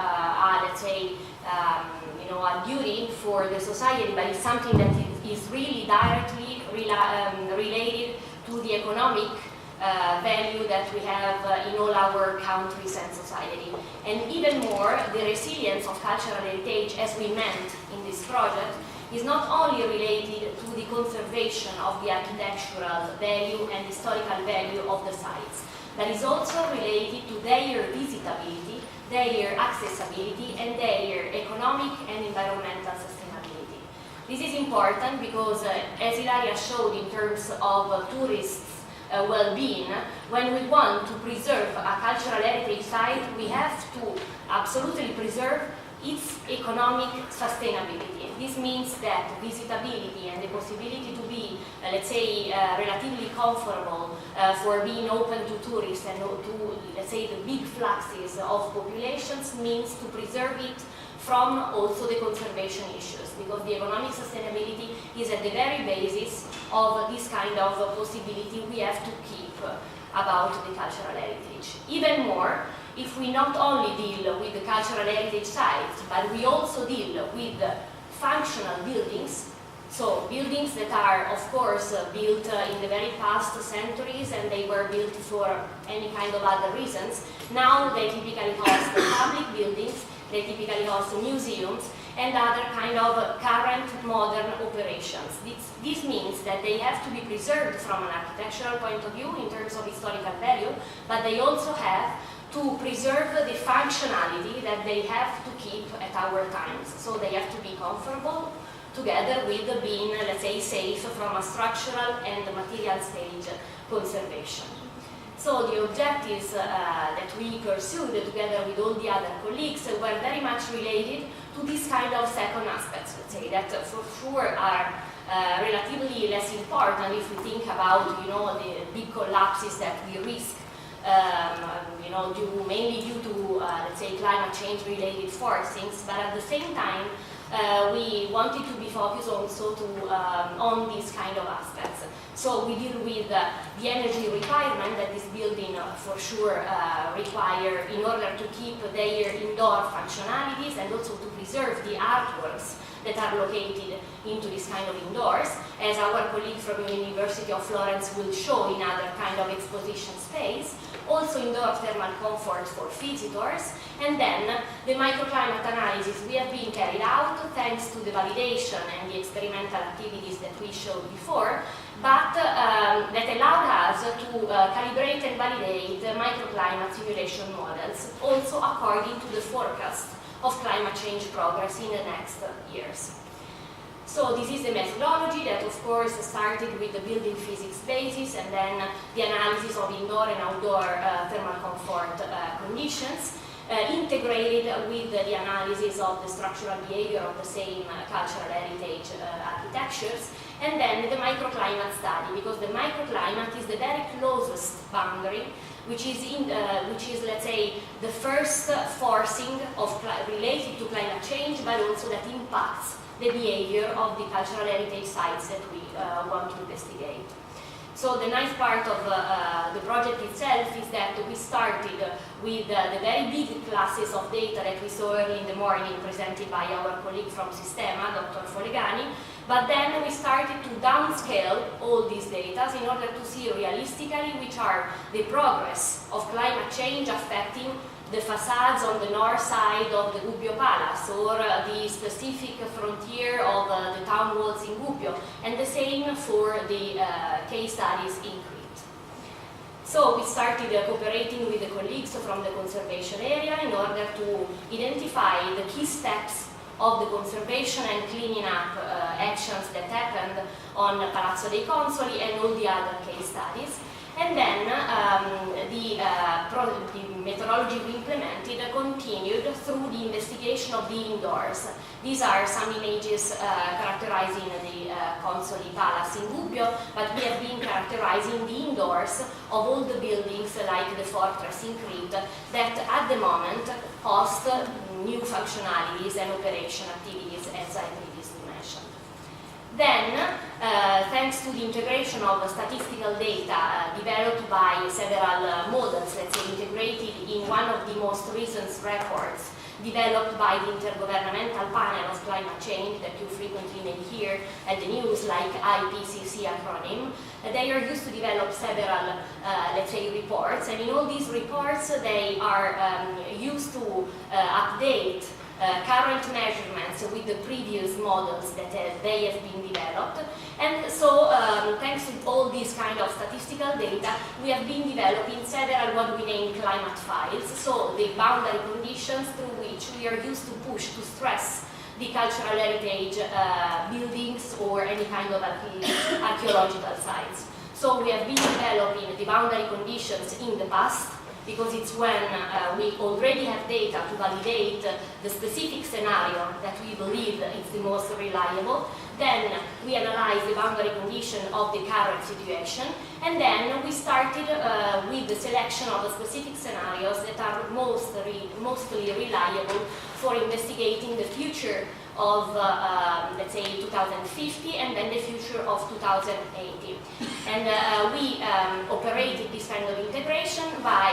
let's say, a duty for the society, but it's something that is really directly related to the economic value that we have in all our countries and society. And even more, the resilience of cultural heritage, as we meant in this project, is not only related to the conservation of the architectural value and historical value of the sites, but is also related to their visitability, their accessibility, and their economic and environmental sustainability. This is important because, as Ilaria showed in terms of tourists' well-being, when we want to preserve a cultural heritage site, we have to absolutely preserve its economic sustainability. This means that visitability and the possibility to be, let's say, relatively comfortable for being open to tourists and to, let's say, the big fluxes of populations means to preserve it from also the conservation issues, because the economic sustainability is at the very basis of this kind of possibility we have to keep about the cultural heritage. Even more, if we not only deal with the cultural heritage sites, but we also deal with functional buildings, so buildings that are, of course, built in the very past centuries and they were built for any kind of other reasons. Now they typically host public buildings, they typically host museums and other kind of current modern operations. This means that they have to be preserved from an architectural point of view in terms of historical value, but they also have to preserve the functionality that they have to keep at our times. So they have to be comfortable together with being, let's say, safe from a structural and material stage conservation. So the objectives that we pursued together with all the other colleagues were very much related to this kind of second aspects, let's say, that for sure are relatively less important if we think about, the big collapses that we risk, mainly due to, let's say, climate change related forcings, but at the same time, we wanted to be focused also on these kind of aspects. So we deal with the energy requirement that this building for sure require in order to keep their indoor functionalities and also to preserve the artworks that are located into this kind of indoors, as our colleague from the University of Florence will show in other kind of exposition space. Also indoor thermal comfort for visitors, and then the microclimate analysis we have been carried out thanks to the validation and the experimental activities that we showed before, but that allowed us to calibrate and validate microclimate simulation models, also according to the forecast of climate change progress in the next years. So this is the methodology that, of course, started with the building physics basis and then the analysis of indoor and outdoor thermal comfort conditions, integrated with the analysis of the structural behavior of the same cultural heritage architectures, and then the microclimate study, because the microclimate is the very closest boundary, which is, let's say, the first forcing related to climate change, but also that impacts the behavior of the cultural heritage sites that we want to investigate. So the nice part of the project itself is that we started with the very big classes of data that we saw early in the morning presented by our colleague from Sistema, Dr. Folegani, but then we started to downscale all these data in order to see realistically which are the progress of climate change affecting the facades on the north side of the Gubbio Palace, or the specific frontier of the town walls in Gubbio, and the same for the case studies in Crete. So we started cooperating with the colleagues from the conservation area in order to identify the key steps of the conservation and cleaning up actions that happened on Palazzo dei Consoli and all the other case studies. And then the methodology we implemented continued through the investigation of the indoors. These are some images characterizing the Consoli Palace in Gubbio, but we have been characterizing the indoors of all the buildings like the fortress in Crete that at the moment host new functionalities and operation activities, as I previously mentioned. Then, thanks to the integration of statistical data developed by several models, let's say integrated in one of the most recent reports developed by the Intergovernmental Panel of Climate Change that you frequently may hear at the news, like IPCC acronym, they are used to develop several, let's say, reports, and in all these reports they are used to update current measurements with the previous models that they have been developed. And so, thanks to all these kind of statistical data, we have been developing several what we name climate files, so the boundary conditions through which we are used to push to stress the cultural heritage buildings or any kind of archaeological sites. So we have been developing the boundary conditions in the past, because it's when we already have data to validate the specific scenario that we believe is the most reliable. Then we analyze the boundary condition of the current situation, and then we started with the selection of the specific scenarios that are mostly reliable for investigating the future of, let's say, 2050 and then the future of 2080. And we operated this kind of integration by,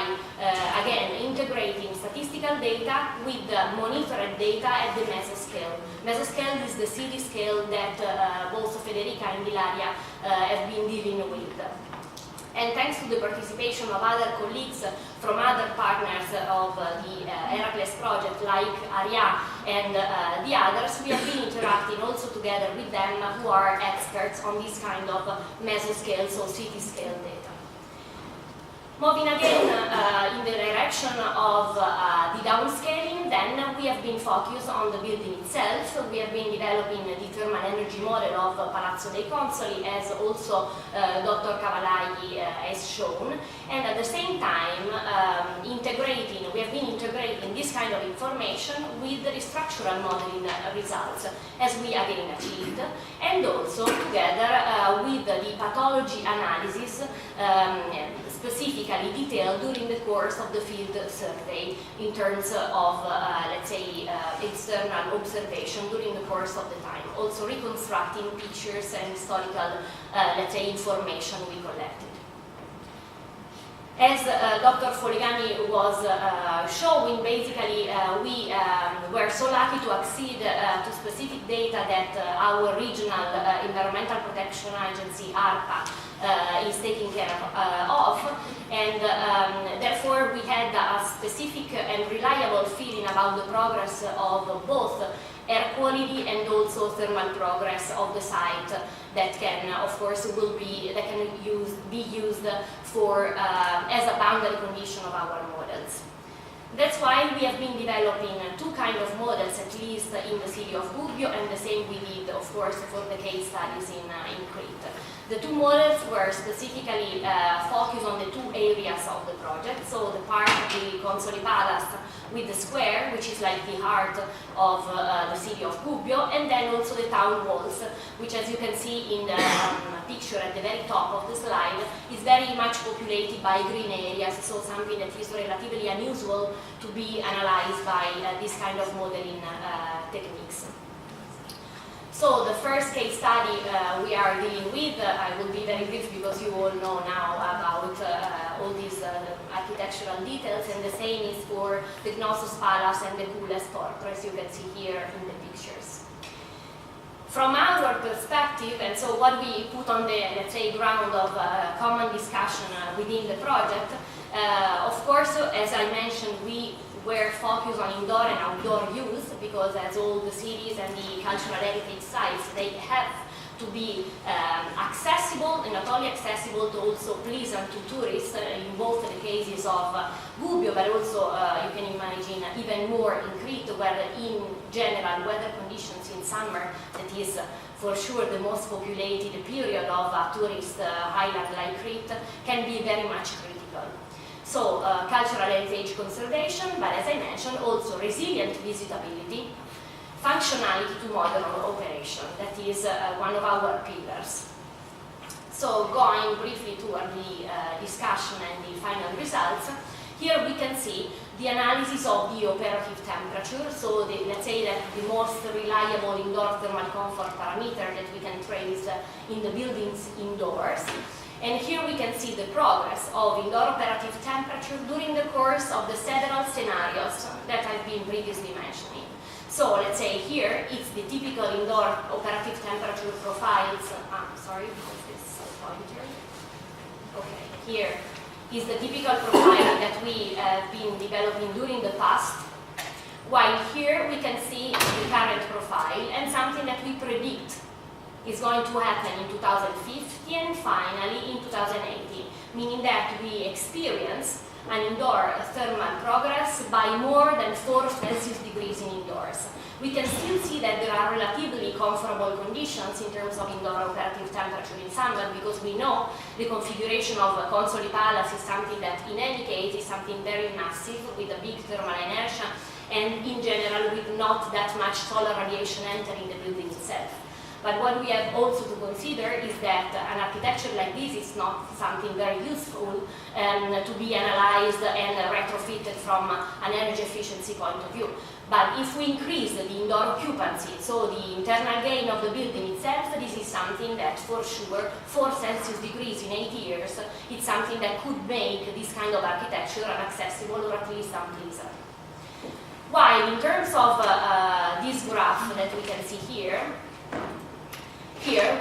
again, integrating statistical data with monitored data at the mesoscale. Mesoscale is the city scale that both Federica and Ilaria have been dealing with. And thanks to the participation of other colleagues from other partners of the Heracles project, like Aria and the others, we have been interacting also together with them who are experts on this kind of mesoscale, so city-scale data. Moving again in the direction of the downscaling, then we have been focused on the building itself. We have been developing the thermal energy model of Palazzo dei Consoli, as also Dr. Cavalaghi has shown. And at the same time, we have been integrating this kind of information with the structural modeling results, as we again achieved, and also together with the pathology analysis specifically detailed during the course of the field survey in terms of, let's say, external observation during the course of the time, also reconstructing pictures and historical, let's say, information we collected. As Dr. Foligani was showing, basically we were so lucky to accede to specific data that our regional Environmental Protection Agency, ARPA, is taking care of, and therefore we had a specific and reliable feeling about the progress of both air quality and also thermal progress of the site that can, of course, be used for as a boundary condition of our models. That's why we have been developing two kinds of models, at least in the city of Gubbio, and the same we did, of course, for the case studies in Crete. The two models were specifically focused on the two areas of the project, so the part of the Consoli Palace with the square, which is like the heart of the city of Gubbio, and then also the town walls, which, as you can see in the picture at the very top of the slide, is very much populated by green areas, so something that is relatively unusual to be analyzed by this kind of modeling techniques. So the first case study we are dealing with, I will be very brief because you all know now about all these architectural details, and the same is for the Knossos Palace and the Kules Torpor, as you can see here in the pictures. From our perspective, and so what we put on the, let's say, ground of common discussion within the project, of course, as I mentioned, we were focused on indoor and outdoor use, because as all the cities and the cultural heritage sites, they have to be accessible, and not only accessible, but also pleasant to tourists in both the cases of Gubbio, but also you can imagine even more in Crete, where in general weather conditions in summer, that is for sure the most populated period of a tourist island like Crete, can be very much critical. So cultural heritage conservation, but as I mentioned, also resilient visitability, functionality to modern operation, that is one of our pillars. So going briefly toward the discussion and the final results, here we can see the analysis of the operative temperature, so let's say that the most reliable indoor thermal comfort parameter that we can trace in the buildings indoors. And here we can see the progress of indoor operative temperature during the course of the several scenarios that I've been previously mentioning. So let's say here it's the typical indoor operative temperature profiles. Sorry, what's this pointer? Okay, here is the typical profile that we have been developing during the past, while here we can see the current profile and something that we predict is going to happen in 2050 and finally in 2080, meaning that we experience an indoor thermal progress by more than 4 Celsius degrees in indoors. We can still see that there are relatively comfortable conditions in terms of indoor operative temperature in summer, because we know the configuration of a console palace is something that in any case is something very massive with a big thermal inertia and in general with not that much solar radiation entering the building itself. But what we have also to consider is that an architecture like this is not something very useful to be analyzed and retrofitted from an energy efficiency point of view. But if we increase the indoor occupancy, so the internal gain of the building itself, this is something that for sure, 4 Celsius degrees in 8 years, it's something that could make this kind of architecture unaccessible or at least unpleasant. While in terms of this graph that we can see here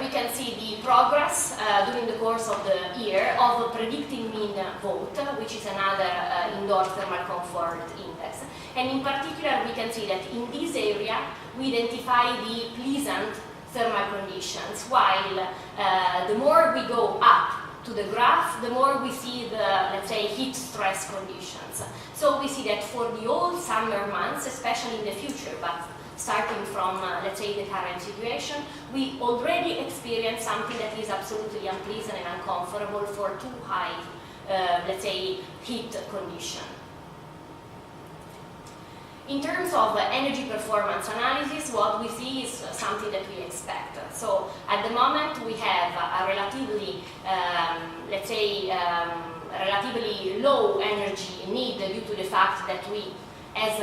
we can see the progress during the course of the year of predicting mean vote, which is another indoor thermal comfort index. And in particular, we can see that in this area, we identify the pleasant thermal conditions, while the more we go up to the graph, the more we see the, let's say, heat stress conditions. So we see that for the all summer months, especially in the future, but starting from, let's say, the current situation, we already experience something that is absolutely unpleasant and uncomfortable for too high, let's say, heat condition. In terms of energy performance analysis, what we see is something that we expect. So at the moment, we have a relatively, let's say, relatively low energy need due to the fact that we, as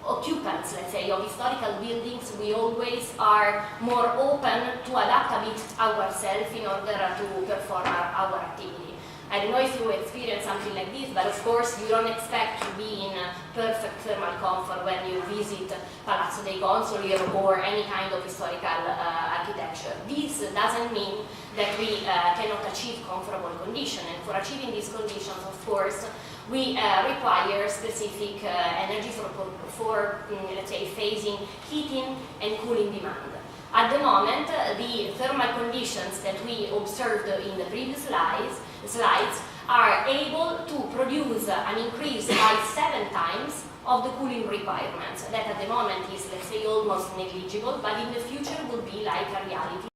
occupants, let's say, of historical buildings, we always are more open to adapt a bit ourselves in order to perform our activity. I don't know if you experience something like this, but of course you don't expect to be in perfect thermal comfort when you visit Palazzo dei Consoli or any kind of historical architecture. This doesn't mean that we cannot achieve comfortable conditions, and for achieving these conditions, of course, we require specific energy for let's say, phasing heating and cooling demand. At the moment, the thermal conditions that we observed in the previous slides are able to produce an increase by 7 times of the cooling requirements. That at the moment is, let's say, almost negligible, but in the future will be like a reality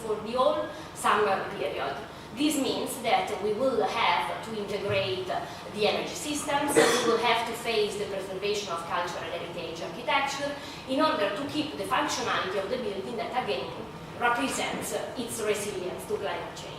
for the whole summer period. This means that we will have to integrate the energy systems, we will have to face the preservation of cultural heritage architecture in order to keep the functionality of the building that again represents its resilience to climate change.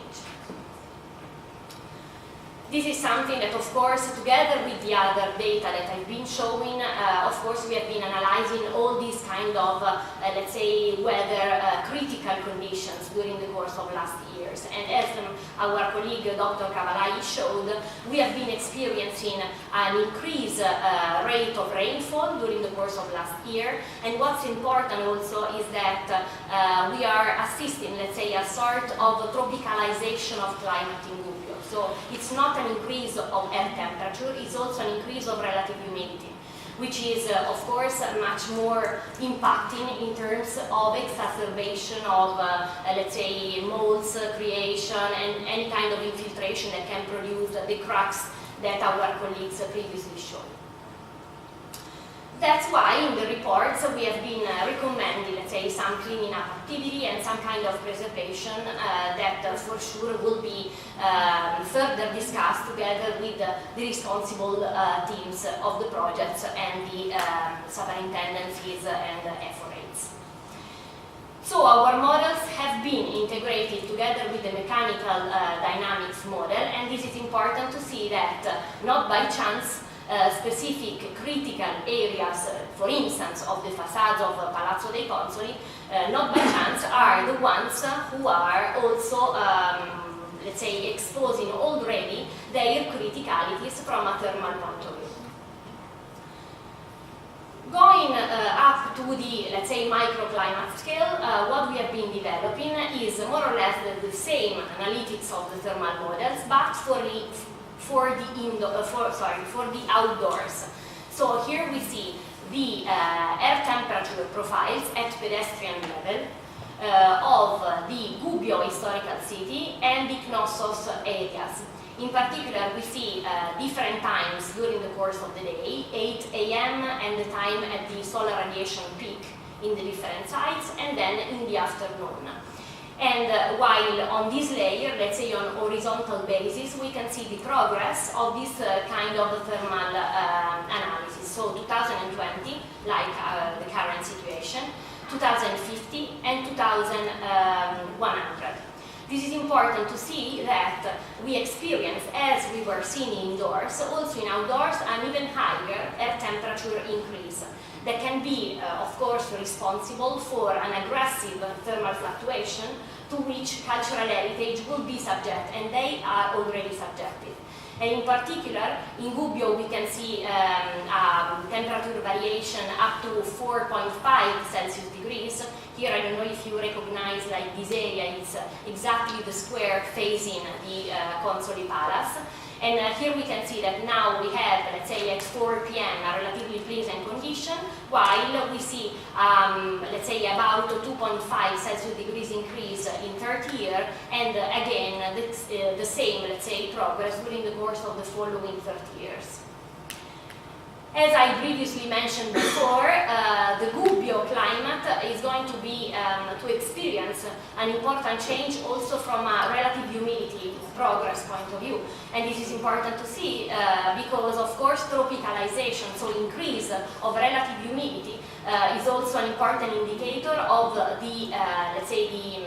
This is something that, of course, together with the other data that I've been showing, of course, we have been analyzing all these kind of, let's say, weather critical conditions during the course of last years. And as our colleague Dr. Cavalai showed, we have been experiencing an increased rate of rainfall during the course of last year. And what's important also is that we are assisting, let's say, a sort of tropicalization of climate in Gubbio. So it's not an increase of air temperature, it's also an increase of relative humidity, which is, of course, much more impacting in terms of exacerbation of, let's say, molds creation and any kind of infiltration that can produce the cracks that our colleagues previously showed. That's why in the reports we have been recommending, let's say, some cleaning up activity and some kind of preservation that for sure will be further discussed together with the responsible teams of the projects and the superintendencies and FORAs. So our models have been integrated together with the mechanical dynamics model, and this is important to see that not by chance specific critical areas, for instance, of the facades of Palazzo dei Consoli, not by chance are the ones who are also, let's say, exposing already their criticalities from a thermal point of view. Going up to the, let's say, microclimate scale, what we have been developing is more or less the same analytics of the thermal models, but for the outdoors. So here we see the air temperature profiles at pedestrian level of the Gubbio historical city and the Knossos areas. In particular, we see different times during the course of the day, 8 a.m. and the time at the solar radiation peak in the different sites, and then in the afternoon. And while on this layer, let's say on horizontal basis, we can see the progress of this kind of thermal analysis. So 2020, like the current situation, 2050 and 2100. This is important to see that we experience, as we were seeing indoors, also in outdoors, an even higher air temperature increase that can be, of course, responsible for an aggressive thermal fluctuation to which cultural heritage will be subject, and they are already subjected. And in particular, in Gubbio we can see temperature variation up to 4.5 Celsius degrees. Here I don't know if you recognize, like this area, it's exactly the square facing the Consoli Palace. And here we can see that now we have, let's say at 4 p.m. a relatively pleasant condition, while we see, let's say about 2.5 Celsius degrees increase in third year, and again the same, let's say, progress during the course of the following 30 years. As I previously mentioned before, the Gubbio climate is going to be to experience an important change also from a relative humidity progress point of view. And this is important to see because, of course, tropicalization, so increase of relative humidity, is also an important indicator of the, let's say, the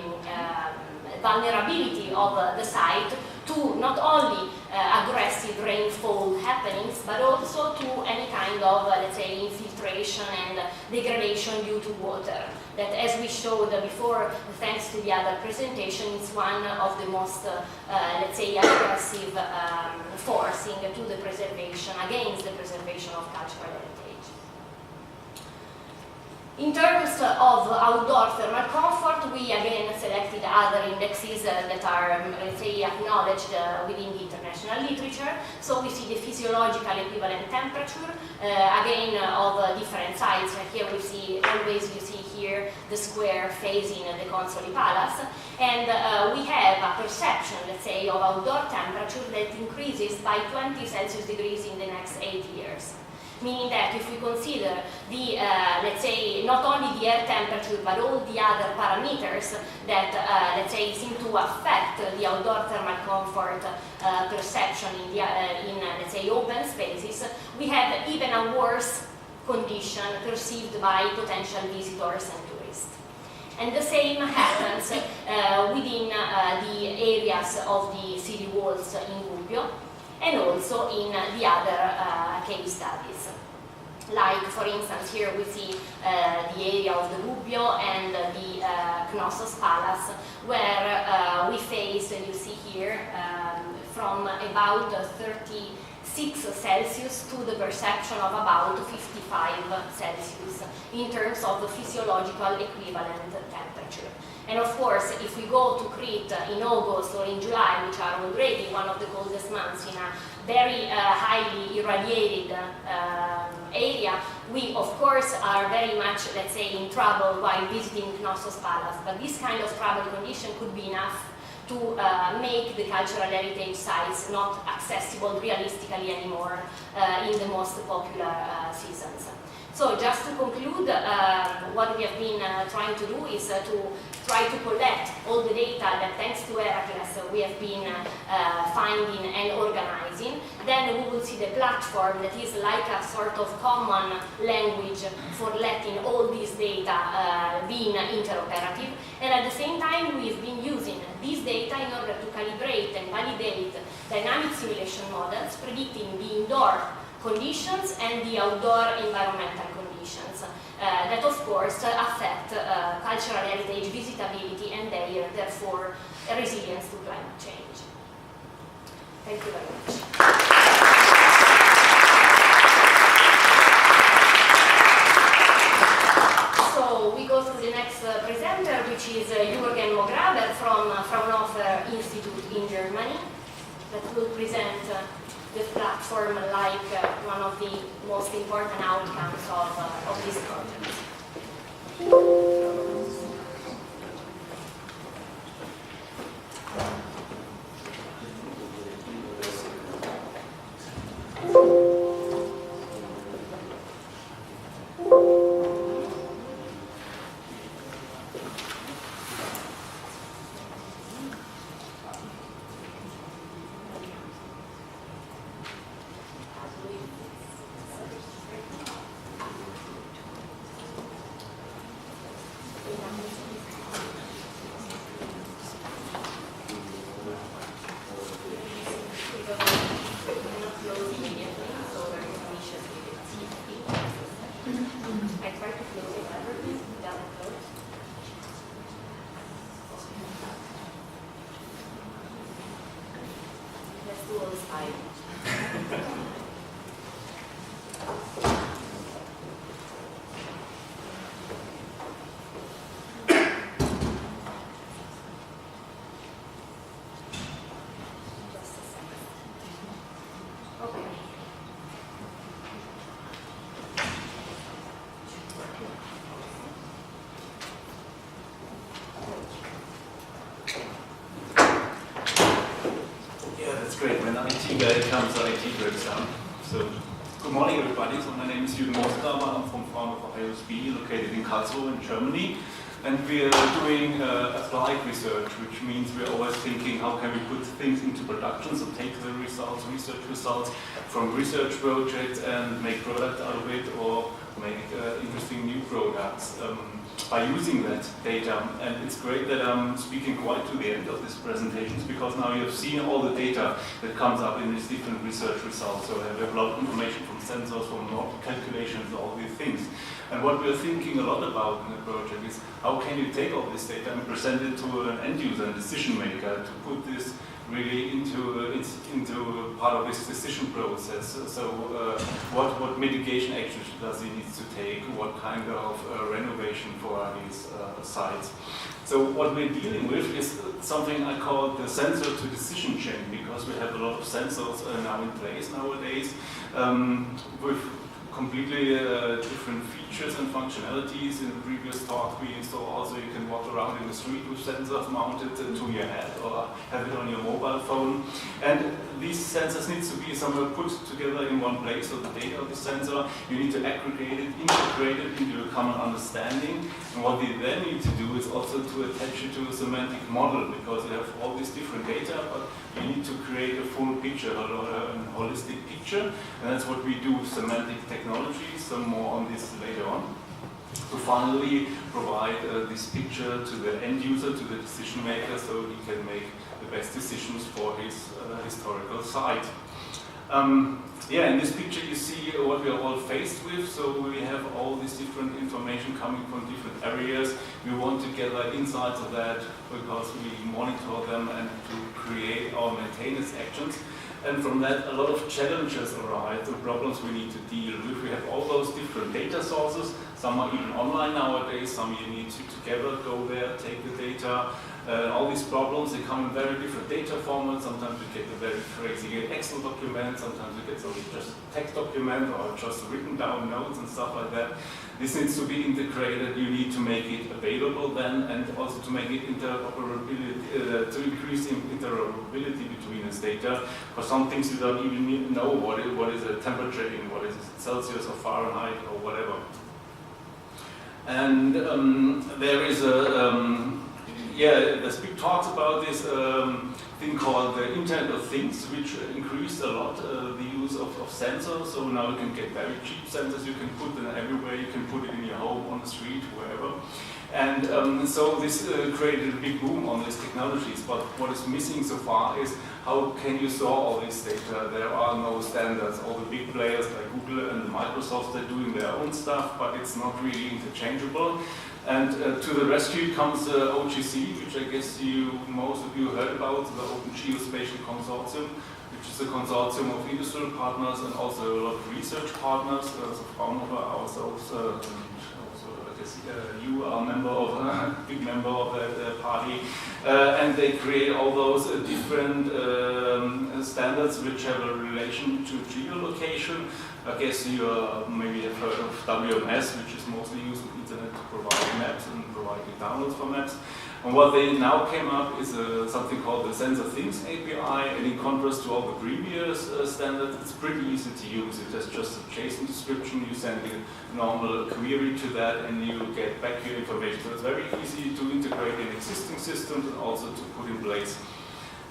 vulnerability of the site to not only aggressive rainfall happenings, but also to any kind of, let's say, infiltration and degradation due to water. That, as we showed before, thanks to the other presentation, is one of the most, let's say, aggressive forcing to the preservation, against the preservation of cultural heritage. In terms of outdoor thermal comfort, we again selected other indexes that are, let's say, acknowledged within the international literature. So we see the physiological equivalent temperature, again, of different sites. Here we see, always you see here the square facing the Consoli Palace. And we have a perception, let's say, of outdoor temperature that increases by 20 Celsius degrees in the next 8 years. Meaning that if we consider the, let's say, not only the air temperature, but all the other parameters that, let's say, seem to affect the outdoor thermal comfort perception in, let's say, open spaces, we have even a worse condition perceived by potential visitors and tourists. And the same happens within the areas of the city walls in Gubbio, and also in the other case studies. Like, for instance, here we see the area of the Gubbio and the Knossos Palace, where we face, you see here, from about 36 Celsius to the perception of about 55 Celsius in terms of the physiological equivalent temperature. And of course, if we go to Crete in August or in July, which are already one of the coldest months in a very highly irradiated area, we of course are very much, let's say, in trouble while visiting Knossos Palace. But this kind of travel condition could be enough to make the cultural heritage sites not accessible realistically anymore in the most popular seasons. So just to conclude, what we have been trying to do is to try to collect all the data that, thanks to Heracles, we have been finding and organizing. Then we will see the platform that is like a sort of common language for letting all these data being interoperative. And at the same time, we've been using these data in order to calibrate and validate dynamic simulation models predicting the indoor conditions and the outdoor environmental conditions that of course affect cultural heritage visitability and therefore resilience to climate change. Thank you very much. So we go to the next presenter, which is Jürgen Mograber from Fraunhofer Institute in Germany, that will present the platform like one of the most important outcomes of this project. Great, when IT guy comes, IT breaks down. So, good morning everybody. So my name is Jürgen Mosdammer. I'm from founder of IOSB, located in Karlsruhe in Germany. And we are doing applied research, which means we're always thinking how can we put things into production, so take the results, research results from research projects and make product out of it, or make interesting new products by using that data. And it's great that I'm speaking quite to the end of these presentations, because now you have seen all the data that comes up in these different research results. So we have a lot of information from sensors, from calculations, all these things. And what we're thinking a lot about in the project is how can you take all this data and present it to an end user and decision maker to put this really into part of this decision process. So what mitigation actions does he need to take? What kind of renovation for these sites? So what we're dealing with is something I call the sensor to decision chain, because we have a lot of sensors now in place nowadays with completely different features and functionalities. In the previous talk we install also you can walk around in the street with sensors mounted to your head or have it on your mobile phone. And these sensors need to be somewhere put together in one place, so the data of the sensor, you need to aggregate it, integrate it into a common understanding. And what we then need to do is also to attach it to a semantic model, because you have all these different data, but you need to create a full picture, a holistic picture, and that's what we do with semantic technology. Some more on this later on. To finally provide this picture to the end user, to the decision maker, so he can make the best decisions for his historical site. Yeah, in this picture you see what we are all faced with. So we have all this different information coming from different areas. We want to gather insights of that because we monitor them and to create our maintenance actions. And from that, a lot of challenges arise, the problems we need to deal with. We have all those different data sources. Some are even online nowadays, some you need to together go there, take the data. All these problems, they come in very different data formats. Sometimes we get a very crazy Excel document, sometimes we get just a text document or just written down notes and stuff like that. This needs to be integrated. You need to make it available then, and also to make it interoperability, to increase interoperability between this data. For some things you don't even know what is the temperature in, what is it, Celsius or Fahrenheit or whatever. And there is the speak talks about this thing called the Internet of Things, which increased a lot the use of sensors. So now you can get very cheap sensors, you can put them everywhere, you can put it in your home, on the street, wherever. And so this created a big boom on these technologies, but what is missing so far is how can you store all this data? There are no standards. All the big players like Google and Microsoft, they're doing their own stuff, but it's not really interchangeable. And to the rescue comes OGC, which I guess most of you heard about, the Open Geospatial Consortium, which is a consortium of industrial partners and also a lot of research partners. So Fraunhofer ourselves, you are a big member of that party, and they create all those different standards standards which have a relation to geolocation. I guess you maybe have heard of WMS, which is mostly used on the internet to provide maps and providing downloads for maps. And what they now came up is something called the Sensor Things API, and in contrast to all the previous standards, it's pretty easy to use. It has just a JSON description, you send a normal query to that, and you get back your information. So it's very easy to integrate in existing systems and also to put in place.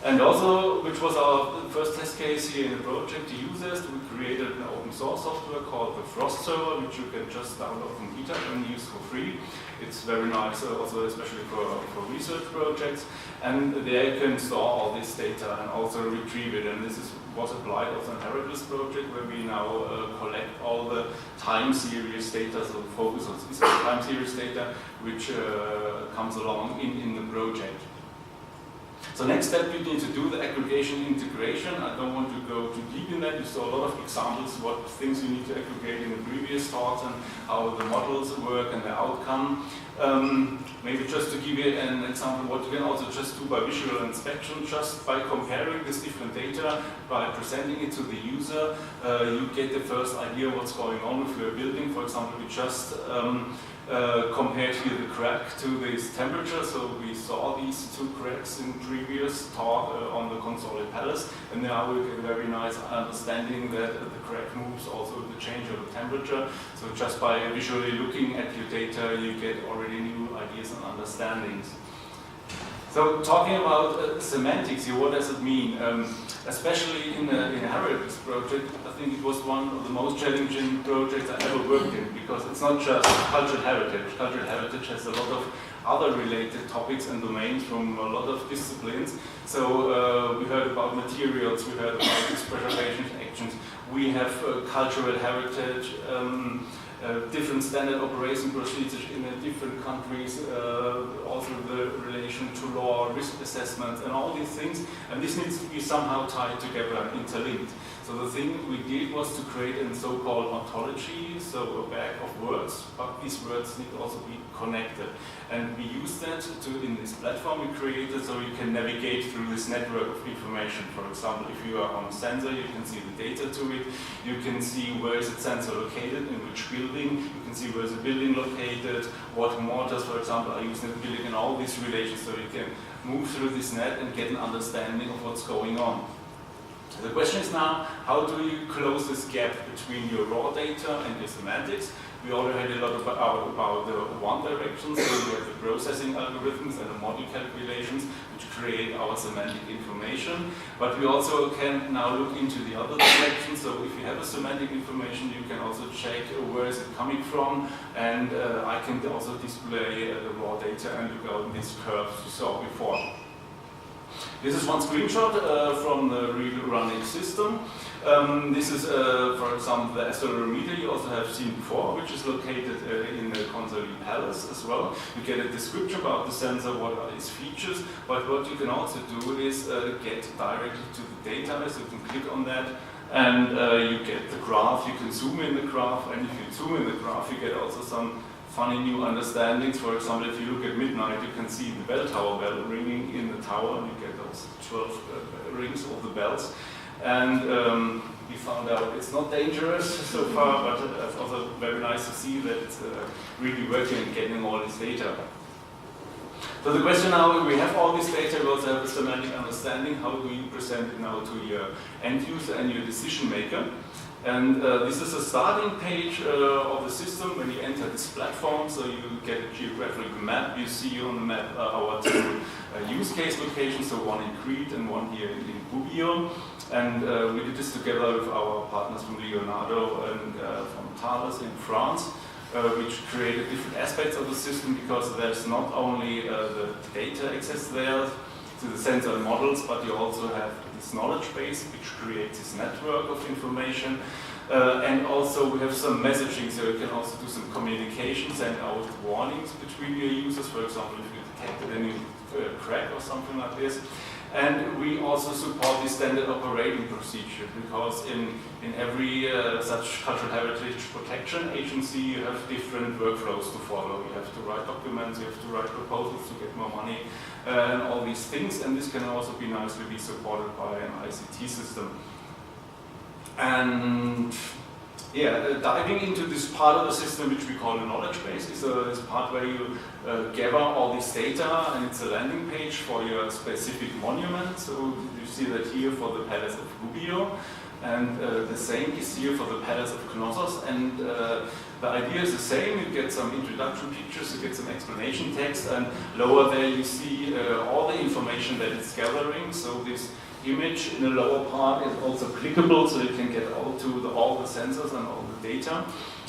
And also, which was our first test case here in the project to use this, we created an open source software called the Frost Server, which you can just download from GitHub and use for free. It's very nice, also especially for research projects. And there you can store all this data and also retrieve it. And this was applied also in Heracles project, where we now collect all the time series data, so focus on specific time series data, which comes along in the project. So next step, you need to do the aggregation integration. I don't want to go too deep in that. You saw a lot of examples of what things you need to aggregate in the previous talks and how the models work and the outcome. Maybe just to give you an example, what you can also just do by visual inspection, just by comparing this different data, by presenting it to the user, you get the first idea what's going on with your building. For example, we just compared here the crack to this temperature, so we saw these two cracks in previous talk on the Console Palace, and now we get a very nice understanding that the crack moves also with the change of the temperature. So just by visually looking at your data, you get already new ideas and understandings. So talking about semantics here, what does it mean? Especially in the Heracles project, I think it was one of the most challenging projects I ever worked in, because it's not just cultural heritage. Cultural heritage has a lot of other related topics and domains from a lot of disciplines. So we heard about materials, we heard about preservation actions, we have cultural heritage, different standard operation procedures in different countries, also the relation to law, risk assessments, and all these things. And this needs to be somehow tied together and interlinked. So the thing we did was to create a so-called ontology, so a bag of words, but these words need to also be connected. And we used that in this platform we created, so you can navigate through this network of information. For example, if you are on a sensor, you can see the data to it. You can see where is the sensor located, in which building. You can see where is the building located, what mortars, for example, are used in the building, and all these relations. So you can move through this net and get an understanding of what's going on. The question is now, how do you close this gap between your raw data and your semantics? We already had a lot about the one direction, so we have the processing algorithms and the model calculations, which create our semantic information. But we also can now look into the other direction. So if you have a semantic information, you can also check where is it coming from, and I can also display the raw data and look out these curves you saw before. This is one screenshot from the real running system. This is, for example, the accelerometer you also have seen before, which is located in the Console Palace as well. You get a description about the sensor, what are its features, but what you can also do is get directly to the data, so you can click on that, and you get the graph. You can zoom in the graph, and if you zoom in the graph, you get also some funny new understandings. For example, if you look at midnight, you can see the bell tower bell ringing in the tower, and you get those 12 rings of the bells. And we found out it's not dangerous so far, but it's also very nice to see that it's really working and getting all this data. So the question now, we have all this data, we also have a semantic understanding. How do you present it now to your end user and your decision maker? And this is a starting page of the system when you enter this platform. So you get a geographical map. You see on the map our two use case locations, so one in Crete and one here in Perugia. And we did this together with our partners from Leonardo and from Thales in France, which created different aspects of the system, because there's not only the data access there to the sensor models, but you also have this knowledge base, which creates this network of information. And also we have some messaging, so you can also do some communication, send out warnings between your users, for example, if you detected any crack or something like this. And we also support the standard operating procedure, because in every such cultural heritage protection agency you have different workflows to follow. You have to write documents, you have to write proposals to get more money, and all these things, and this can also be nicely be supported by an ICT system. And yeah, diving into this part of the system which we call a knowledge base is a part where you gather all this data, and it's a landing page for your specific monument. So you see that here for the Palace of Gubbio, and the same is here for the Palace of Knossos, and the idea is the same. You get some introduction pictures, you get some explanation text, and lower there you see all the information that it's gathering. So this image in the lower part is also clickable, so you can get all the sensors and all the data.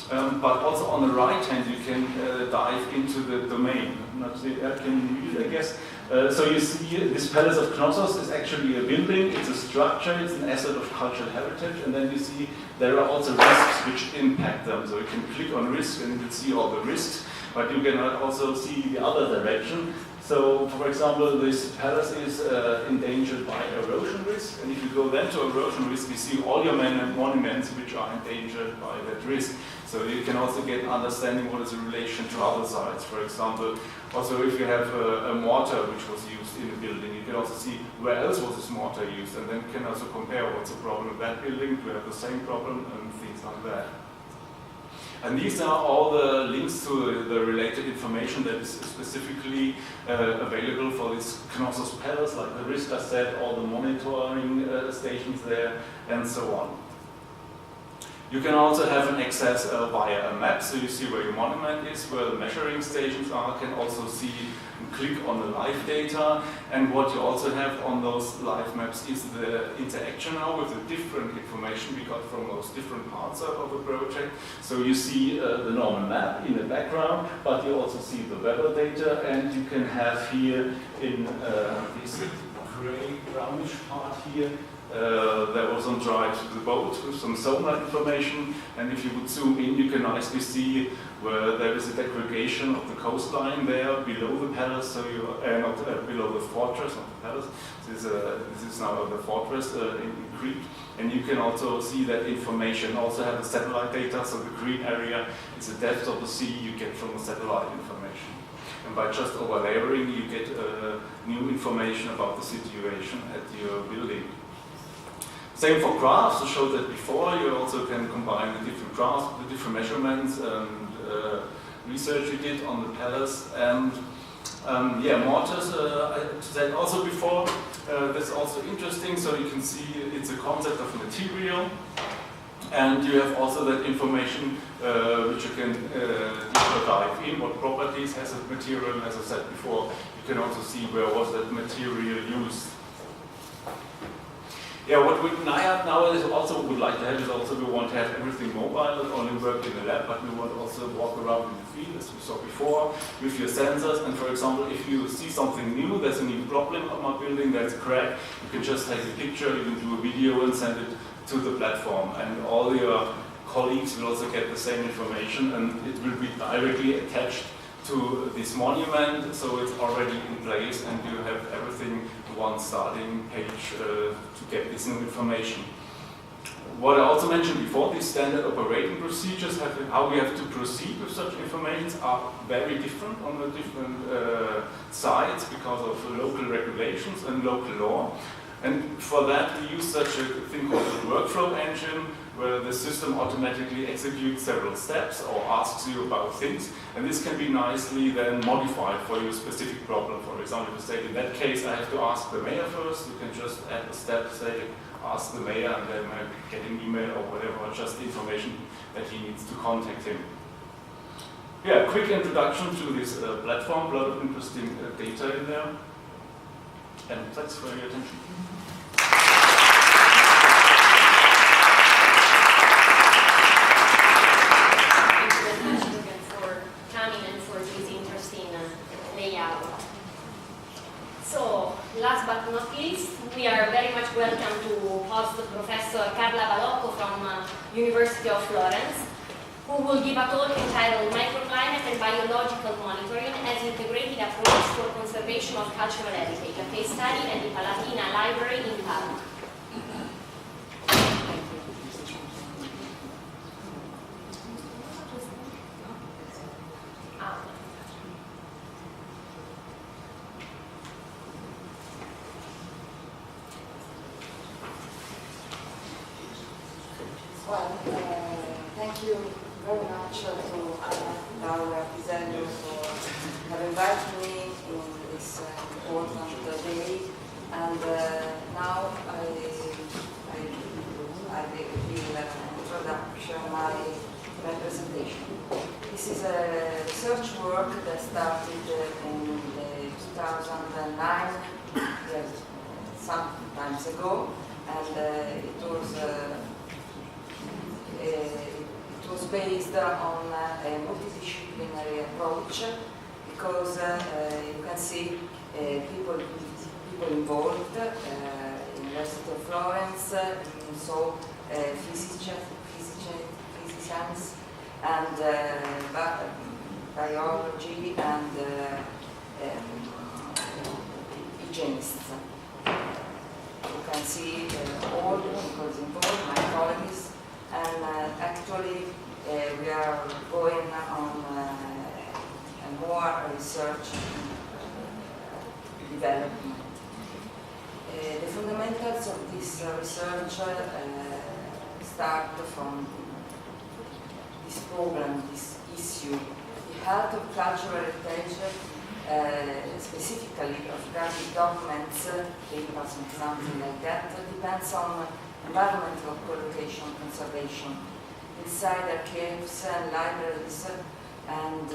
But also on the right hand you can dive into the domain. Can you read it, I guess? So you see this Palace of Knossos is actually a building, it's a structure, it's an asset of cultural heritage, and then you see there are also risks which impact them. So you can click on risk and you can see all the risks, but you can also see the other direction. So, for example, this palace is endangered by erosion risk, and if you go then to erosion risk, you see all your monuments which are endangered by that risk. So you can also get understanding what is the relation to other sites. For example, also if you have a mortar which was used in a building, you can also see where else was this mortar used, and then you can also compare what's the problem with that building, do we have the same problem, and things like that. And these are all the links to the related information that is specifically available for this Knossos Palace, like the risk I said, all the monitoring stations there, and so on. You can also have an access via a map, so you see where your monument is, where the measuring stations are, can also see and click on the live data, and what you also have on those live maps is the interaction now with the different information we got from those different parts of the project. So you see the normal map in the background, but you also see the weather data, and you can have here in this gray brownish part here, there was on drive to the boat with some sonar information, and if you would zoom in, you can nicely see where there is a degradation of the coastline there below the palace, so you not below the fortress, not the palace. This is now the fortress in Crete, and you can also see that information. Also have the satellite data, so the green area is the depth of the sea you get from the satellite information. And by just overlayering, you get new information about the situation at your building. Same for graphs, I showed that before. You also can combine the different graphs, the different measurements and research we did on the palace. And yeah, mortars, I said also before, that's also interesting. So you can see it's a concept of material. And you have also that information which you can deeper dive in, what properties has a material. And as I said before, you can also see where was that material used. Yeah, what we nowadays also would like to have is also we want to have everything mobile, not only work in the lab, but we want to also walk around in the field, as we saw before, with your sensors. And for example, if you see something new, there's a new problem on my building, there's a crack, you can just take a picture, you can do a video and send it to the platform. And all your colleagues will also get the same information, and it will be directly attached to this monument, so it's already in place, and you have everything one starting page to get this new information. What I also mentioned before, these standard operating procedures, how we have to proceed with such information are very different on the different sites because of local regulations and local law. And for that we use such a thing called a workflow engine, where the system automatically executes several steps or asks you about things, and this can be nicely then modified for your specific problem. For example, if you say in that case I have to ask the mayor first, you can just add a step, say ask the mayor, and then get an email or whatever, just information that he needs to contact him. Yeah, quick introduction to this platform, a lot of interesting data in there, and thanks for your attention. Last but not least, we are very much welcome to host Professor Carla Balocco from University of Florence. who will give a talk entitled Microclimate and Biological Monitoring as Integrated Approach for Conservation of Cultural Heritage, a case study at the Palatina Library in Parma. Well, thank you very much to our presenters for having invited me in this important day. And now I will introduction my presentation. This is a research work that started in 2009, some times ago, and it was based on a multidisciplinary approach because you can see people involved, University of Florence, so physicians and biology and hygienists. You can see all the people involved, my colleagues. And actually, we are going on more research development. The fundamentals of this research start from this problem, this issue. The health of cultural heritage, specifically of graphic documents, papers and something like that, depends on environmental collocation conservation inside archives and libraries and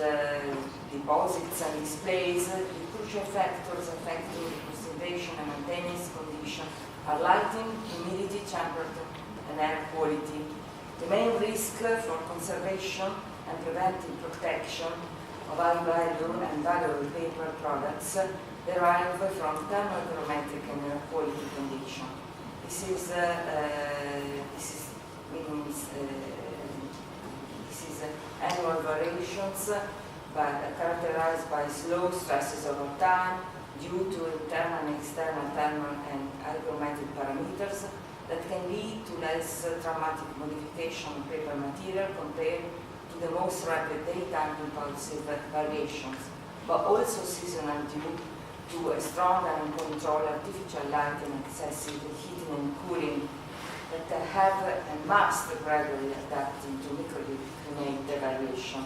deposits and displays. The crucial factors affecting the conservation and maintenance condition are lighting, humidity, temperature, and air quality. The main risk for conservation and preventive protection of high value and valuable paper products derive from thermochrometric and air quality condition. This is annual variations characterized by slow stresses over time due to internal and external thermal and hygrometric parameters that can lead to less dramatic modification of paper material compared to the most rapid daytime impulsive variations, but also seasonal due to a strong and uncontrolled artificial light and excessive heating and cooling that have and must gradually adapt into microclimate variation.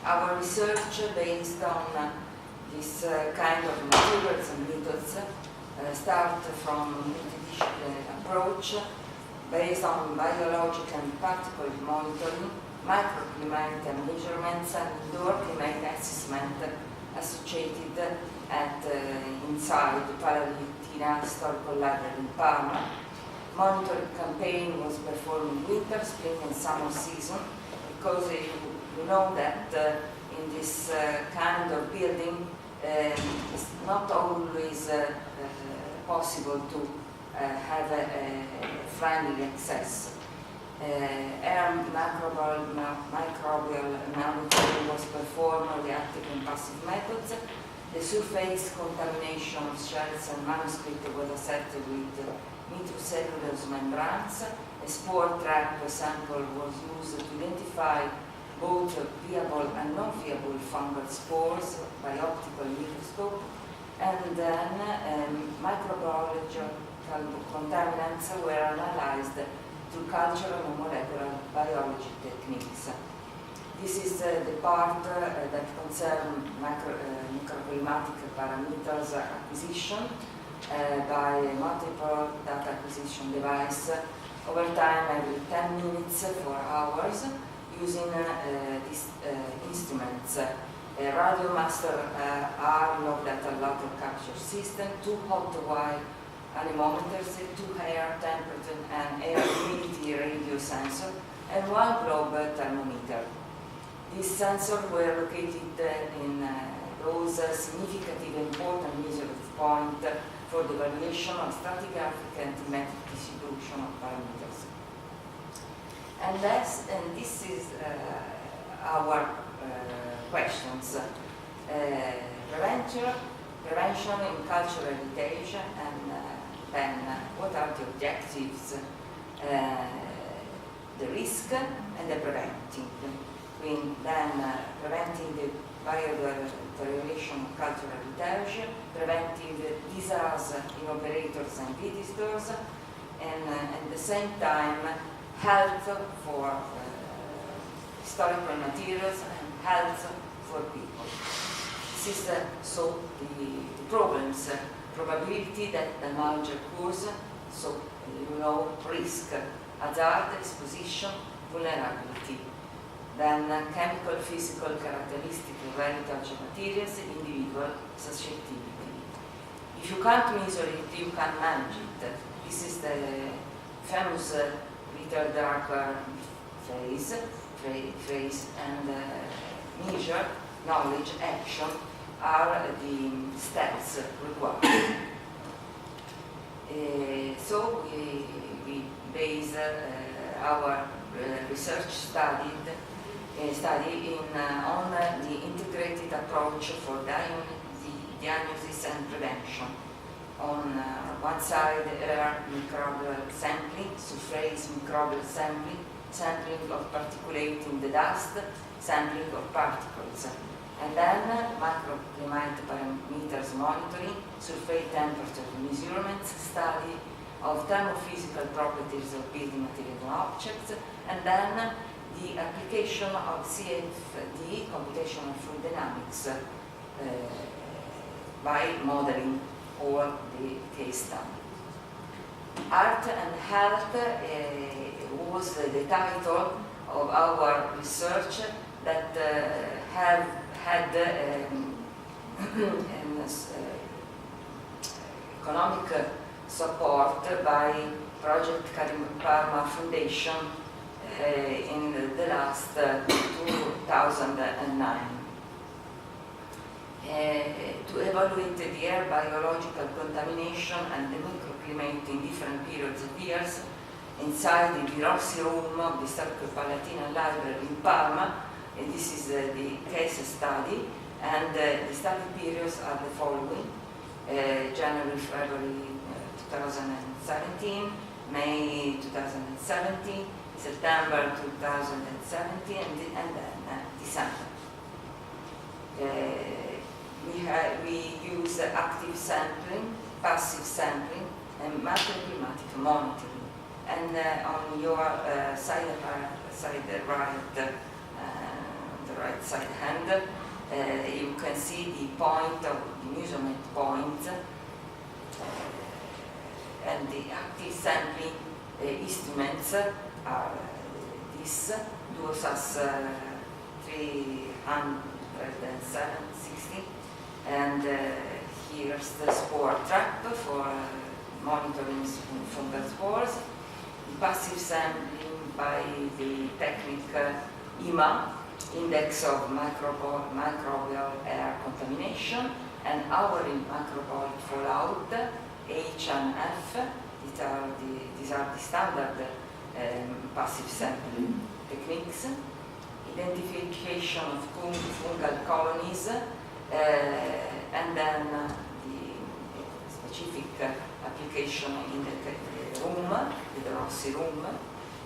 Our research based on this kind of materials and methods start from a multidisciplinary approach based on biological and particle monitoring, microclimate measurements and indoor climate assessment associated at inside the Palatina Historical Library in Parma. Monitoring campaign was performed in winter, spring and summer season because you know that in this kind of building it's not always possible to have a friendly access. Air microbial monitoring was performed on the active and passive methods. The surface contamination of shells and manuscript was assessed with nitrocellulose membranes. A spore trap sample was used to identify both viable and non-viable fungal spores by optical microscope, and then microbiological contaminants were analyzed through cultural and molecular biology techniques. This is the part that concerns microclimatic parameters acquisition by multiple data acquisition device over time every 10 minutes for hours using these instruments. A Radiomaster R log data ladder capture system, 2 hot wire anemometers, 2 air temperature and air humidity radio sensor, and 1 globe thermometer. These sensors were located in those significantly important measure point for the evaluation of stratigraphic and metric distribution of parameters. And this is our questions. Prevention in cultural heritage, and then what are the objectives, the risk and the preventing. Then preventing the biodeterioration of cultural heritage, preventing the disaster in operators and visitors, and at the same time health for historical materials and health for people. This is so the problems, probability that the knowledge occurs, so risk, hazard, exposition, vulnerability. Then chemical, physical characteristics of heritage materials, individual susceptibility. If you can't measure it, you can manage it. This is the famous little darker phrase, and measure, knowledge, action are the steps required. So we base our research study on the integrated approach for diagnosis and prevention. On one side, air microbial sampling, surface microbial sampling of particulate in the dust, sampling of particles. And then microclimate parameters monitoring, surface temperature measurements, study of thermophysical properties of building material and objects, and then the application of CFD, computational fluid dynamics, by modeling all the case study. Art and Health was the title of our research that had economic support by Project Parma Foundation in the last 2009. To evaluate the air biological contamination and the microclimate in different periods of years inside the Rossi room of the Historical Palatinate Library in Parma. And this is the case study, and the study periods are the following: January, February 2017, May 2017, September 2017, and then December. We use active sampling, passive sampling, and macroclimatic monitoring. And on your side right side hand, you can see the point of the measurement point, and the active sampling instruments are this DuoSAS 360, and here's the spore trap for monitoring fungal spores. The passive sampling by the technique IMA, Index of Microbial Air Contamination, and our microbial fallout, H and F. These are the standard passive sampling techniques. Identification of fungal colonies, and then the specific application in the room, the Rossi room,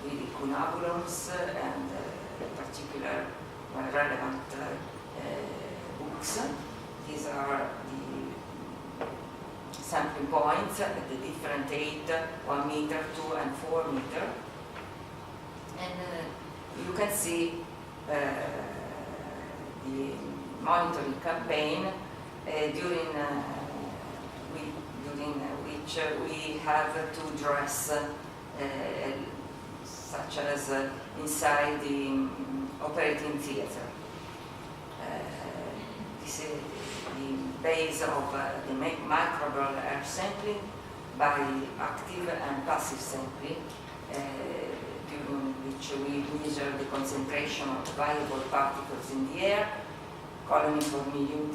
with the cunabulums and particular relevant books. These are the sampling points at the different 8, 1 meter, 2 and 4 meter. And you can see the monitoring campaign during which we have to dress such as inside the operating theater. This is the base of the microbial air sampling by active and passive sampling, during which we measure the concentration of viable particles in the air, colony per million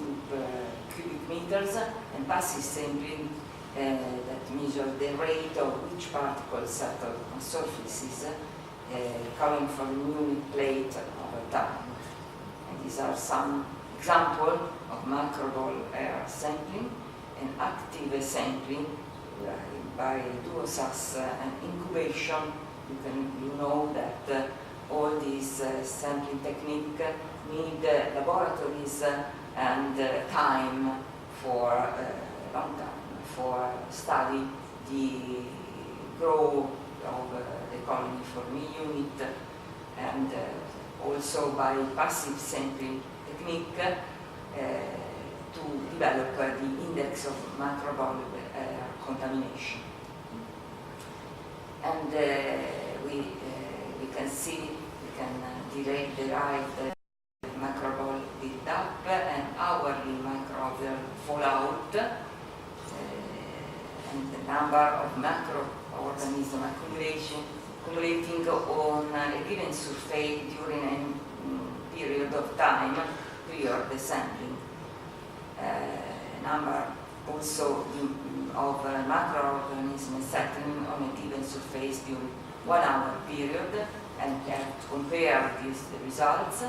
cubic meters, and passive sampling that measure the rate of which particles settle on surfaces colony-forming unit plate over time. And these are some examples of microbial air sampling and active sampling by duosas and incubation. You know that all these sampling techniques need laboratories and time for long time for study the growth of the colony forming unit, and also by passive sampling technique to develop the index of microbial contamination. And we can see, we can derive the microbial build-up and hourly microbial fallout, and the number of microorganisms accumulating on a given surface during a period of time prior to sampling. Number also of microorganisms settling on a given surface during 1 hour period, and to compare these results.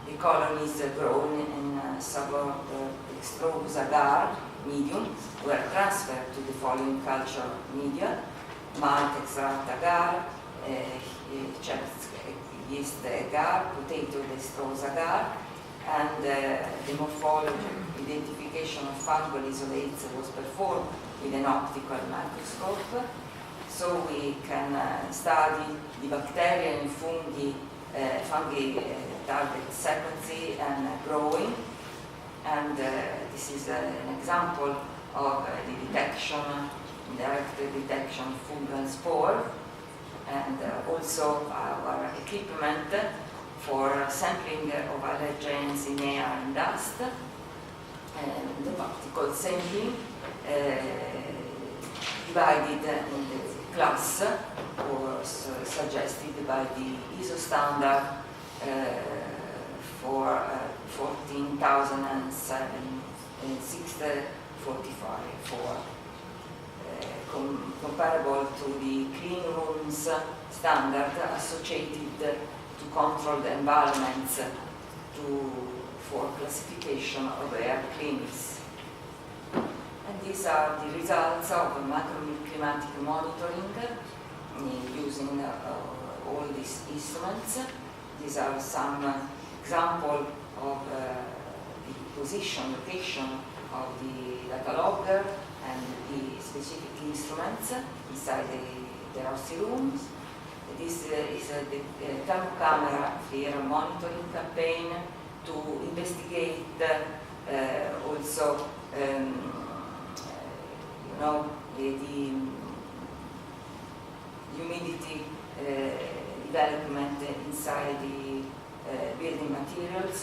The colonies grown in suboextrose agar medium were transferred to the following culture media: malt extract agar, yeast agar, potato dextrose agar, and the morphology identification of fungal isolates was performed with an optical microscope, so we can study the bacteria and fungi target sequencing and growing. And this is an example of the detection, direct detection of fungal spore, and also our equipment for sampling of allergens in air and dust, and the particle sampling divided in the class was suggested by the ISO standard for 14,645 for comparable to the clean rooms standard associated to controlled environments for classification of air cleanness. And these are the results of macroclimatic monitoring using all these instruments. These are some examples of the position, location of the data logger and the specific instruments inside the RC rooms. This is the thermocamera flare monitoring campaign to investigate also the humidity development inside the building materials,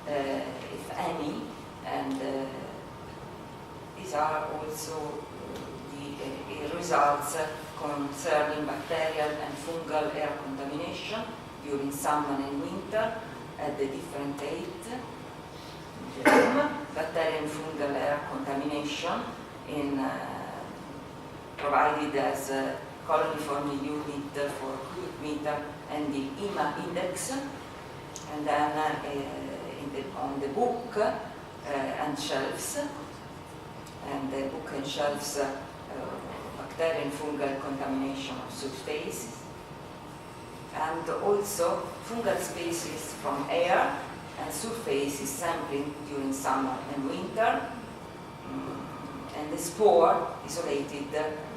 if any, and these are also the results concerning bacterial and fungal air contamination during summer and winter at the different age. Bacterial and fungal air contamination in provided as a colony forming unit for cubic meter and the IMA index, and then on the book and shelves, and the book and shelves bacterial and fungal contamination of surfaces, and also fungal species from air and surfaces sampling during summer and winter, and the spore isolated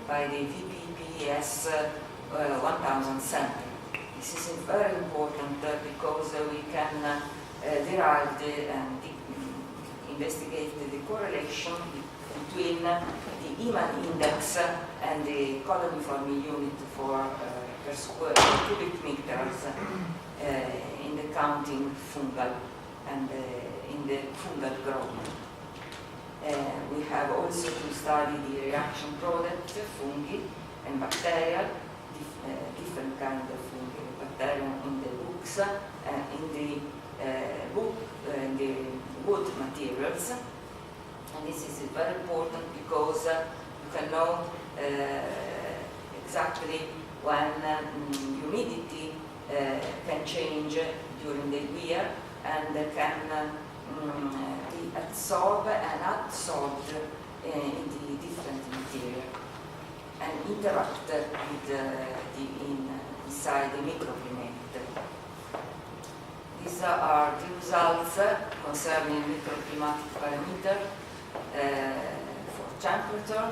by the VPPS 1000 sample. This is very important because we can derive and investigate the correlation between the Iman index and the colony forming unit for per square cubic meters in the counting fungal and in the fungal growth. We have also to study the reaction product, fungi and bacterial, different kind of fungi, bacterial in the books, in the wood materials. And this is very important because you can know exactly when humidity can change during the year and can be absorbed and absorbed in the different material and interact with inside the microclimate. These are the results concerning microclimatic parameter for temperature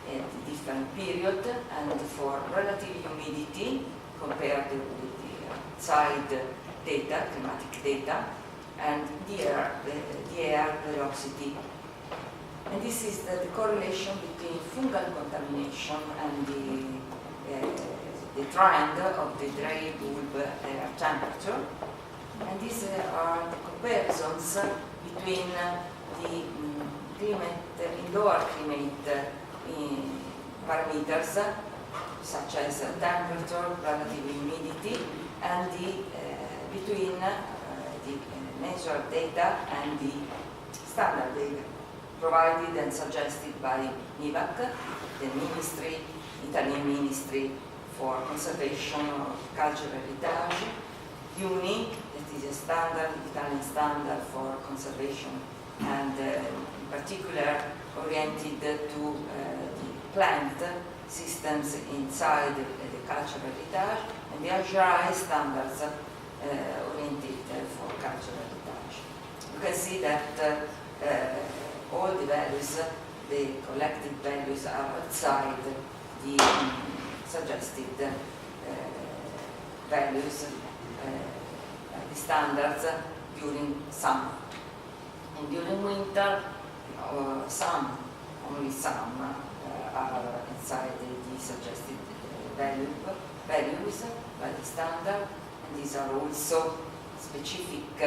at different period and for relative humidity compared with the outside data, climatic data, and the air velocity. And this is the correlation between fungal contamination and the trend of the dry bulb air temperature. And these are the comparisons between the indoor climate parameters such as temperature, relative humidity, and between the measured data and the standard data provided and suggested by MIVAC, the Italian Ministry for Conservation of Cultural Heritage, UNI, that is a standard, Italian standard for conservation, and in particular oriented to the plant systems inside the cultural heritage, and the AGI standards oriented for cultural heritage. You can see that all the values, the collected values, are outside the suggested values, the standards during summer. And during winter, only some are inside the suggested values by the standard, and these are also specific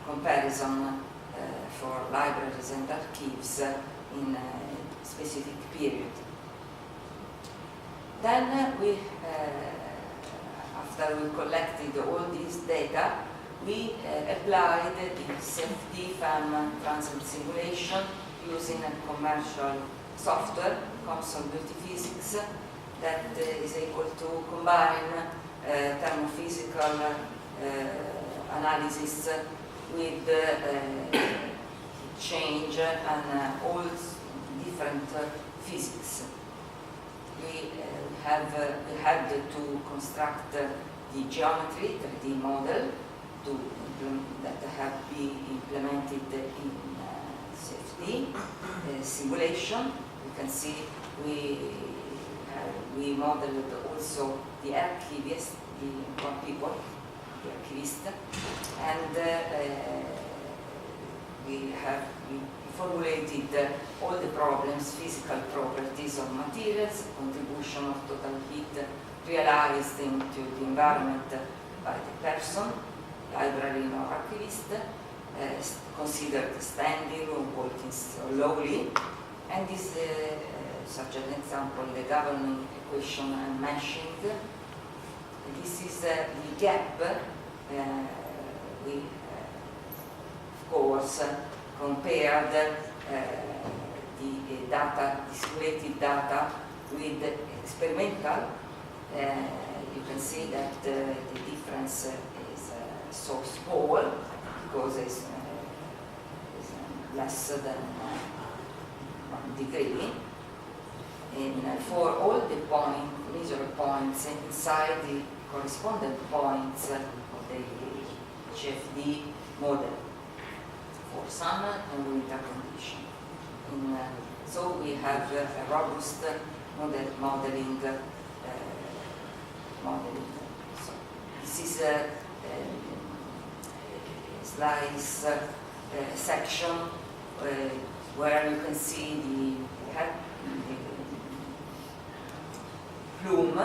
comparison for libraries and archives in a specific period. Then after we collected all this data, we applied the CFD FEM transit simulation using a commercial software, COMSOL Multiphysics, that is able to combine thermophysical analysis with change and all different physics. We had to construct the geometry, 3D model, that have been implemented in CFD simulation. You can see we modeled also the archivist, the archivist, and we formulated all the problems, physical properties of materials, contribution of total heat realized into the environment by the person, librarian or archivist, considered standing or walking slowly, and this such an example, the governing equation and meshing. This is the gap we of course compared the data, the simulated data with experimental. You can see that the difference is so small because it's less than 1 degree. And for all the measured points inside the correspondent points of the CFD model for summer and winter condition. So we have a robust modeling. So this is a slice section where you can see the plume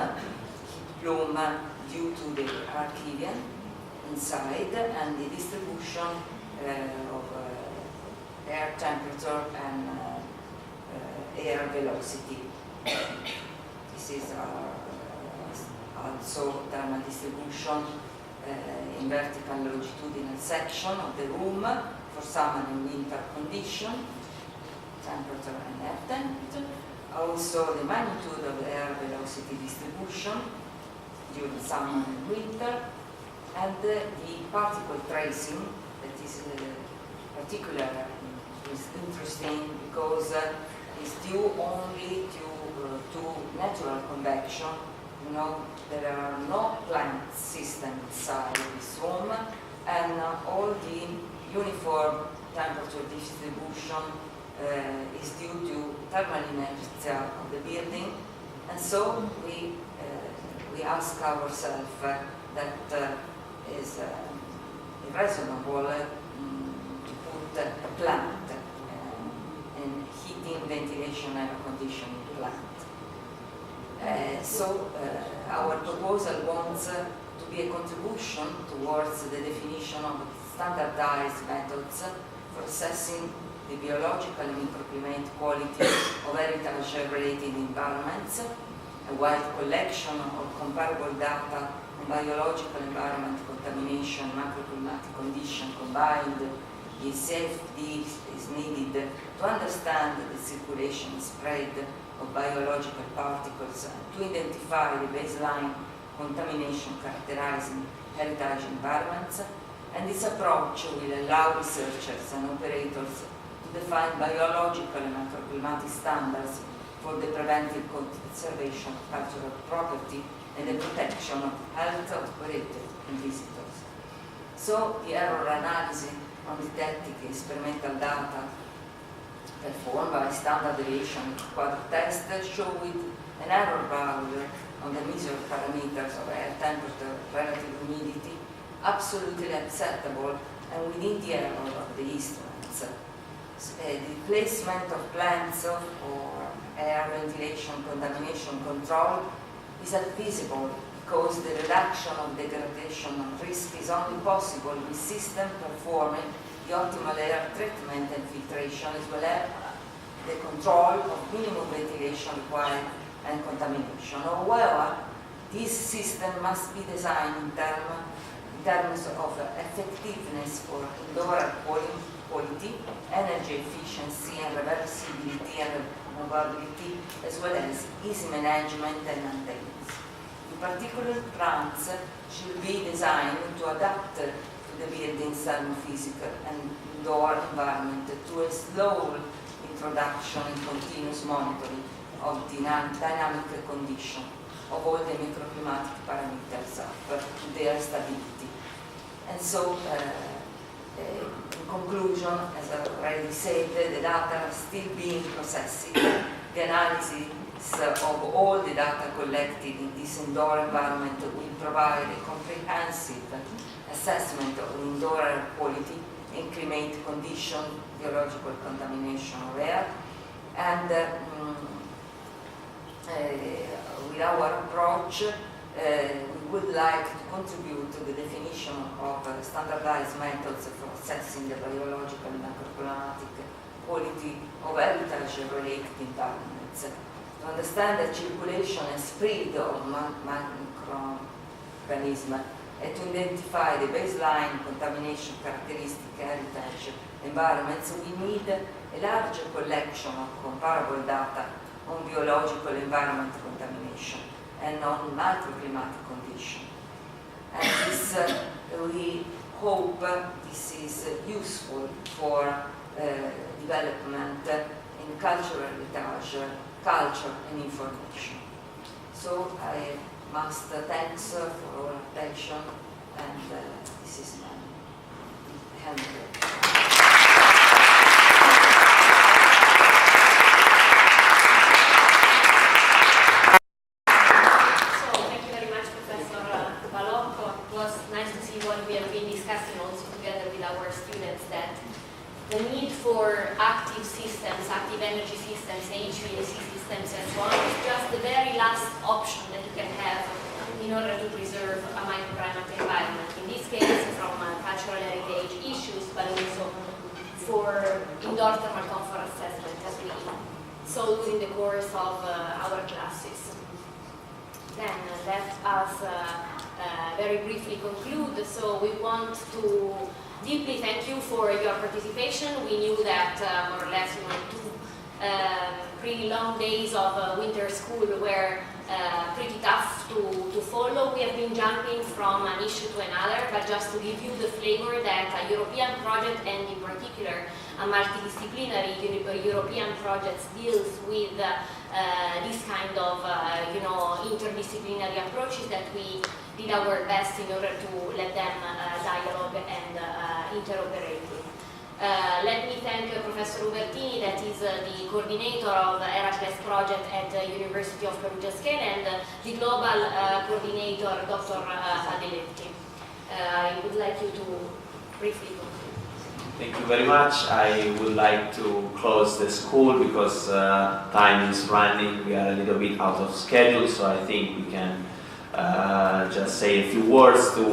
due to the Archivian inside, and the distribution of air temperature and air velocity. This is also thermal distribution in vertical longitudinal section of the room for summer and winter condition, temperature and air temperature. Also the magnitude of the air velocity distribution condition during summer and winter, and the particle tracing, that is particularly is interesting because it's due only to natural convection. You know, there are no plant system inside this room, and all the uniform temperature distribution is due to thermal inertia of the building, and so we ask ourselves that is reasonable to put a plant and heating, ventilation, air conditioning plant. So our proposal wants to be a contribution towards the definition of standardized methods for assessing the biological and microclimate quality of heritage-related environments, a wide collection of comparable data on biological environment contamination, macroclimatic condition combined is needed to understand the circulation and spread of biological particles, to identify the baseline contamination characterizing heritage environments, and this approach will allow researchers and operators to define biological and macroclimatic standards for the preventive conservation of cultural property and the protection of health of operators and visitors. So the error analysis on detecting experimental data performed by standard deviation quadro test showed an error value on the measured parameters of air temperature, relative humidity, absolutely acceptable and within the error of the instruments. The placement of plants for air ventilation contamination control is advisable because the reduction of degradation risk is only possible with system performing the optimal air treatment and filtration, as well as the control of minimum ventilation required and contamination. However, this system must be designed in terms of effectiveness for indoor air quality, energy efficiency and reversibility and removability, as well as easy management and maintenance. In particular, plants should be designed to adapt to the building's thermophysical and indoor environment to a slow introduction and continuous monitoring of dynamic condition of all the microclimatic parameters of their stability. And so, in conclusion, as I already said, the data are still being processed. The analysis of all the data collected in this indoor environment will provide a comprehensive assessment of indoor air quality, climate condition, biological contamination of air, and with our approach, we would like to contribute to the definition of standardized methods for assessing the biological and macroclimatic quality of heritage-related environments. To understand the circulation and spread of microorganisms and to identify the baseline contamination characteristic heritage environments, we need a larger collection of comparable data on biological environment contamination and on microclimatic condition. And this, we hope this is useful for development in cultural heritage, culture and information. So I must thanks for all attention, and this is my hand. The need for active systems, active energy systems, HVAC systems and so on is just the very last option that you can have in order to preserve a microclimate environment. In this case, from cultural heritage issues, but also for indoor thermal comfort assessment, as we saw during the course of our classes. Then let us very briefly conclude. So we want to deeply thank you for your participation. We knew that more or less 2 pretty long days of winter school were pretty tough to we have been jumping from an issue to another, but just to give you the flavor that a European project, and in particular a multidisciplinary European project, deals with this kind of interdisciplinary approaches, that we did our best in order to let them dialogue and interoperate. Let me thank Professor Ubertini, that is the coordinator of the Heracles project at the University of Perugia Scale, and the global coordinator, Dr. Adeletti. I would like you to briefly conclude. Thank you very much. I would like to close the school because time is running. We are a little bit out of schedule, so I think we can just say a few words to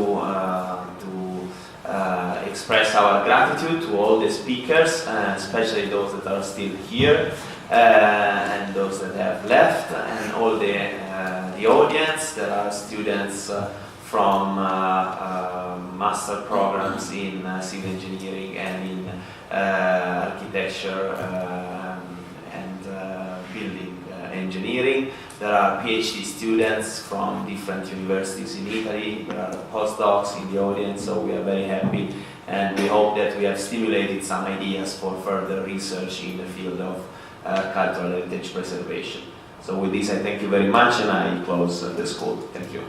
express our gratitude to all the speakers, especially those that are still here and those that have left, and all the audience. There are students from master programs in civil engineering and in architecture and building engineering. There are PhD students from different universities in Italy. There are postdocs in the audience, so we are very happy, and we hope that we have stimulated some ideas for further research in the field of cultural heritage preservation. So with this, I thank you very much, and I close the school. Thank you.